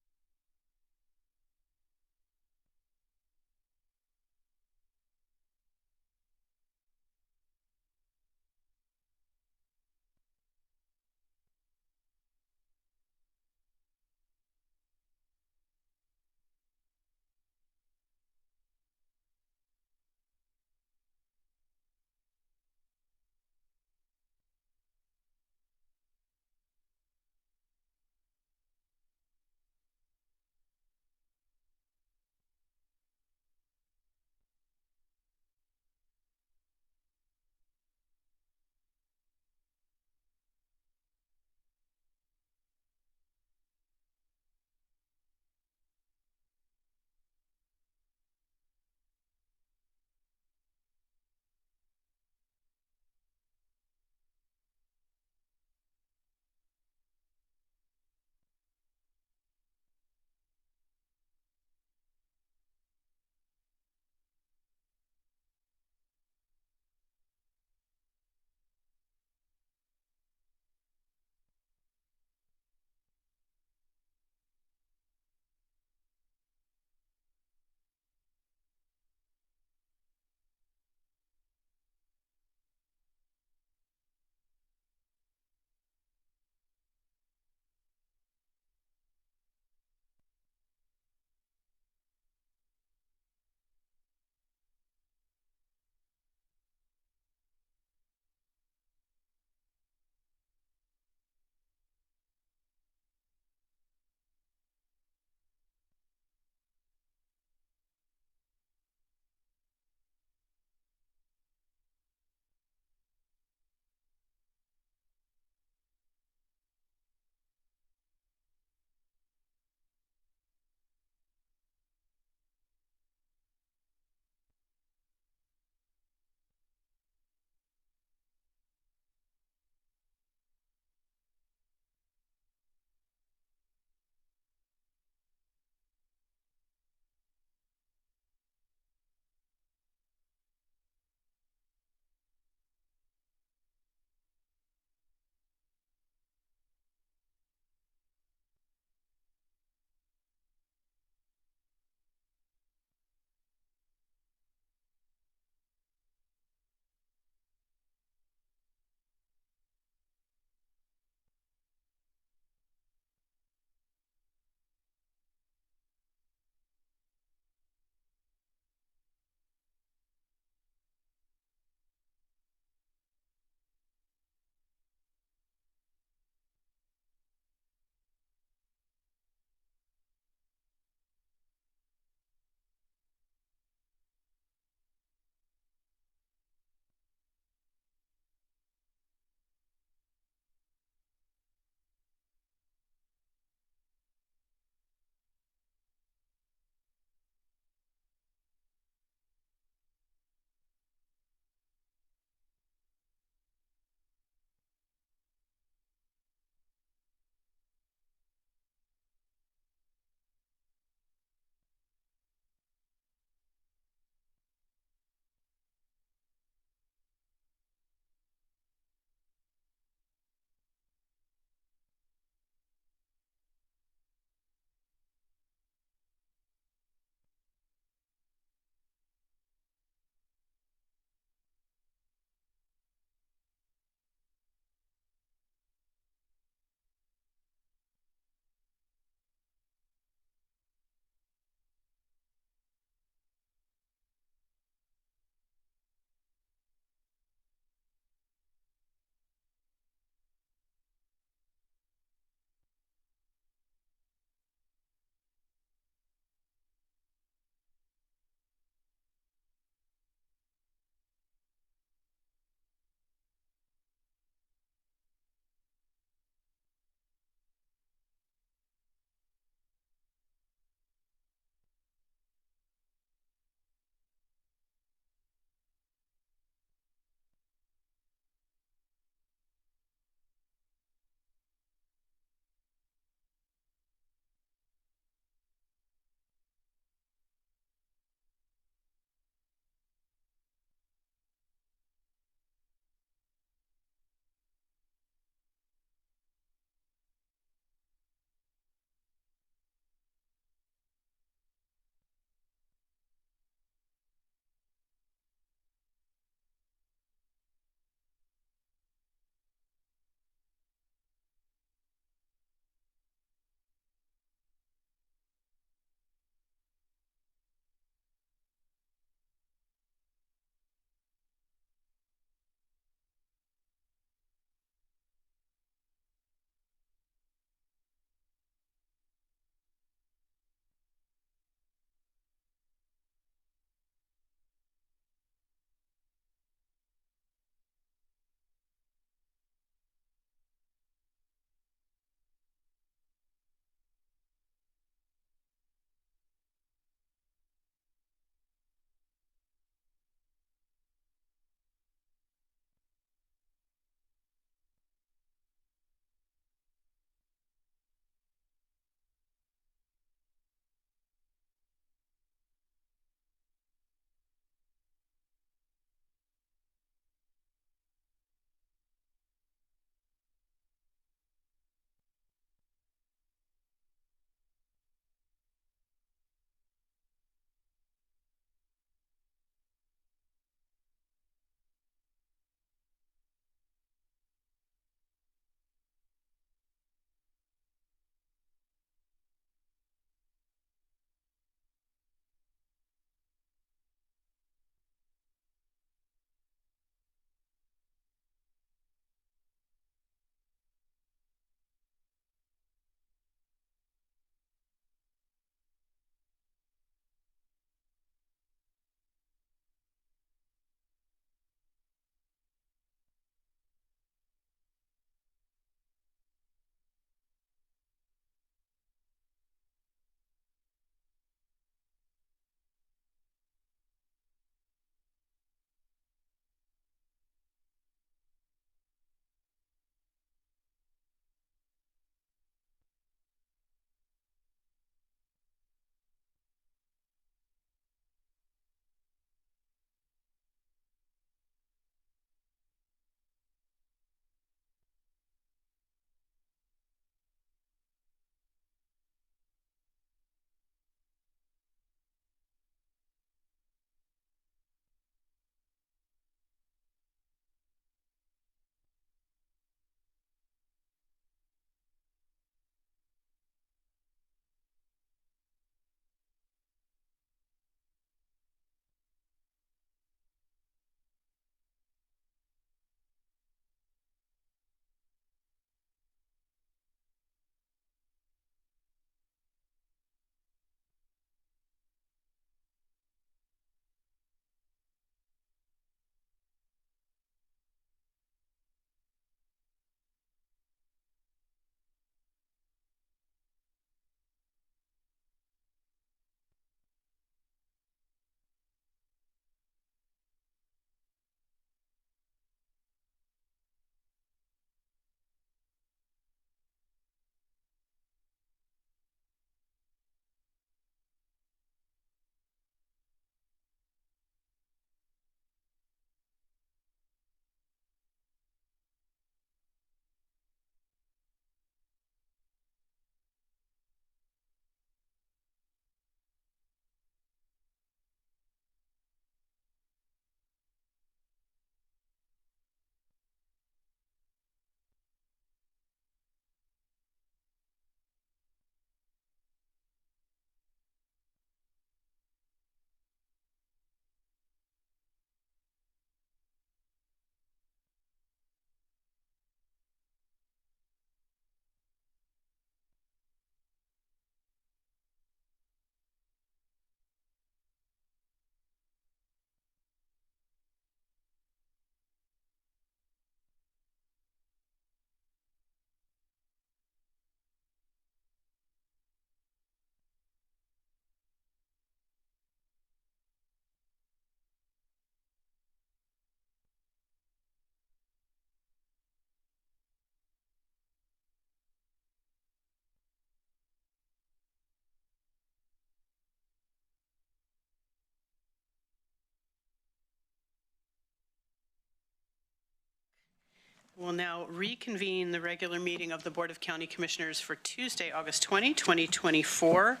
A: We'll now reconvene the regular meeting of the Board of County Commissioners for Tuesday, August 20, 2024.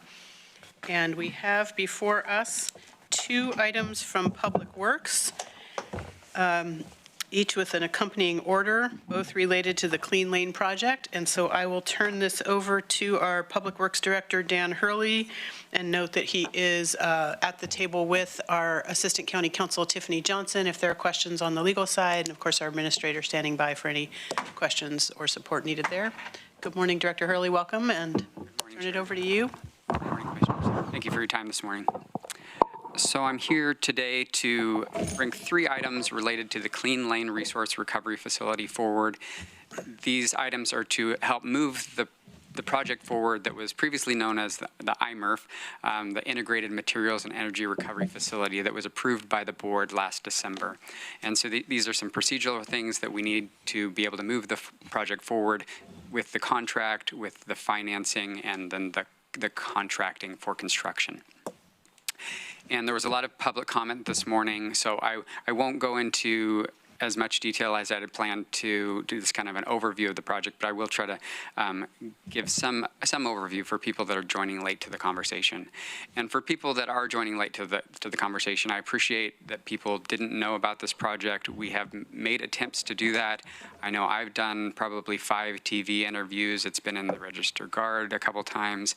A: And we have before us 2 items from Public Works, each with an accompanying order, both related to the Clean Lane project. And so I will turn this over to our Public Works Director, Dan Hurley, and note that he is at the table with our Assistant County Counsel, Tiffany Johnson, if there are questions on the legal side, and of course, our administrator standing by for any questions or support needed there. Good morning, Director Hurley, welcome, and turn it over to you.
K: Good morning, Commissioners. Thank you for your time this morning. So I'm here today to bring 3 items related to the Clean Lane Resource Recovery Facility forward. These items are to help move the project forward that was previously known as the IMRF, the Integrated Materials and Energy Recovery Facility that was approved by the board last December. And so these are some procedural things that we need to be able to move the project forward with the contract, with the financing, and then the contracting for construction. And there was a lot of public comment this morning, so I won't go into as much detail as I had planned to do this kind of an overview of the project, but I will try to give some overview for people that are joining late to the conversation. And for people that are joining late to the conversation, I appreciate that people didn't know about this project. We have made attempts to do that. I know I've done probably 5 TV interviews. It's been in the Register Guard a couple times.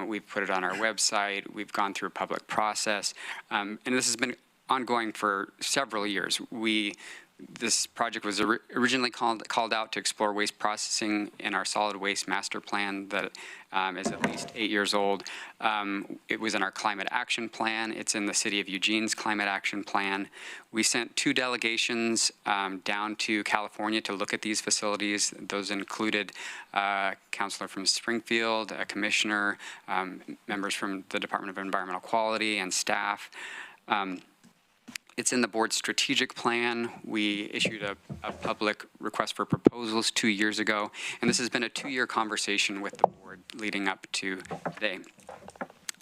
K: We've put it on our website. We've gone through a public process. And this has been ongoing for several years. This project was originally called out to explore waste processing in our solid waste master plan that is at least 8 years old. It was in our climate action plan. It's in the City of Eugene's climate action plan. We sent 2 delegations down to California to look at these facilities. Those included a counselor from Springfield, a commissioner, members from the Department of Environmental Quality, and staff. It's in the board's strategic plan. We issued a public request for proposals 2 years ago, and this has been a 2-year conversation with the board leading up to today.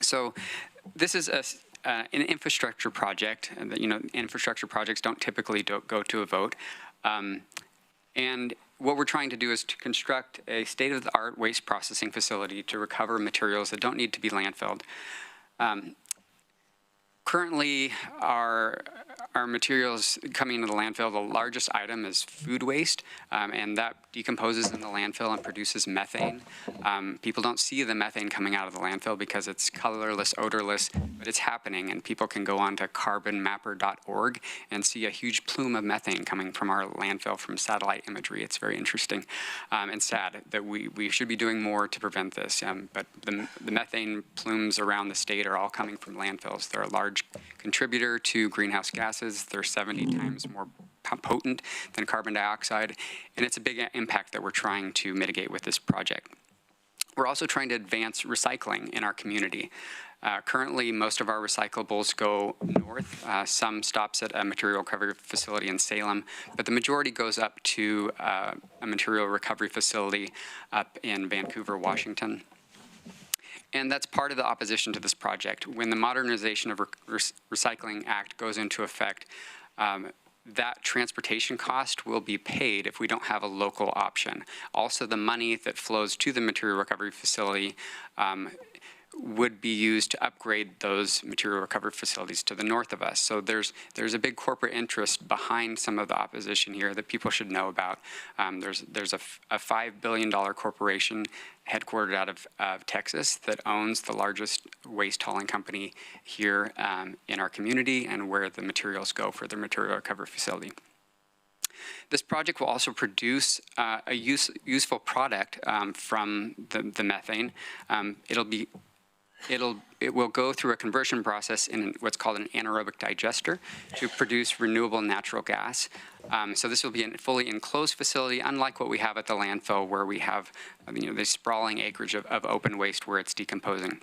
K: So this is an infrastructure project, and infrastructure projects don't typically go to a vote. And what we're trying to do is to construct a state-of-the-art waste processing facility to recover materials that don't need to be landfilled. Currently, our materials coming into the landfill, the largest item is food waste, and that decomposes in the landfill and produces methane. People don't see the methane coming out of the landfill because it's colorless, odorless, but it's happening, and people can go on to carbonmapper.org and see a huge plume of methane coming from our landfill from satellite imagery. It's very interesting and sad that we should be doing more to prevent this, but the methane plumes around the state are all coming from landfills. They're a large contributor to greenhouse gases. They're 70 times more potent than carbon dioxide, and it's a big impact that we're trying to mitigate with this project. We're also trying to advance recycling in our community. Currently, most of our recyclables go north. Some stops at a material recovery facility in Salem, but the majority goes up to a material recovery facility up in Vancouver, Washington. And that's part of the opposition to this project. When the Modernization of Recycling Act goes into effect, that transportation cost will be paid if we don't have a local option. Also, the money that flows to the material recovery facility would be used to upgrade those material recovery facilities to the north of us. So there's a big corporate interest behind some of the opposition here that people should know about. There's a $5 billion corporation headquartered out of Texas that owns the largest waste hauling company here in our community and where the materials go for the material recovery facility. This project will also produce a useful product from the methane. It will go through a conversion process in what's called an anaerobic digester to produce renewable natural gas. So this will be a fully enclosed facility, unlike what we have at the landfill, where we have this sprawling acreage of open waste where it's decomposing.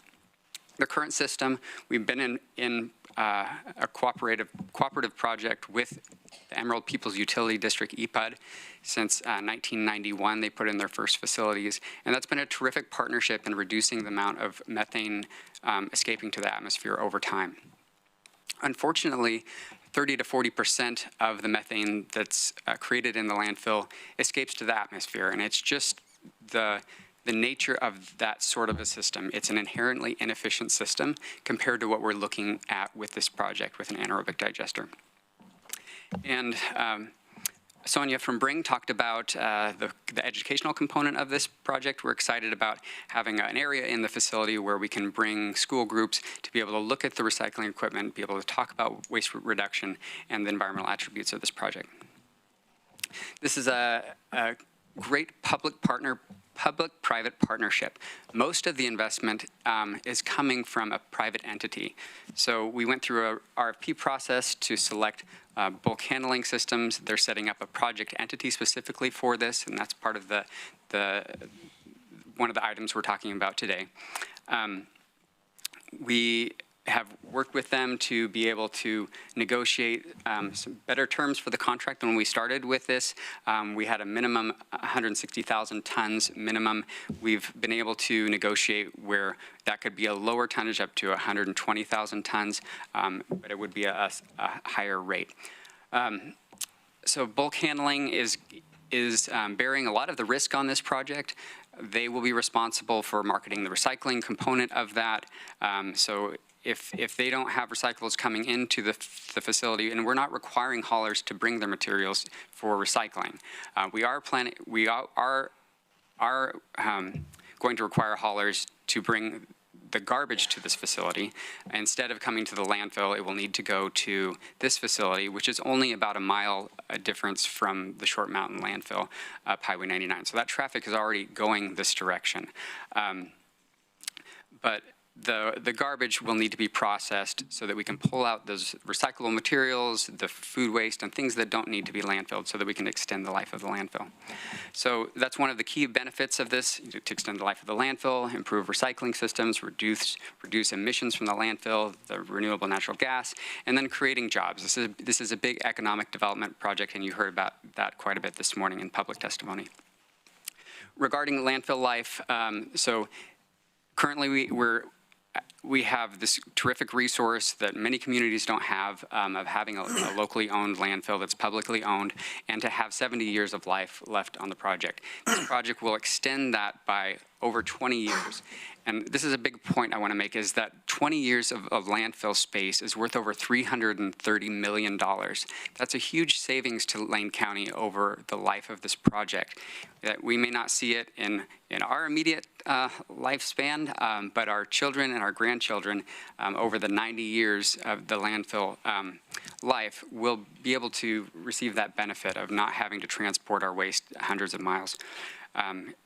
K: The current system, we've been in a cooperative project with the Emerald Peoples Utility District, EPUD, since 1991. They put in their first facilities, and that's been a terrific partnership in reducing the amount of methane escaping to the atmosphere over time. Unfortunately, 30 to 40% of the methane that's created in the landfill escapes to the atmosphere. And it's just the nature of that sort of a system. It's an inherently inefficient system compared to what we're looking at with this project with an anaerobic digester. And Sonia from Bring talked about the educational component of this project. We're excited about having an area in the facility where we can bring school groups to be able to look at the recycling equipment, be able to talk about waste reduction and the environmental attributes of this project. This is a great public-private partnership. Most of the investment is coming from a private entity. So we went through a RFP process to select bulk handling systems. They're setting up a project entity specifically for this, and that's part of one of the items we're talking about today. We have worked with them to be able to negotiate some better terms for the contract than when we started with this. We had a minimum 160,000 tons minimum. We've been able to negotiate where that could be a lower tonnage up to 120,000 tons, but it would be a higher rate. So bulk handling is bearing a lot of the risk on this project. They will be responsible for marketing the recycling component of that. So if they don't have recyclables coming into the facility, and we're not requiring haulers to bring their materials for recycling, we are going to require haulers to bring the garbage to this facility. Instead of coming to the landfill, it will need to go to this facility, which is only about a mile difference from the Short Mountain landfill up Highway 99. So that traffic is already going this direction. But the garbage will need to be processed so that we can pull out those recyclable materials, the food waste, and things that don't need to be landfilled so that we can extend the life of the landfill. So that's one of the key benefits of this, to extend the life of the landfill, improve recycling systems, reduce emissions from the landfill, the renewable natural gas, and then creating jobs. This is a big economic development project, and you heard about that quite a bit this morning in public testimony. Regarding landfill life, so currently we have this terrific resource that many communities don't have, of having a locally owned landfill that's publicly owned, and to have 70 years of life left on the project. This project will extend that by over 20 years. And this is a big point I want to make, is that 20 years of landfill space is worth over $330 million. That's a huge savings to Lane County over the life of this project. That we may not see it in our immediate lifespan, but our children and our grandchildren over the 90 years of the landfill life will be able to receive that benefit of not having to transport our waste hundreds of miles.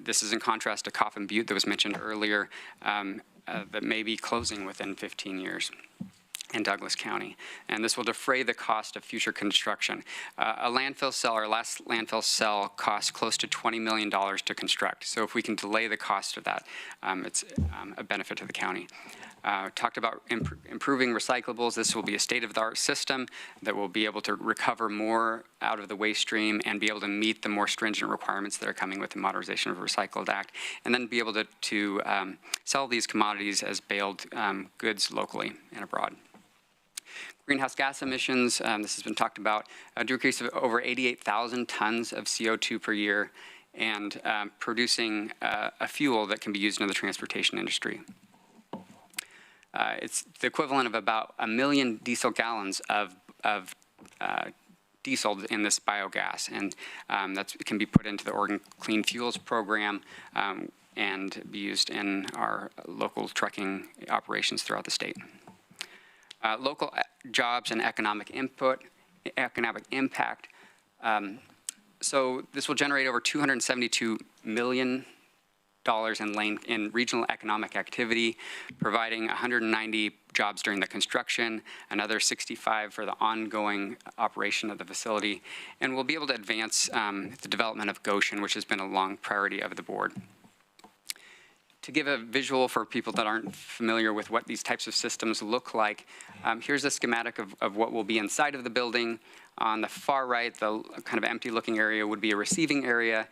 K: This is in contrast to Coffin Butte that was mentioned earlier, that may be closing within 15 years in Douglas County. And this will defray the cost of future construction. A landfill cell, our last landfill cell, cost close to $20 million to construct. So if we can delay the cost of that, it's a benefit to the county. Talked about improving recyclables. This will be a state-of-the-art system that will be able to recover more out of the waste stream and be able to meet the more stringent requirements that are coming with the Modernization of the Recycled Act, and then be able to sell these commodities as baled goods locally and abroad. Greenhouse gas emissions, this has been talked about, a decrease of over 88,000 tons of CO2 per year, and producing a fuel that can be used in the transportation industry. It's the equivalent of about 1 million diesel gallons of diesel in this biogas, and that can be put into the Oregon Clean Fuels program and be used in our local trucking operations throughout the state. Local jobs and economic impact. So this will generate over $272 million in regional economic activity, providing 190 jobs during the construction, another 65 for the ongoing operation of the facility, and we'll be able to advance the development of Goshen, which has been a long priority of the board. To give a visual for people that aren't familiar with what these types of systems look like, here's a schematic of what will be inside of the building. On the far right, the kind of empty looking area would be a receiving area.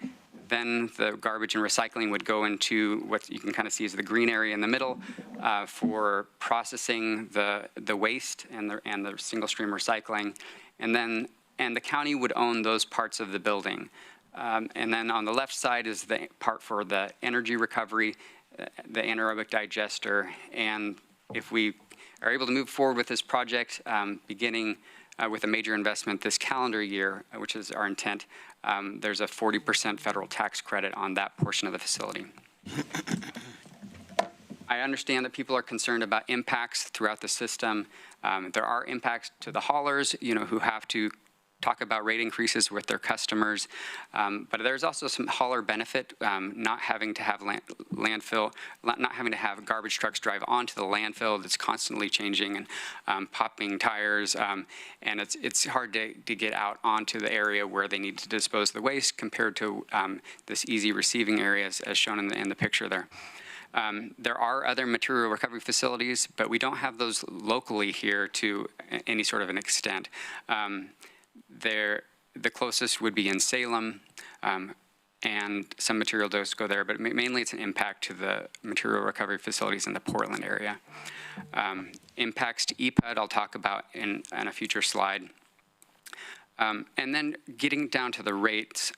K: Then the garbage and recycling would go into what you can kind of see as the green area in the middle for processing the waste and the single stream recycling. And the county would own those parts of the building. And then on the left side is the part for the energy recovery, the anaerobic digester. And if we are able to move forward with this project, beginning with a major investment this calendar year, which is our intent, there's a 40% federal tax credit on that portion of the facility. I understand that people are concerned about impacts throughout the system. There are impacts to the haulers, who have to talk about rate increases with their customers, but there's also some hauler benefit, not having to have not having to have garbage trucks drive onto the landfill that's constantly changing and popping tires, and it's hard to get out onto the area where they need to dispose of the waste compared to this easy receiving area as shown in the picture there. There are other material recovery facilities, but we don't have those locally here to any sort of an extent. The closest would be in Salem, and some material does go there, but mainly it's an impact to the material recovery facilities in the Portland area. Impacts to EPUD I'll talk about in a future slide. And then getting down to the rates,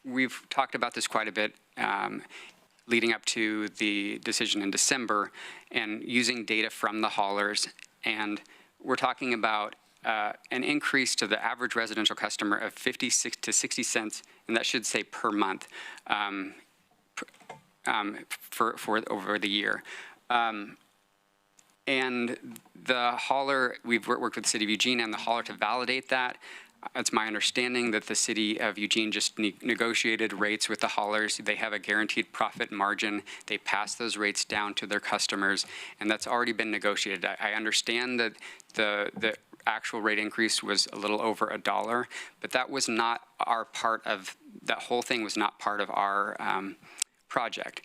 K: we've talked about this quite a bit leading up to the decision in December and using data from the haulers, and we're talking about an increase to the average residential customer of 56 to 60 cents, and that should say per month for over the year. And the hauler, we've worked with the City of Eugene and the hauler to validate that. It's my understanding that the City of Eugene just negotiated rates with the haulers. They have a guaranteed profit margin. They pass those rates down to their customers, and that's already been negotiated. I understand that the actual rate increase was a little over $1, but that was not our part of, that whole thing was not part of our project,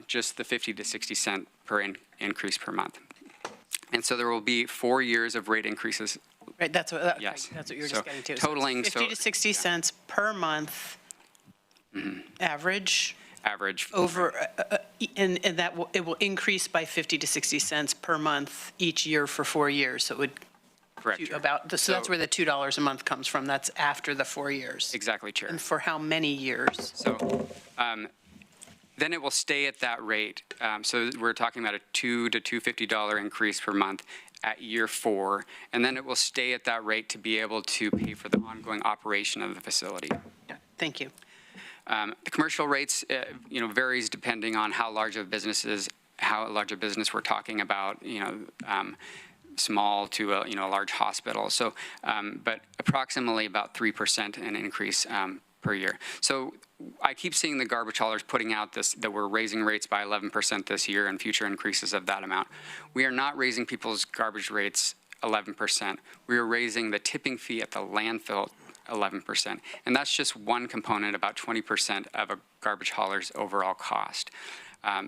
K: just the 50 to 60 cent per increase per month. And so there will be 4 years of rate increases.
A: Right, that's what,
K: yes.
A: That's what you were
K: So
A: just getting to.
K: Totaling,
A: 50 to 60 cents per month average.
K: Average.
A: Over, and that it will increase by 50 to 60 cents per month each year for 4 years. So it would
K: correct.
A: So that's where the $2 a month comes from. That's after the 4 years.
K: Exactly, Chair.
A: And for how many years?
K: So then it will stay at that rate. So we're talking about a $2 to $250 increase per month at year 4, and then it will stay at that rate to be able to pay for the ongoing operation of the facility.
A: Yeah, thank you.
K: The commercial rates, varies depending on how large of business we're talking about. Small to a large hospital. So, but approximately about 3% an increase per year. So I keep seeing the garbage haulers putting out that we're raising rates by 11% this year and future increases of that amount. We are not raising people's garbage rates 11%. We are raising the tipping fee at the landfill 11%. And that's just one component, about 20% of a garbage hauler's overall cost.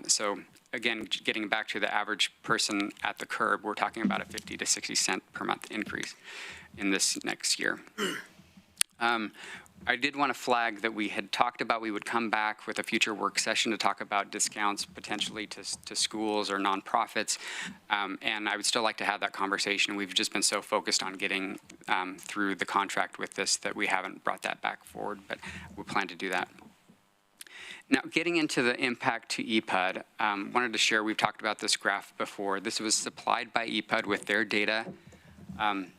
K: So again, getting back to the average person at the curb, we're talking about a 50 to 60 cent per month increase in this next year. I did want to flag that we had talked about we would come back with a future work session to talk about discounts potentially to schools or nonprofits, and I would still like to have that conversation. We've just been so focused on getting through the contract with this that we haven't brought that back forward, but we plan to do that. Now, getting into the impact to EPUD, wanted to share, we've talked about this graph before. This was supplied by EPUD with their data, and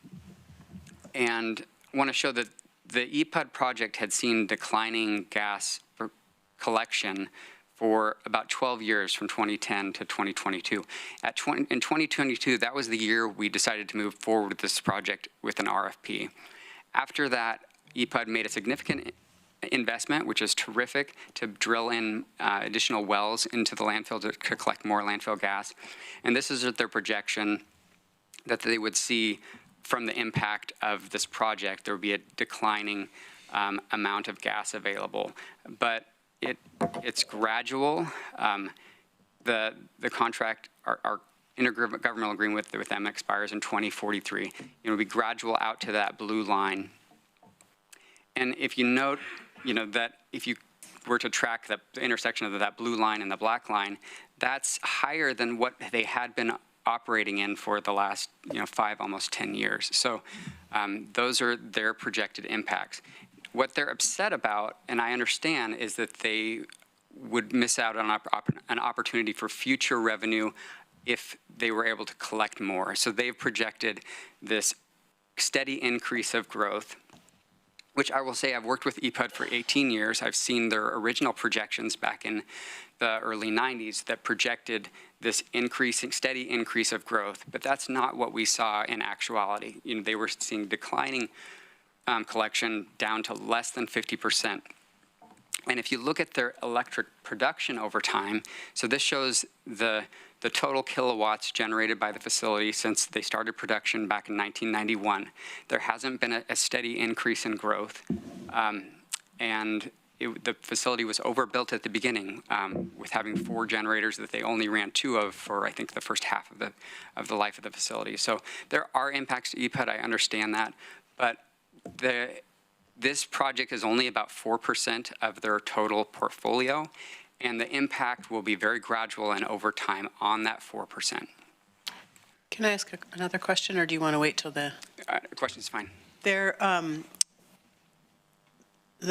K: I want to show that the EPUD project had seen declining gas collection for about 12 years from 2010 to 2022. In 2022, that was the year we decided to move forward with this project with an RFP. After that, EPUD made a significant investment, which is terrific, to drill in additional wells into the landfill to collect more landfill gas. And this is their projection that they would see from the impact of this project. There would be a declining amount of gas available. But it's gradual. The contract, our intergovernmental agreement with them expires in 2043. It will be gradual out to that blue line. And if you note, that if you were to track the intersection of that blue line and the black line, that's higher than what they had been operating in for the last 5, almost 10 years. So those are their projected impacts. What they're upset about, and I understand, is that they would miss out on an opportunity for future revenue if they were able to collect more. So they've projected this steady increase of growth, which I will say I've worked with EPUD for 18 years. I've seen their original projections back in the early 90s that projected this steady increase of growth, but that's not what we saw in actuality. They were seeing declining collection down to less than 50%. And if you look at their electric production over time, so this shows the total kilowatts generated by the facility since they started production back in 1991. There hasn't been a steady increase in growth. The facility was overbuilt at the beginning with having 4 generators that they only ran 2 of for, I think, the first half of the life of the facility. So there are impacts to EPUD, I understand that, but this project is only about 4% of their total portfolio, and the impact will be very gradual and over time on that 4%.
A: Can I ask another question, or do you want to wait till the...
K: Question's fine.
A: The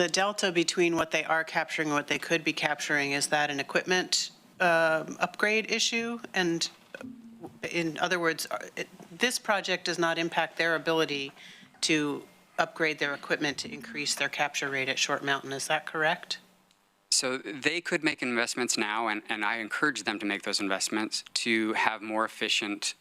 A: delta between what they are capturing and what they could be capturing, is that an equipment upgrade issue? And in other words, this project does not impact their ability to upgrade their equipment to increase their capture rate at Short Mountain. Is that correct?
K: So they could make investments now, and I encourage them to make those investments to have more efficient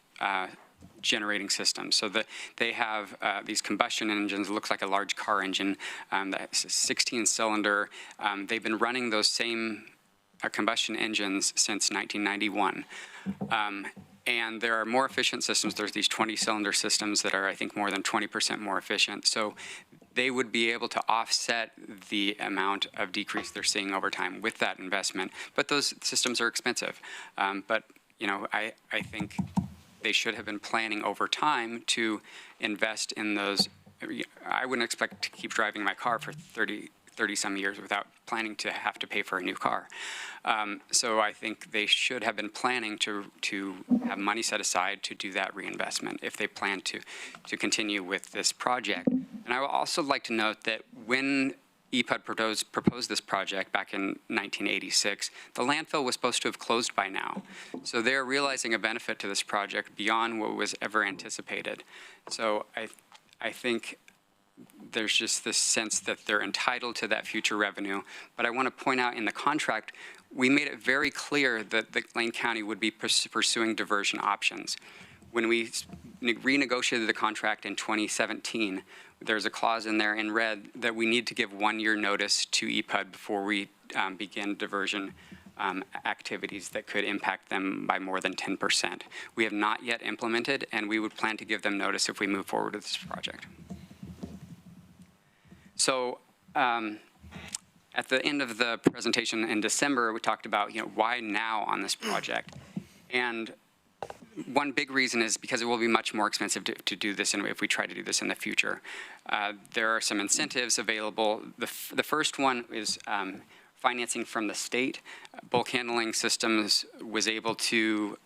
K: generating systems. So that they have these combustion engines, it looks like a large car engine, that's a 16-cylinder. They've been running those same combustion engines since 1991. And there are more efficient systems. There's these 20-cylinder systems that are, I think, more than 20% more efficient. So they would be able to offset the amount of decrease they're seeing over time with that investment. But those systems are expensive. But I think they should have been planning over time to invest in those. I wouldn't expect to keep driving my car for 30 some years without planning to have to pay for a new car. So I think they should have been planning to have money set aside to do that reinvestment if they plan to continue with this project. And I would also like to note that when EPUD proposed this project back in 1986, the landfill was supposed to have closed by now. So they're realizing a benefit to this project beyond what was ever anticipated. So I think there's just this sense that they're entitled to that future revenue. But I want to point out in the contract, we made it very clear that Lane County would be pursuing diversion options. When we renegotiated the contract in 2017, there's a clause in there in red that we need to give 1-year notice to EPUD before we begin diversion activities that could impact them by more than 10%. We have not yet implemented, and we would plan to give them notice if we move forward with this project. So at the end of the presentation in December, we talked about, why now on this project? And one big reason is because it will be much more expensive to do this if we try to do this in the future. There are some incentives available. The first one is financing from the state. Bulk handling systems was able to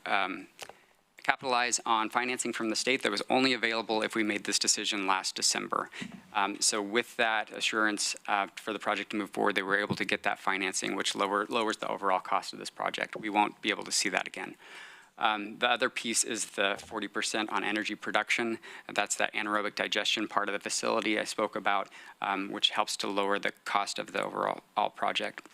K: capitalize on financing from the state that was only available if we made this decision last December. So with that assurance for the project to move forward, they were able to get that financing, which lowers the overall cost of this project. We won't be able to see that again. The other piece is the 40% on energy production. That's that anaerobic digestion part of the facility I spoke about, which helps to lower the cost of the overall project.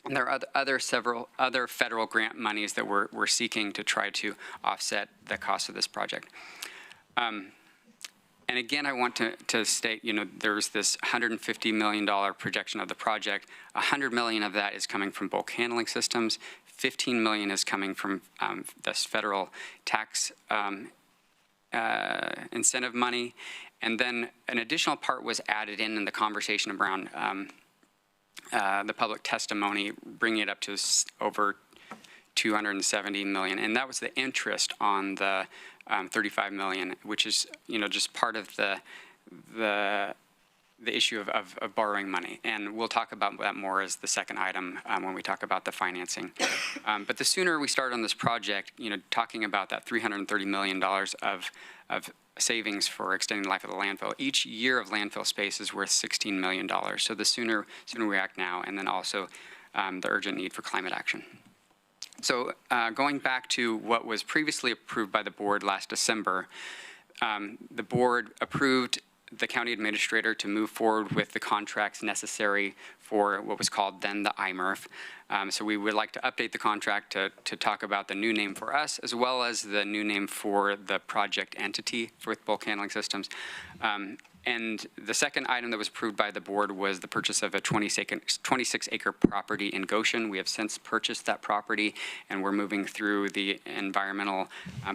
K: And there are several other federal grant monies that we're seeking to try to offset the cost of this project. And again, I want to state, there's this $150 million projection of the project. $100 million of that is coming from bulk handling systems. $15 million is coming from this federal tax incentive money. And then an additional part was added in the conversation around the public testimony, bringing it up to over $270 million. And that was the interest on the $35 million, which is, just part of the the issue of borrowing money. And we'll talk about that more as the second item when we talk about the financing. But the sooner we start on this project, talking about that $330 million of savings for extending the life of the landfill. Each year of landfill space is worth $16 million. So the sooner we act now, and then also the urgent need for climate action. So going back to what was previously approved by the board last December, the board approved the county administrator to move forward with the contracts necessary for what was called then the IMRF. So we would like to update the contract to talk about the new name for us, as well as the new name for the project entity for bulk handling systems. And the second item that was approved by the board was the purchase of a 26-acre property in Goshen. We have since purchased that property, and we're moving through the environmental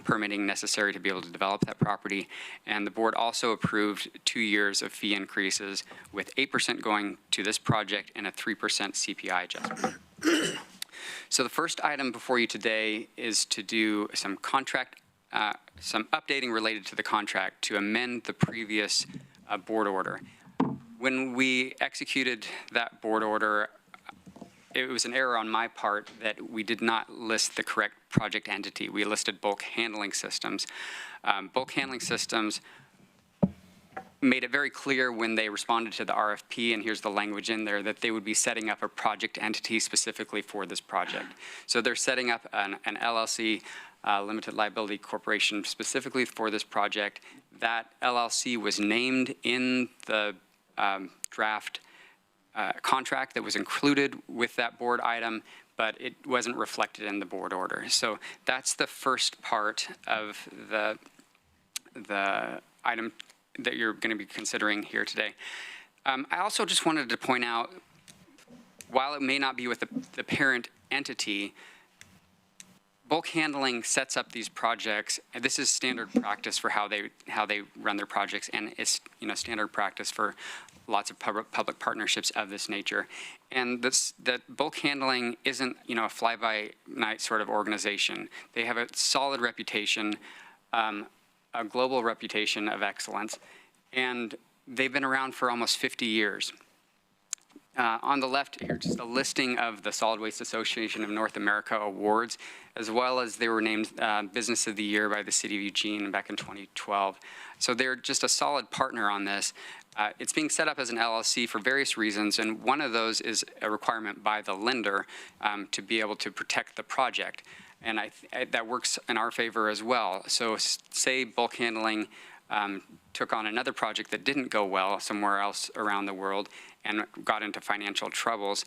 K: permitting necessary to be able to develop that property. And the board also approved 2 years of fee increases, with 8% going to this project and a 3% CPI adjustment. So the first item before you today is to do some updating related to the contract to amend the previous board order. When we executed that board order, it was an error on my part that we did not list the correct project entity. We listed bulk handling systems. Bulk handling systems made it very clear when they responded to the RFP, and here's the language in there, that they would be setting up a project entity specifically for this project. So they're setting up an LLC, limited liability corporation, specifically for this project. That LLC was named in the draft contract that was included with that board item, but it wasn't reflected in the board order. So that's the first part of the item that you're going to be considering here today. I also just wanted to point out, while it may not be with the parent entity, bulk handling sets up these projects, and this is standard practice for how they run their projects, and it's standard practice for lots of public partnerships of this nature. And that bulk handling isn't a fly-by-night sort of organization. They have a solid reputation, a global reputation of excellence, and they've been around for almost 50 years. On the left here, just a listing of the Solid Waste Association of North America awards, as well as they were named Business of the Year by the City of Eugene back in 2012. So they're just a solid partner on this. It's being set up as an LLC for various reasons, and one of those is a requirement by the lender to be able to protect the project. And that works in our favor as well. So say bulk handling took on another project that didn't go well somewhere else around the world and got into financial troubles,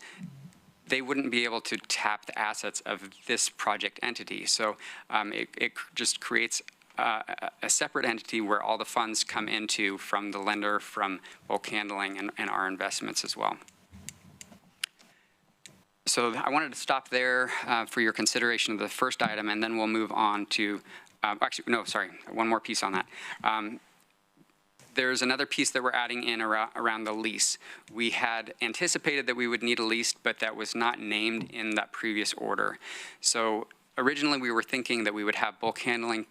K: they wouldn't be able to tap the assets of this project entity. So it just creates a separate entity where all the funds come into from the lender, from bulk handling, and our investments as well. So I wanted to stop there for your consideration of the first item, and then we'll move on to, actually, no, sorry, one more piece on that. There's another piece that we're adding in around the lease. We had anticipated that we would need a lease, but that was not named in that previous order. So originally we were thinking that we would have bulk handling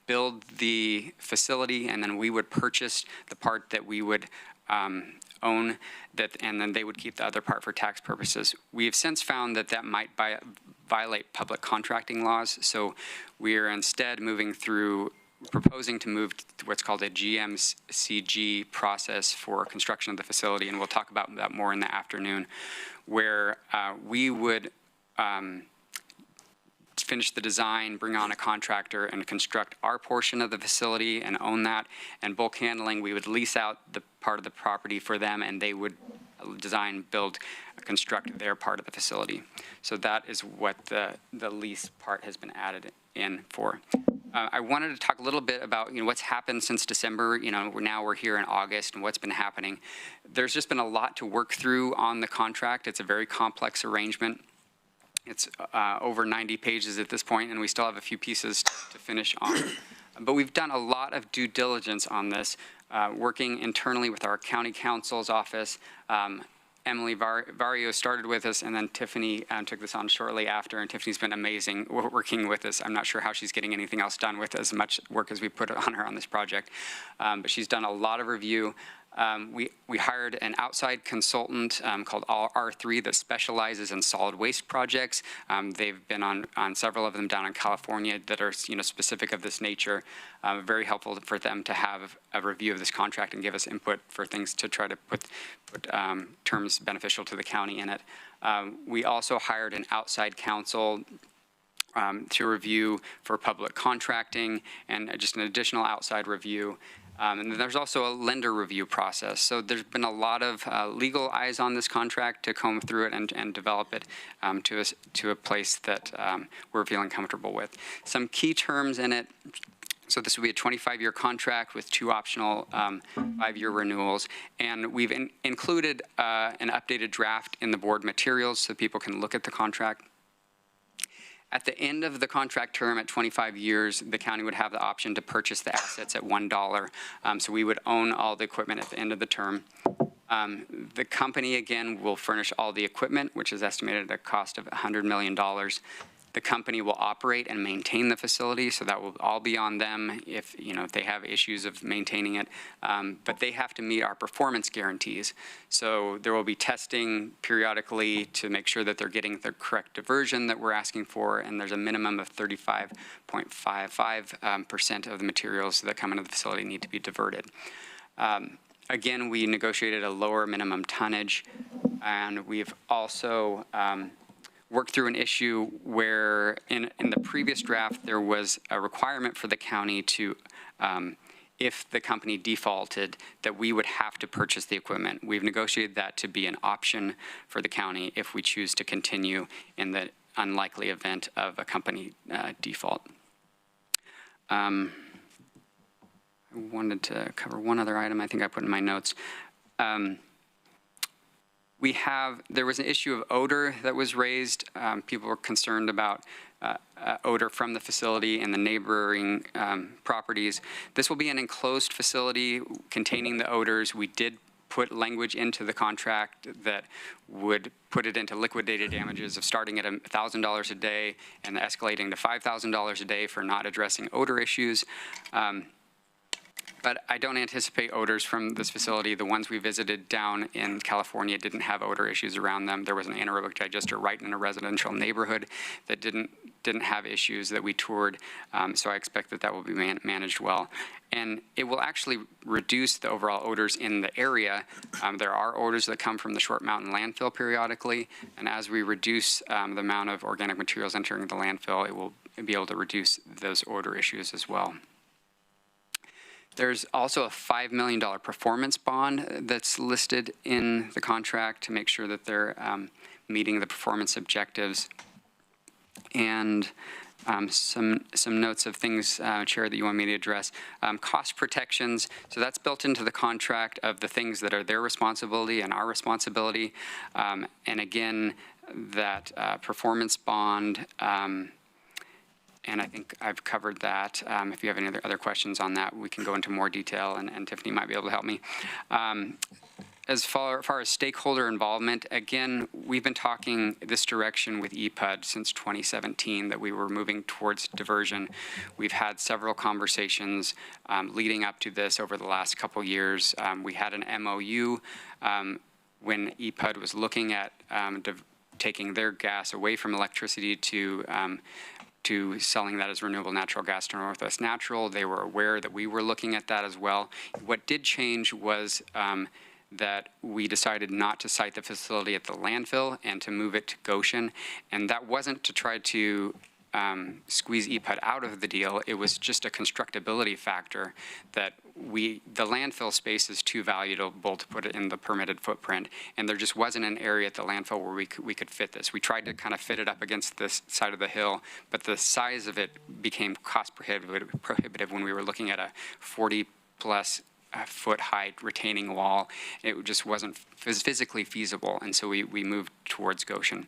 K: build the facility, and then we would purchase the part that we would own, and then they would keep the other part for tax purposes. We have since found that that might violate public contracting laws, so we are instead proposing to move to what's called a GMCG process for construction of the facility, and we'll talk about that more in the afternoon, where we would finish the design, bring on a contractor, and construct our portion of the facility and own that. And bulk handling, we would lease out the part of the property for them, and they would design, build, construct their part of the facility. So that is what the lease part has been added in for. I wanted to talk a little bit about what's happened since December. Now we're here in August, and what's been happening. There's just been a lot to work through on the contract. It's a very complex arrangement. It's over 90 pages at this point, and we still have a few pieces to finish on. But we've done a lot of due diligence on this, working internally with our county counsel's office. Emily Vario started with us, and then Tiffany took this on shortly after, and Tiffany's been amazing working with us. I'm not sure how she's getting anything else done with as much work as we put on her on this project, but she's done a lot of review. We hired an outside consultant called R3 that specializes in solid waste projects. They've been on several of them down in California that are specific of this nature. Very helpful for them to have a review of this contract and give us input for things to try to put terms beneficial to the county in it. We also hired an outside counsel to review for public contracting and just an additional outside review. And there's also a lender review process. So there's been a lot of legal eyes on this contract to comb through it and develop it to a place that we're feeling comfortable with. Some key terms in it. So this will be a 25-year contract with 2 optional 5-year renewals. And we've included an updated draft in the board materials so people can look at the contract. At the end of the contract term at 25 years, the county would have the option to purchase the assets at $1. So we would own all the equipment at the end of the term. The company, again, will furnish all the equipment, which is estimated at a cost of $100 million. The company will operate and maintain the facility, so that will all be on them if they have issues of maintaining it. But they have to meet our performance guarantees. So there will be testing periodically to make sure that they're getting the correct diversion that we're asking for, and there's a minimum of 35.55% of the materials that come into the facility need to be diverted. Again, we negotiated a lower minimum tonnage, and we've also worked through an issue where in the previous draft, there was a requirement for the county to, if the company defaulted, that we would have to purchase the equipment. We've negotiated that to be an option for the county if we choose to continue in the unlikely event of a company default. I wanted to cover one other item I think I put in my notes. There was an issue of odor that was raised. People were concerned about odor from the facility and the neighboring properties. This will be an enclosed facility containing the odors. We did put language into the contract that would put it into liquidated damages of starting at $1,000 a day and escalating to $5,000 a day for not addressing odor issues. But I don't anticipate odors from this facility. The ones we visited down in California didn't have odor issues around them. There was an anaerobic digester right in a residential neighborhood that didn't have issues that we toured. So I expect that will be managed well. And it will actually reduce the overall odors in the area. There are odors that come from the Short Mountain landfill periodically. And as we reduce the amount of organic materials entering the landfill, it will be able to reduce those odor issues as well. There's also a $5 million performance bond that's listed in the contract to make sure that they're meeting the performance objectives. And some notes of things, Chair, that you want me to address. Cost protections, so that's built into the contract of the things that are their responsibility and our responsibility. And again, that performance bond, and I think I've covered that. If you have any other questions on that, we can go into more detail, and Tiffany might be able to help me. As far as stakeholder involvement, again, we've been talking this direction with EPUD since 2017, that we were moving towards diversion. We've had several conversations leading up to this over the last couple years. We had an MOU when EPUD was looking at taking their gas away from electricity to selling that as renewable natural gas to Northwest Natural. They were aware that we were looking at that as well. What did change was that we decided not to site the facility at the landfill and to move it to Goshen. And that wasn't to try to squeeze EPUD out of the deal. It was just a constructability factor that the landfill space is too valuable to put it in the permitted footprint, and there just wasn't an area at the landfill where we could fit this. We tried to kind of fit it up against this side of the hill, but the size of it became cost prohibitive when we were looking at a 40-plus foot high retaining wall. It just wasn't physically feasible, and so we moved towards Goshen.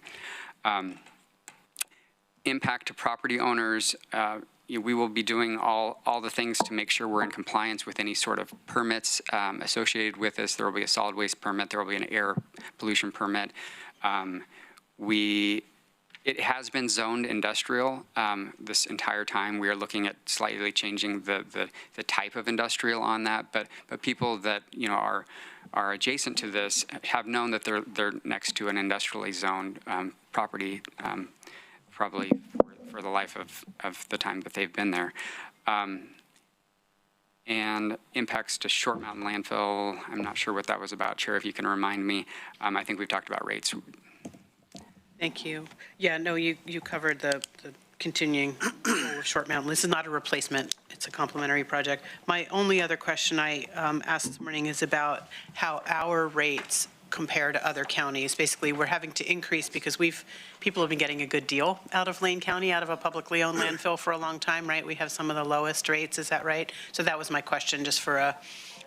K: Impact to property owners, we will be doing all the things to make sure we're in compliance with any sort of permits associated with this. There will be a solid waste permit. There will be an air pollution permit. It has been zoned industrial this entire time. We are looking at slightly changing the type of industrial on that, but people that are adjacent to this have known that they're next to an industrially zoned property, probably for the life of the time that they've been there. And impacts to Short Mountain landfill, I'm not sure what that was about. Chair, if you can remind me. I think we've talked about rates.
A: Thank you. Yeah, no, you covered the continuing role of Short Mountain. This is not a replacement. It's a complementary project. My only other question I asked this morning is about how our rates compare to other counties. Basically, we're having to increase because people have been getting a good deal out of Lane County, out of a publicly owned landfill for a long time, right? We have some of the lowest rates, is that right? So that was my question, just for a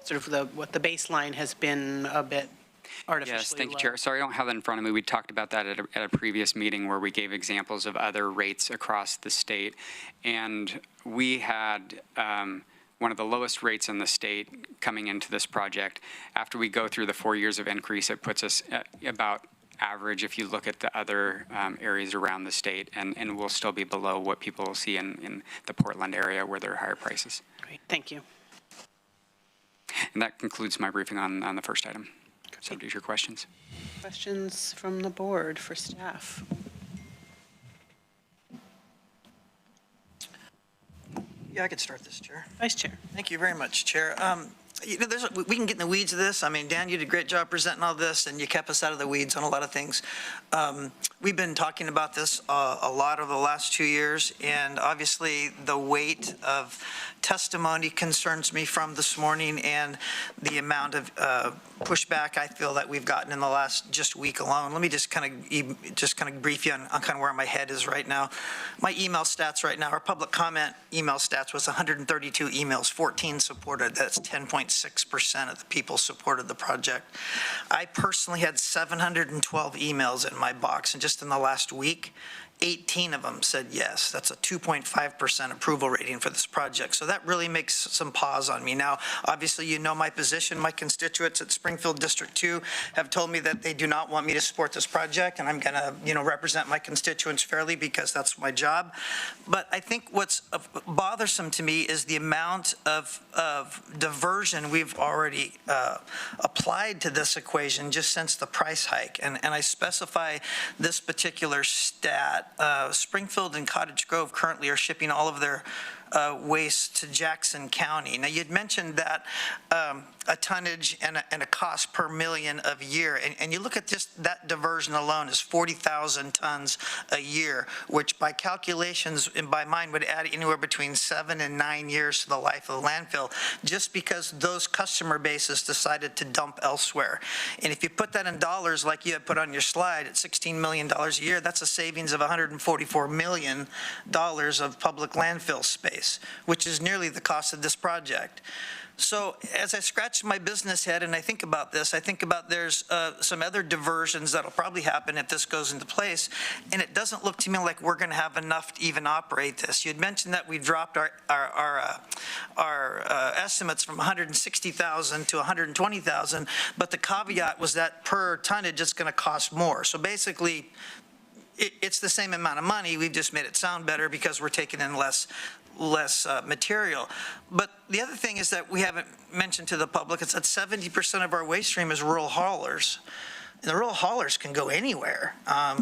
A: sort of what the baseline has been a bit artificially
K: Yes, thank you,
A: low.
K: Chair. Sorry, I don't have that in front of me. We talked about that at a previous meeting where we gave examples of other rates across the state. And we had one of the lowest rates in the state coming into this project. After we go through the 4 years of increase, it puts us at about average if you look at the other areas around the state, and we'll still be below what people will see in the Portland area where there are higher prices.
A: Great, thank you.
K: And that concludes my briefing on the first item. So to your questions.
A: Questions from the board for staff?
X: Yeah, I could start this, Chair.
A: Vice Chair.
X: Thank you very much, Chair. We can get in the weeds of this. I mean, Dan, you did a great job presenting all this, and you kept us out of the weeds on a lot of things. We've been talking about this a lot over the last 2 years, and obviously the weight of testimony concerns me from this morning and the amount of pushback I feel that we've gotten in the last just week alone. Let me just kind of brief you on kind of where my head is right now. My email stats right now, our public comment email stats was 132 emails, 14 supported. That's 10.6% of the people supported the project. I personally had 712 emails in my box, and just in the last week, 18 of them said yes. That's a 2.5% approval rating for this project. So that really makes some pause on me. Now, obviously, you know my position. My constituents at Springfield District 2 have told me that they do not want me to support this project, and I'm going to, represent my constituents fairly because that's my job. But I think what's bothersome to me is the amount of diversion we've already applied to this equation just since the price hike. And I specify this particular stat. Springfield and Cottage Grove currently are shipping all of their waste to Jackson County. Now, you'd mentioned that a tonnage and a cost per million of year, and you look at just that diversion alone is 40,000 tons a year, which by calculations and by mine would add anywhere between 7 and 9 years to the life of the landfill, just because those customer bases decided to dump elsewhere. And if you put that in dollars, like you had put on your slide, at $16 million a year, that's a savings of $144 million of public landfill space, which is nearly the cost of this project. So as I scratch my business head and I think about this, I think about there's some other diversions that'll probably happen if this goes into place, and it doesn't look to me like we're going to have enough to even operate this. You'd mentioned that we dropped our estimates from 160,000 to 120,000, but the caveat was that per tonnage it's going to cost more. So basically, it's the same amount of money. We've just made it sound better because we're taking in less material. But the other thing is that we haven't mentioned to the public is that 70% of our waste stream is rural haulers. And the rural haulers can go anywhere.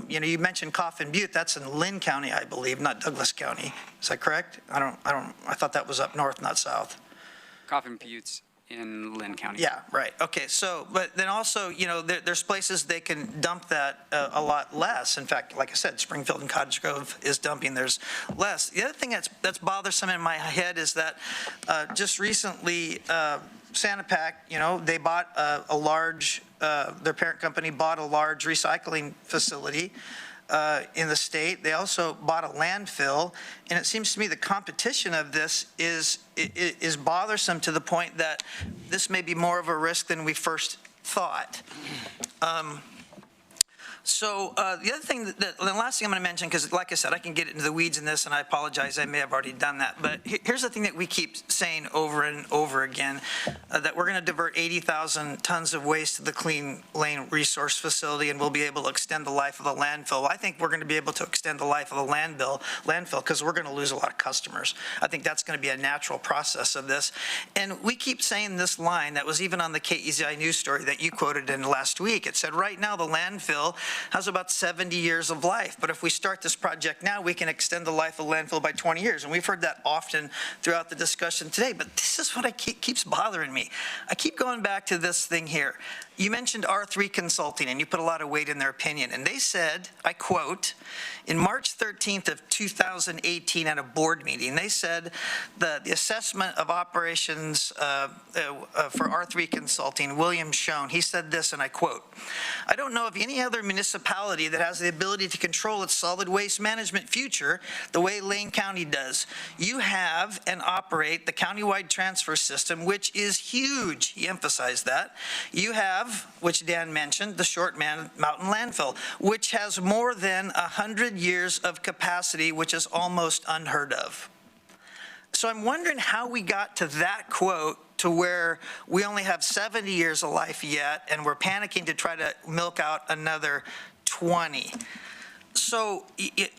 X: You mentioned Coffin Butte. That's in Lynn County, I believe, not Douglas County. Is that correct? I thought that was up north, not south.
K: Coffin Butte's in Lynn County.
X: Yeah, right. Okay, so, but then also, there's places they can dump that a lot less. In fact, like I said, Springfield and Cottage Grove is dumping, there's less. The other thing that's bothersome in my head is that just recently, Sanapac, they bought a large, their parent company bought a large recycling facility in the state. They also bought a landfill, and it seems to me the competition of this is bothersome to the point that this may be more of a risk than we first thought. So the other thing, the last thing I'm going to mention, because like I said, I can get into the weeds in this, and I apologize, I may have already done that. But here's the thing that we keep saying over and over again, that we're going to divert 80,000 tons of waste to the Clean Lane Resource Facility, and we'll be able to extend the life of the landfill. Well, I think we're going to be able to extend the life of the landfill because we're going to lose a lot of customers. I think that's going to be a natural process of this. And we keep saying this line that was even on the KEZI news story that you quoted in last week. It said, right now the landfill has about 70 years of life. But if we start this project now, we can extend the life of the landfill by 20 years. And we've heard that often throughout the discussion today. But this is what keeps bothering me. I keep going back to this thing here. You mentioned R3 Consulting, and you put a lot of weight in their opinion. And they said, I quote, in March 13th of 2018 at a board meeting, they said the assessment of operations for R3 Consulting, William Schoen, he said this, and I quote, I don't know of any other municipality that has the ability to control its solid waste management future the way Lane County does. You have and operate the countywide transfer system, which is huge. He emphasized that. You have, which Dan mentioned, the Short Mountain Landfill, which has more than 100 years of capacity, which is almost unheard of. So I'm wondering how we got to that quote to where we only have 70 years of life yet, and we're panicking to try to milk out another 20. So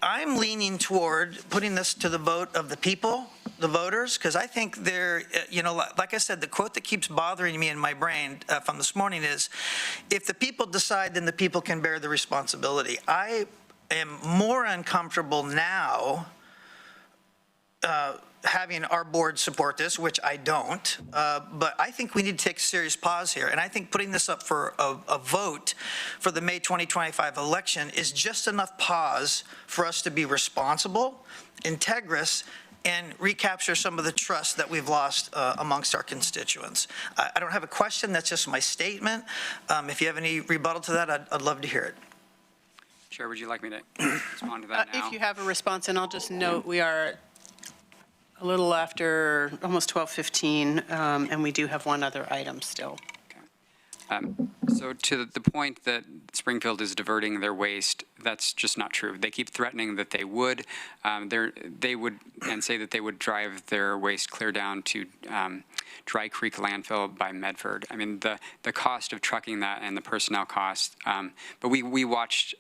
X: I'm leaning toward putting this to the vote of the people, the voters, because I think they're, like I said, the quote that keeps bothering me in my brain from this morning is, if the people decide, then the people can bear the responsibility. I am more uncomfortable now having our board support this, which I don't, but I think we need to take a serious pause here. And I think putting this up for a vote for the May 2025 election is just enough pause for us to be responsible, integrous, and recapture some of the trust that we've lost amongst our constituents. I don't have a question, that's just my statement. If you have any rebuttal to that, I'd love to hear it.
K: Chair, would you like me to respond to that now?
A: If you have a response, and I'll just note we are a little after almost 12:15, and we do have one other item still.
K: So to the point that Springfield is diverting their waste, that's just not true. They keep threatening that they would. They would, and say that they would drive their waste clear down to Dry Creek landfill by Medford. I mean, the cost of trucking that and the personnel costs. But we watch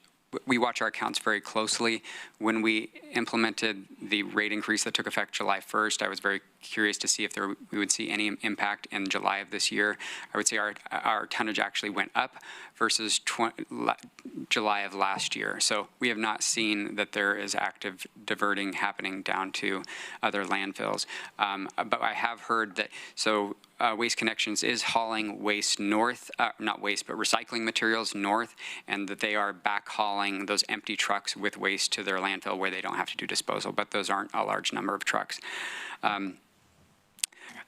K: our accounts very closely. When we implemented the rate increase that took effect July 1st, I was very curious to see if we would see any impact in July of this year. I would say our tonnage actually went up versus July of last year. So we have not seen that there is active diverting happening down to other landfills. But I have heard that, Waste Connections is hauling waste north, not waste, but recycling materials north, and that they are backhauling those empty trucks with waste to their landfill where they don't have to do disposal, but those aren't a large number of trucks.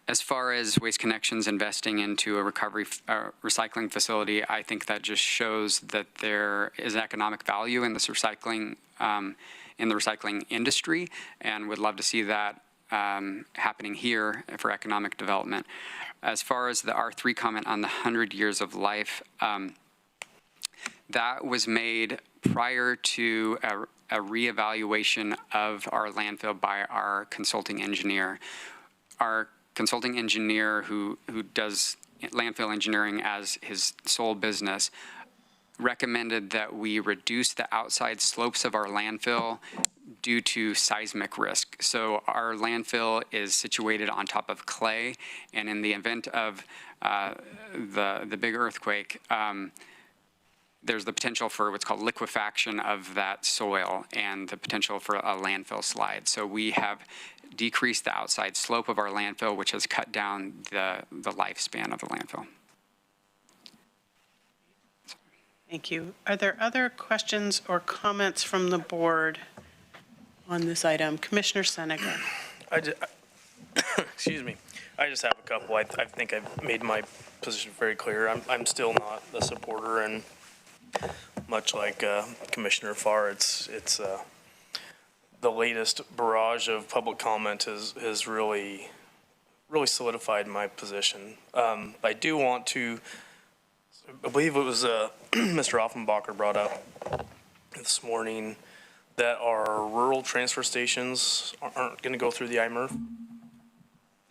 K: As far as Waste Connections investing into a recycling facility, I think that just shows that there is economic value in this recycling, in the recycling industry, and would love to see that happening here for economic development. As far as the R3 comment on the 100 years of life, that was made prior to a reevaluation of our landfill by our consulting engineer. Our consulting engineer who does landfill engineering as his sole business recommended that we reduce the outside slopes of our landfill due to seismic risk. So our landfill is situated on top of clay, and in the event of the big earthquake, there's the potential for what's called liquefaction of that soil and the potential for a landfill slide. So we have decreased the outside slope of our landfill, which has cut down the lifespan of the landfill.
A: Thank you. Are there other questions or comments from the board on this item? Commissioner Seneca.
W: Excuse me. I just have a couple. I think I've made my position very clear. I'm still not a supporter, and much like Commissioner Farr, it's the latest barrage of public comment has really solidified my position. I do want to I believe it was Mr. Offenbacher brought up this morning that our rural transfer stations aren't going to go through the IMERF.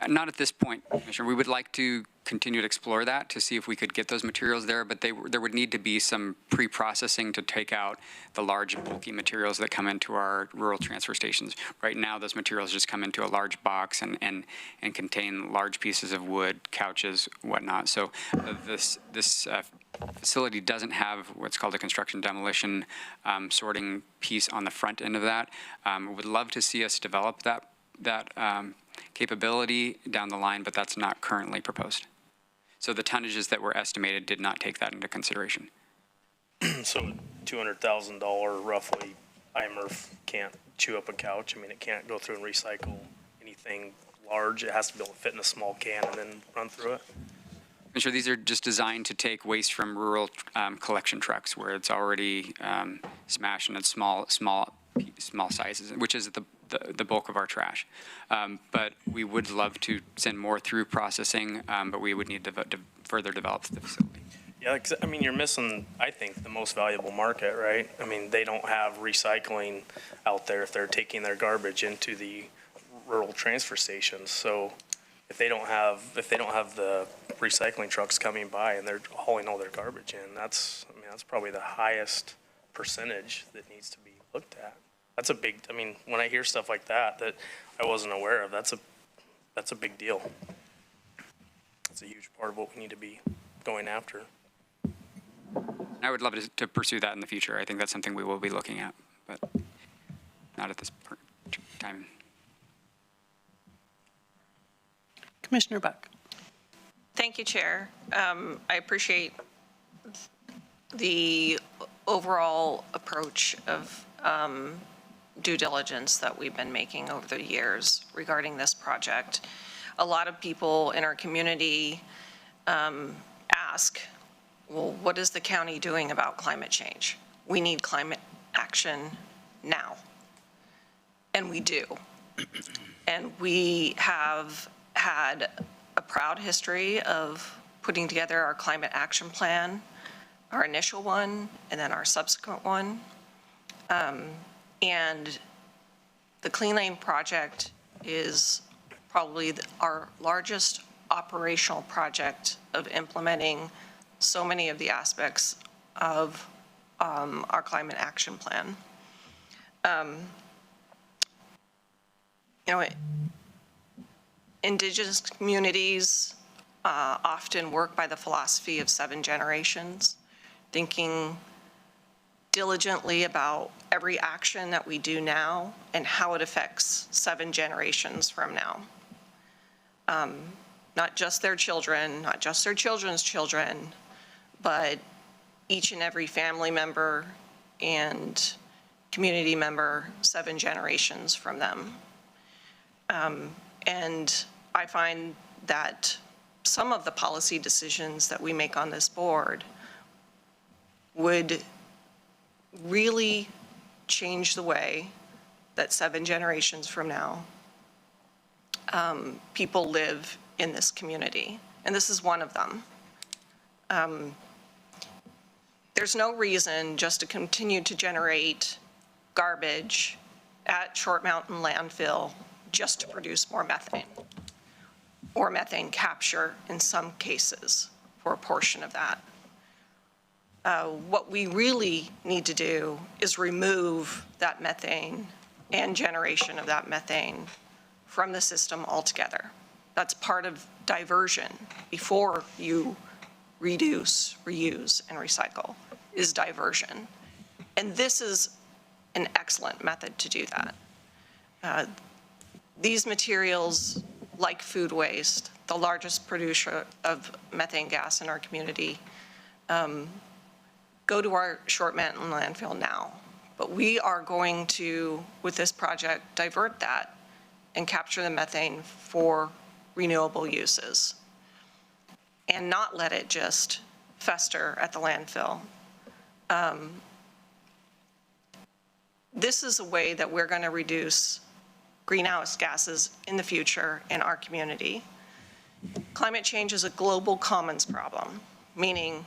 K: Not at this point, Commissioner. We would like to continue to explore that to see if we could get those materials there, but there would need to be some pre-processing to take out the large bulky materials that come into our rural transfer stations. Right now, those materials just come into a large box and contain large pieces of wood, couches, whatnot. So this facility doesn't have what's called a construction demolition sorting piece on the front end of that. We would love to see us develop that capability down the line, but that's not currently proposed. So the tonnages that were estimated did not take that into consideration.
W: So $200,000 roughly, IMERF can't chew up a couch. I mean, it can't go through and recycle anything large. It has to be able to fit in a small can and then run through it.
K: I'm sure these are just designed to take waste from rural collection trucks where it's already smashed and it's small sizes, which is the bulk of our trash. But we would love to send more through processing, but we would need to further develop the facility.
W: Yeah, I mean, you're missing, I think, the most valuable market, right? I mean, they don't have recycling out there if they're taking their garbage into the rural transfer stations. So if they don't have the recycling trucks coming by and they're hauling all their garbage in, that's probably the highest percentage that needs to be looked at. That's a big, I mean, when I hear stuff like that I wasn't aware of, that's a big deal. It's a huge part of what we need to be going after.
K: I would love to pursue that in the future. I think that's something we will be looking at, but not at this time.
A: Commissioner Buck.
G: Thank you, Chair. I appreciate the overall approach of due diligence that we've been making over the years regarding this project. A lot of people in our community ask, well, what is the county doing about climate change? We need climate action now. And we do. And we have had a proud history of putting together our climate action plan, our initial one, and then our subsequent one. And the Clean Lane project is probably our largest operational project of implementing so many of the aspects of our climate action plan. Indigenous communities often work by the philosophy of 7 generations, thinking diligently about every action that we do now and how it affects 7 generations from now. Not just their children, not just their children's children, but each and every family member and community member 7 generations from them. And I find that some of the policy decisions that we make on this board would really change the way that 7 generations from now people live in this community. And this is one of them. There's no reason just to continue to generate garbage at Short Mountain Landfill just to produce more methane, or methane capture in some cases for a portion of that. What we really need to do is remove that methane and generation of that methane from the system altogether. That's part of diversion before you reduce, reuse, and recycle, is diversion. And this is an excellent method to do that. These materials, like food waste, the largest producer of methane gas in our community, go to our Short Mountain landfill now. But we are going to, with this project, divert that and capture the methane for renewable uses and not let it just fester at the landfill. This is a way that we're going to reduce greenhouse gases in the future in our community. Climate change is a global commons problem, meaning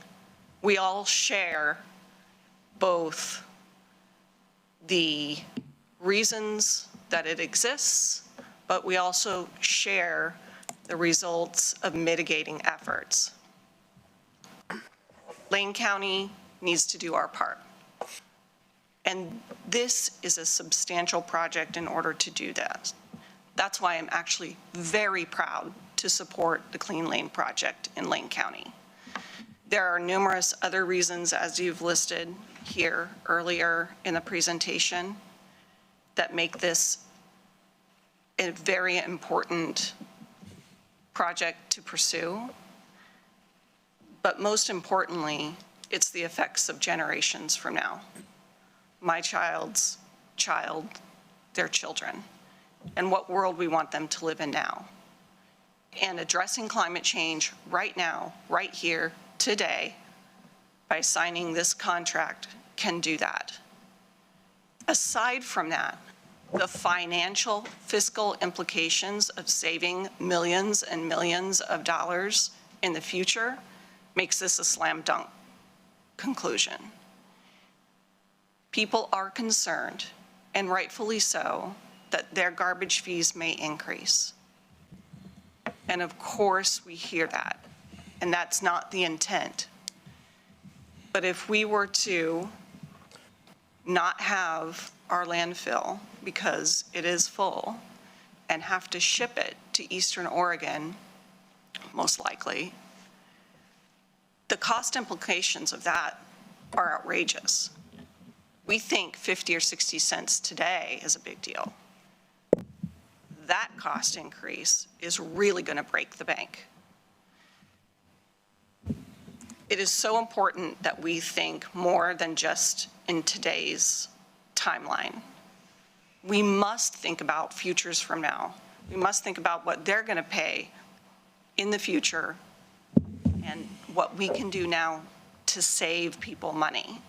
G: we all share both the reasons that it exists, but we also share the results of mitigating efforts. Lane County needs to do our part. And this is a substantial project in order to do that. That's why I'm actually very proud to support the Clean Lane project in Lane County. There are numerous other reasons, as you've listed here earlier in the presentation, that make this a very important project to pursue. But most importantly, it's the effects of generations from now. My child's child, their children, and what world we want them to live in now. And addressing climate change right now, right here, today, by signing this contract, can do that. Aside from that, the financial, fiscal implications of saving millions and millions of dollars in the future makes this a slam dunk conclusion. People are concerned, and rightfully so, that their garbage fees may increase. And of course, we hear that, and that's not the intent. But if we were to not have our landfill because it is full and have to ship it to Eastern Oregon, most likely, the cost implications of that are outrageous. We think 50 or 60 cents today is a big deal. That cost increase is really going to break the bank. It is so important that we think more than just in today's timeline. We must think about futures from now. We must think about what they're going to pay in the future and what we can do now to save people money.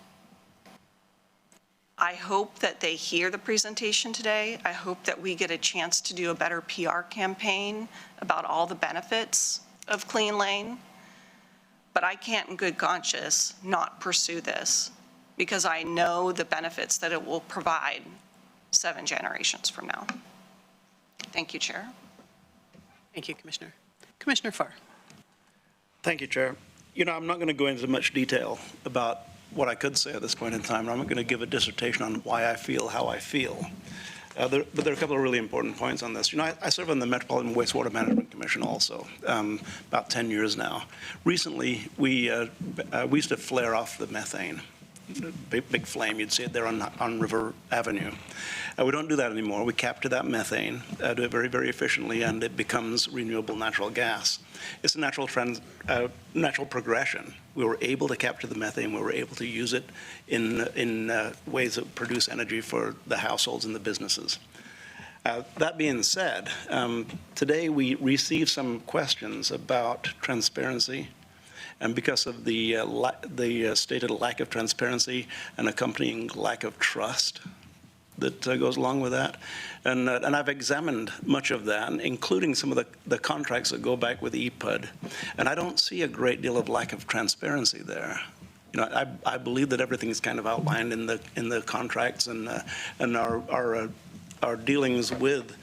G: I hope that they hear the presentation today. I hope that we get a chance to do a better PR campaign about all the benefits of Clean Lane. But I can't in good conscience not pursue this because I know the benefits that it will provide 7 generations from now. Thank you, Chair.
A: Thank you, Commissioner. Commissioner Farr.
H: Thank you, Chair. You know, I'm not going to go into much detail about what I could say at this point in time. I'm not going to give a dissertation on why I feel how I feel. But there are a couple of really important points on this. You know, I serve on the Metropolitan Wastewater Management Commission also, about 10 years now. Recently, we used to flare off the methane. Big flame, you'd see it there on River Avenue. We don't do that anymore. We capture that methane, do it very, very efficiently, and it becomes renewable natural gas. It's a natural progression. We were able to capture the methane. We were able to use it in ways that produce energy for the households and the businesses. That being said, today we received some questions about transparency. And because of the stated lack of transparency and accompanying lack of trust that goes along with that. And I've examined much of that, including some of the contracts that go back with EPUD. And I don't see a great deal of lack of transparency there. You know, I believe that everything is kind of outlined in the contracts and our dealings with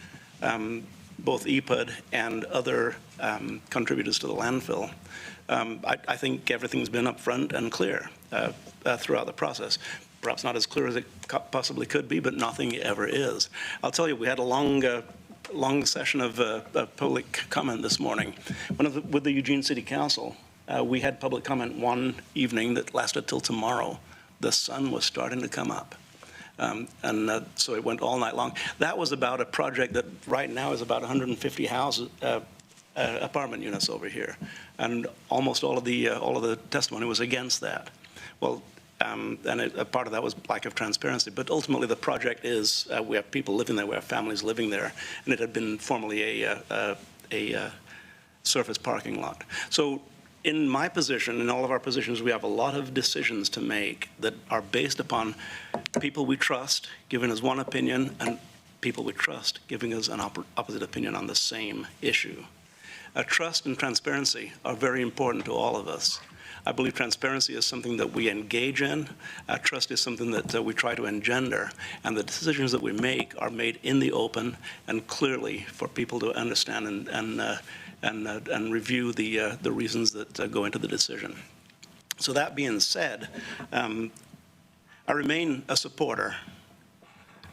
H: both EPUD and other contributors to the landfill. I think everything's been upfront and clear throughout the process. Perhaps not as clear as it possibly could be, but nothing ever is. I'll tell you, we had a long session of public comment this morning. With the Eugene City Council, we had public comment one evening that lasted till tomorrow. The sun was starting to come up. So it went all night long. That was about a project that right now is about 150 houses, apartment units over here, and almost all of the testimony was against that. Well, a part of that was lack of transparency. But ultimately, the project is we have people living there, we have families living there, and it had been formerly a surface parking lot. So in my position, in all of our positions, we have a lot of decisions to make that are based upon people we trust giving us one opinion and people we trust giving us an opposite opinion on the same issue. Trust and transparency are very important to all of us. I believe transparency is something that we engage in. Trust is something that we try to engender. And the decisions that we make are made in the open and clearly for people to understand and review the reasons that go into the decision. So that being said, I remain a supporter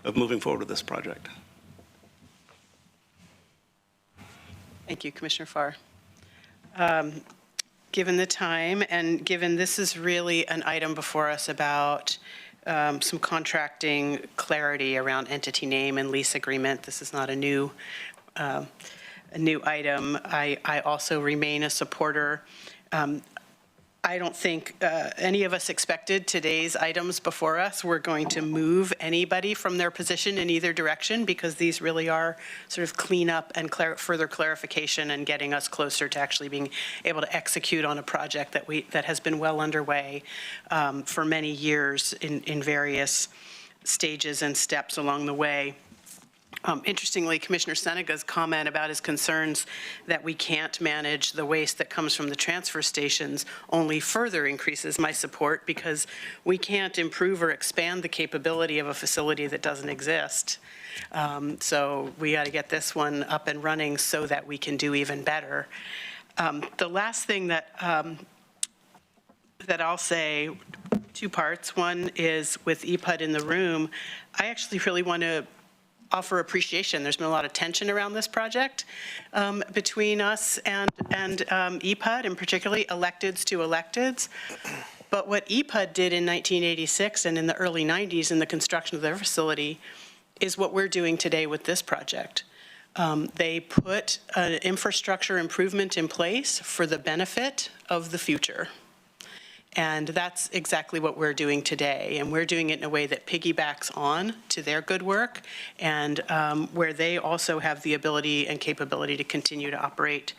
H: of moving forward with this project.
A: Thank you, Commissioner Farr. Given the time and given this is really an item before us about some contracting clarity around entity name and lease agreement, this is not a new item. I also remain a supporter. I don't think any of us expected today's items before us were going to move anybody from their position in either direction, because these really are sort of cleanup and further clarification and getting us closer to actually being able to execute on a project that has been well underway for many years in various stages and steps along the way. Interestingly, Commissioner Senega's comment about his concerns that we can't manage the waste that comes from the transfer stations only further increases my support, because we can't improve or expand the capability of a facility that doesn't exist. So we got to get this one up and running so that we can do even better. The last thing that I'll say, two parts. One is with EPUD in the room, I actually really want to offer appreciation. There's been a lot of tension around this project between us and EPUD, and particularly electeds to electeds. But what EPUD did in 1986 and in the early 90s in the construction of their facility is what we're doing today with this project. They put an infrastructure improvement in place for the benefit of the future. And that's exactly what we're doing today. And we're doing it in a way that piggybacks on to their good work, and where they also have the ability and capability to continue to operate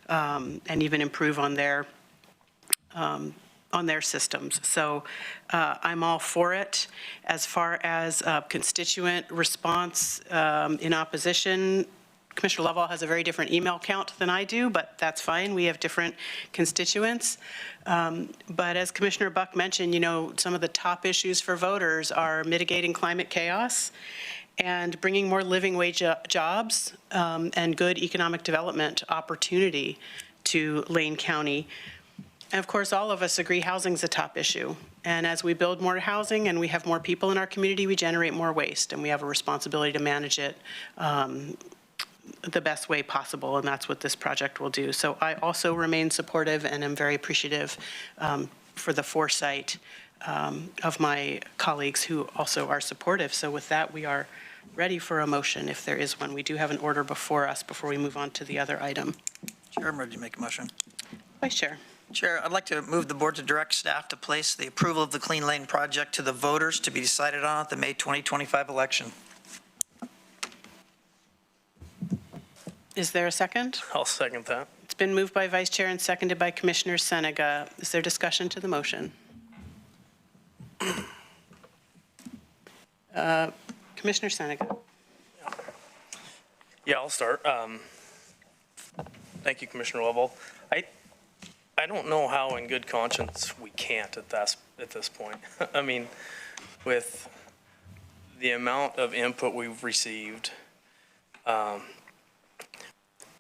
A: and even improve on their systems. So I'm all for it. As far as constituent response in opposition, Commissioner Lovell has a very different email count than I do, but that's fine. We have different constituents. But as Commissioner Buck mentioned, you know, some of the top issues for voters are mitigating climate chaos and bringing more living wage jobs and good economic development opportunity to Lane County. And of course, all of us agree housing's a top issue. And as we build more housing and we have more people in our community, we generate more waste, and we have a responsibility to manage it the best way possible, and that's what this project will do. So I also remain supportive and am very appreciative for the foresight of my colleagues who also are supportive. So with that, we are ready for a motion if there is one. We do have an order before us before we move on to the other item.
X: Chair, I'm ready to make a motion.
A: Vice Chair.
X: Chair, I'd like to move the board to direct staff to place the approval of the Clean Lane project to the voters to be decided on at the May 2025 election.
A: Is there a second?
W: I'll second that.
A: It's been moved by Vice Chair and seconded by Commissioner Senega. Is there discussion to the motion? Commissioner Senega.
W: Yeah, I'll start. Thank you, Commissioner Lovell. I don't know how in good conscience we can't at this point. I mean, with the amount of input we've received,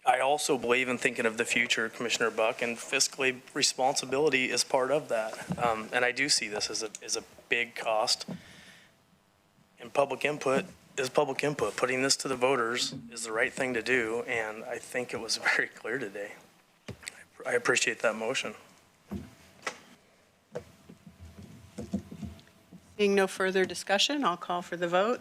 W: I also believe in thinking of the future, Commissioner Buck, and fiscally responsibility is part of that. And I do see this as a big cost. And public input is public input. Putting this to the voters is the right thing to do, and I think it was very clear today. I appreciate that motion.
A: Seeing no further discussion, I'll call for the vote.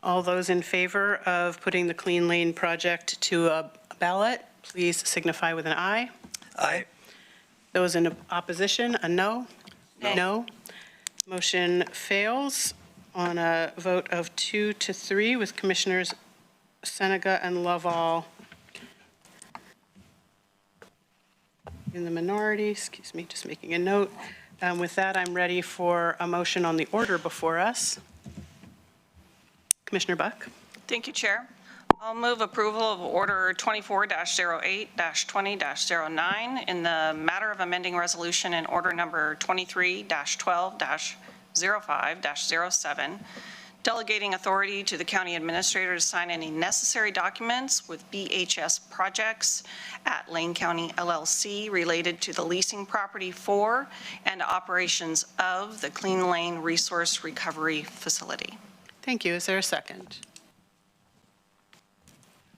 A: All those in favor of putting the Clean Lane project to a ballot, please signify with an aye.
X: Aye.
A: Those in opposition, a no? No. Motion fails on a vote of 2-3 with Commissioners Senega and Lovell in the minority. Excuse me, just making a note. With that, I'm ready for a motion on the order before us. Commissioner Buck.
G: Thank you, Chair. I'll move approval of Order 24-08-20-09 in the matter of amending resolution in Order Number 23-12-05-07, delegating authority to the county administrator to sign any necessary documents with BHS projects at Lane County LLC related to the leasing property for and operations of the Clean Lane Resource Recovery Facility.
A: Thank you. Is there a second?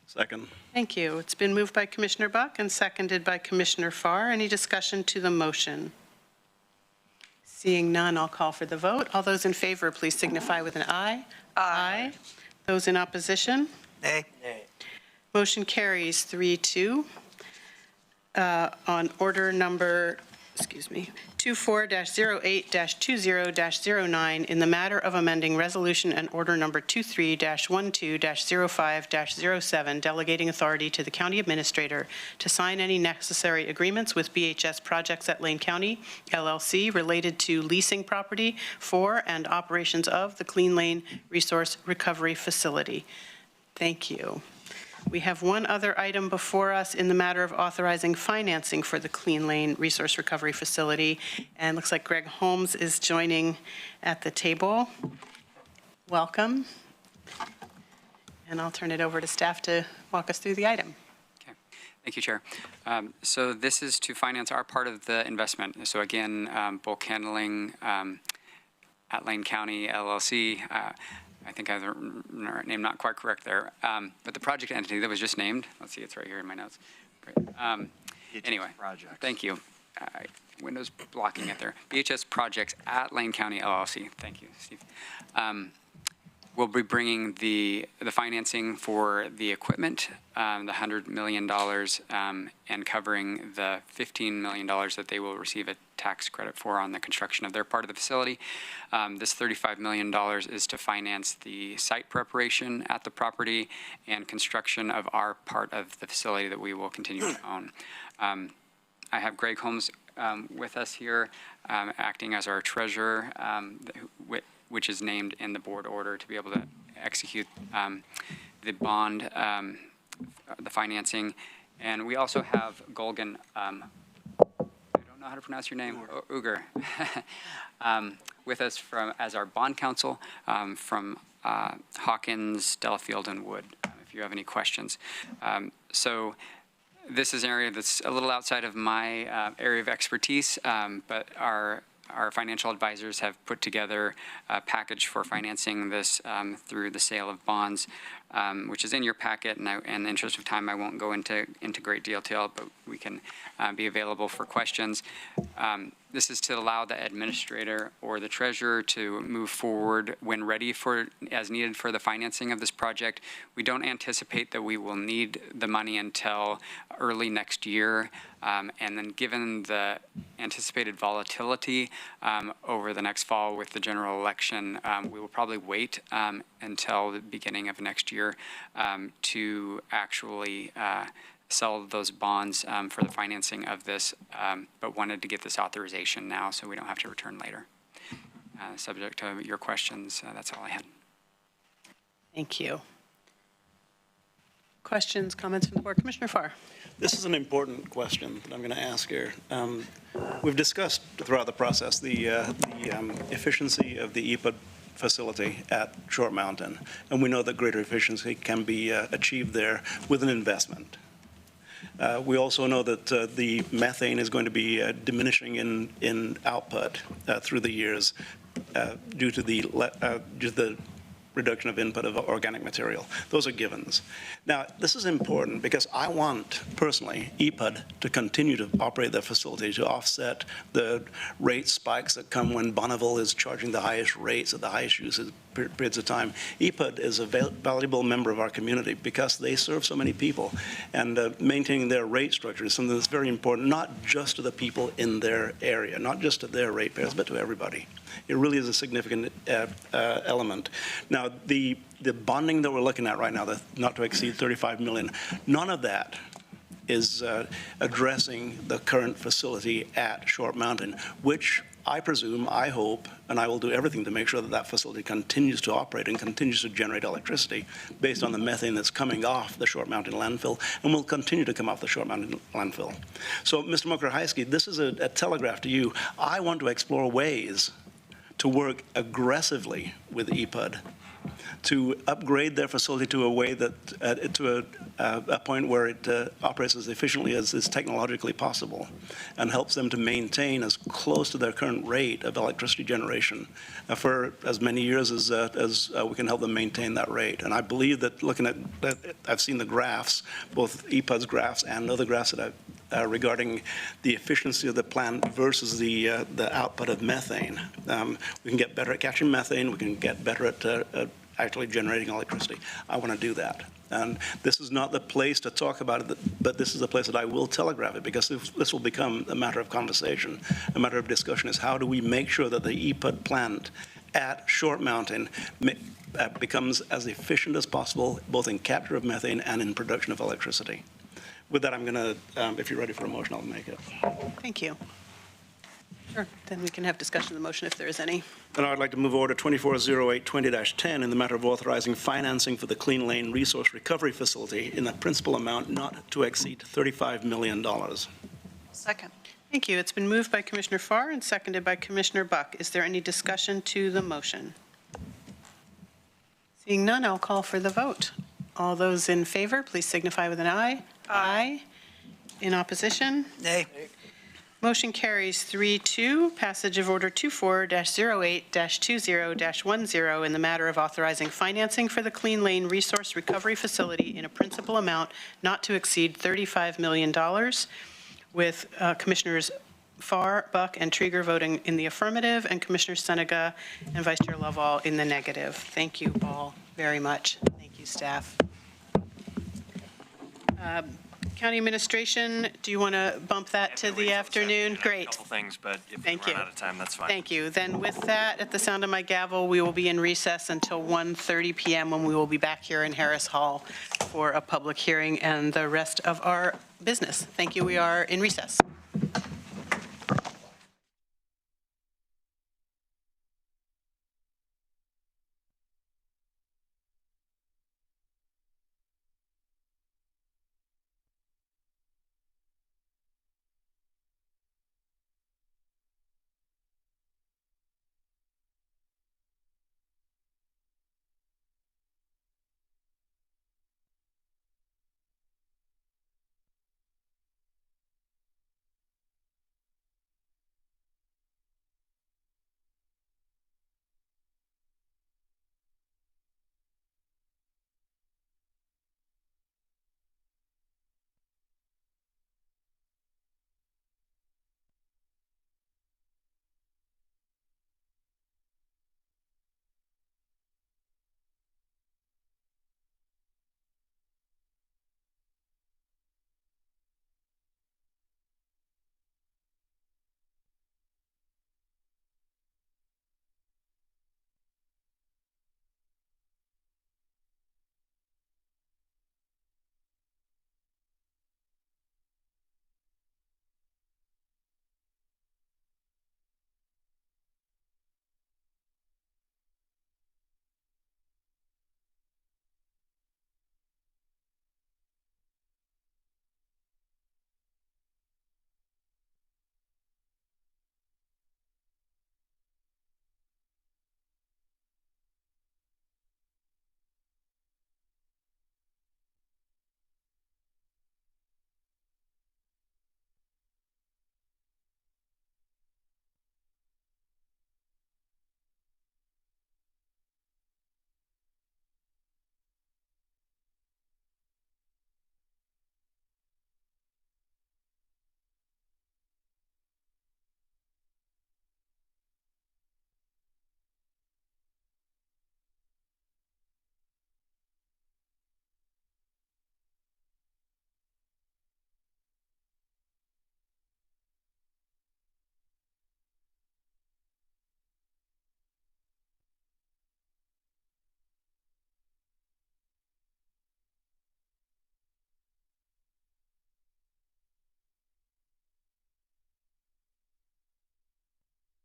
H: Second.
A: Thank you. It's been moved by Commissioner Buck and seconded by Commissioner Farr. Any discussion to the motion? Seeing none, I'll call for the vote. All those in favor, please signify with an aye. Aye. Those in opposition?
X: Nay.
A: Motion carries 3-2. On order number, 24-08-20-09 in the matter of amending resolution and order number 23-12-05-07, delegating authority to the county administrator to sign any necessary agreements with BHS projects at Lane County LLC related to leasing property for and operations of the Clean Lane Resource Recovery Facility. Thank you. We have one other item before us in the matter of authorizing financing for the Clean Lane Resource Recovery Facility. And looks like Greg Holmes is joining at the table. Welcome. And I'll turn it over to staff to walk us through the item.
K: Okay. Thank you, Chair. So this is to finance our part of the investment. So again, bulk handling at Lane County LLC. I think I have the name not quite correct there. But the project entity that was just named, let's see, it's right here in my notes. Anyway, thank you. Windows blocking it there. BHS Projects at Lane County LLC. Thank you, Steve. We'll be bringing the financing for the equipment, the $100 million, and covering the $15 million that they will receive a tax credit for on the construction of their part of the facility. This $35 million is to finance the site preparation at the property and construction of our part of the facility that we will continue to own. I have Greg Holmes with us here, acting as our treasurer, which is named in the board order to be able to execute the bond, the financing. And we also have Golgan, I don't know how to pronounce your name, Uger, with us as our bond counsel from Hawkins, Delafield, and Wood, if you have any questions. So this is an area that's a little outside of my area of expertise, but our financial advisors have put together a package for financing this through the sale of bonds, which is in your packet. And in the interest of time, I won't go into great detail, but we can be available for questions. This is to allow the administrator or the treasurer to move forward when ready as needed for the financing of this project. We don't anticipate that we will need the money until early next year. And then given the anticipated volatility over the next fall with the general election, we will probably wait until the beginning of next year to actually sell those bonds for the financing of this, but wanted to get this authorization now so we don't have to return later. Subject to your questions, that's all I had.
A: Thank you. Questions, comments from the board? Commissioner Farr.
H: This is an important question that I'm going to ask here. We've discussed throughout the process the efficiency of the EPA facility at Short Mountain, and we know that greater efficiency can be achieved there with an investment. We also know that the methane is going to be diminishing in output through the years due to the reduction of input of organic material. Those are givens. Now, this is important because I want, personally, EPUD to continue to operate their facility to offset the rate spikes that come when Bonneville is charging the highest rates at the highest usage periods of time. EPUD is a valuable member of our community because they serve so many people, and maintaining their rate structure is something that's very important, not just to the people in their area, not just to their ratepayers, but to everybody. It really is a significant element. Now, the bonding that we're looking at right now, the not to exceed $35 million, none of that is addressing the current facility at Short Mountain, which I presume, I hope, and I will do everything to make sure that that facility continues to operate and continues to generate electricity based on the methane that's coming off the Short Mountain landfill and will continue to come off the Short Mountain landfill. So, Mr. Mokrahajski, this is a telegraph to you. I want to explore ways to work aggressively with EPUD to upgrade their facility to a way that, to a point where it operates as efficiently as is technologically possible and helps them to maintain as close to their current rate of electricity generation for as many years as we can help them maintain that rate. And I believe that looking at, I've seen the graphs, both EPUD's graphs and other graphs that regarding the efficiency of the plant versus the output of methane. We can get better at catching methane. We can get better at actually generating electricity. I want to do that. And this is not the place to talk about it, but this is the place that I will telegraph it, because this will become a matter of conversation, a matter of discussion, is how do we make sure that the EPUD plant at Short Mountain becomes as efficient as possible, both in capture of methane and in production of electricity. With that, I'm going to, if you're ready for a motion, I'll make it.
A: Thank you. Sure. Then we can have discussion of the motion if there is any.
H: And I'd like to move order 240820-10 in the matter of authorizing financing for the Clean Lane Resource Recovery Facility in a principal amount not to exceed $35 million.
A: Second. Thank you. It's been moved by Commissioner Farr and seconded by Commissioner Buck. Is there any discussion to the motion? Seeing none, I'll call for the vote. All those in favor, please signify with an aye. Aye. In opposition?
X: Nay.
A: Motion carries 3-2. Passage of Order 24-08-20-10 in the matter of authorizing financing for the Clean Lane Resource Recovery Facility in a principal amount not to exceed $35 million, with Commissioners Farr, Buck, and Trieger voting in the affirmative, and Commissioner Senega and Vice Chair Lovall in the negative. Thank you all very much. Thank you, staff. County Administration, do you want to bump that to the afternoon? Great.
J: A couple things, but if
A: Thank
J: we
A: you.
J: run out of time, that's fine.
A: Thank you. Then with that, at the sound of my gavel, we will be in recess until 1:30 p.m. when we will be back here in Harris Hall for a public hearing and the rest of our business. Thank you. We are in recess.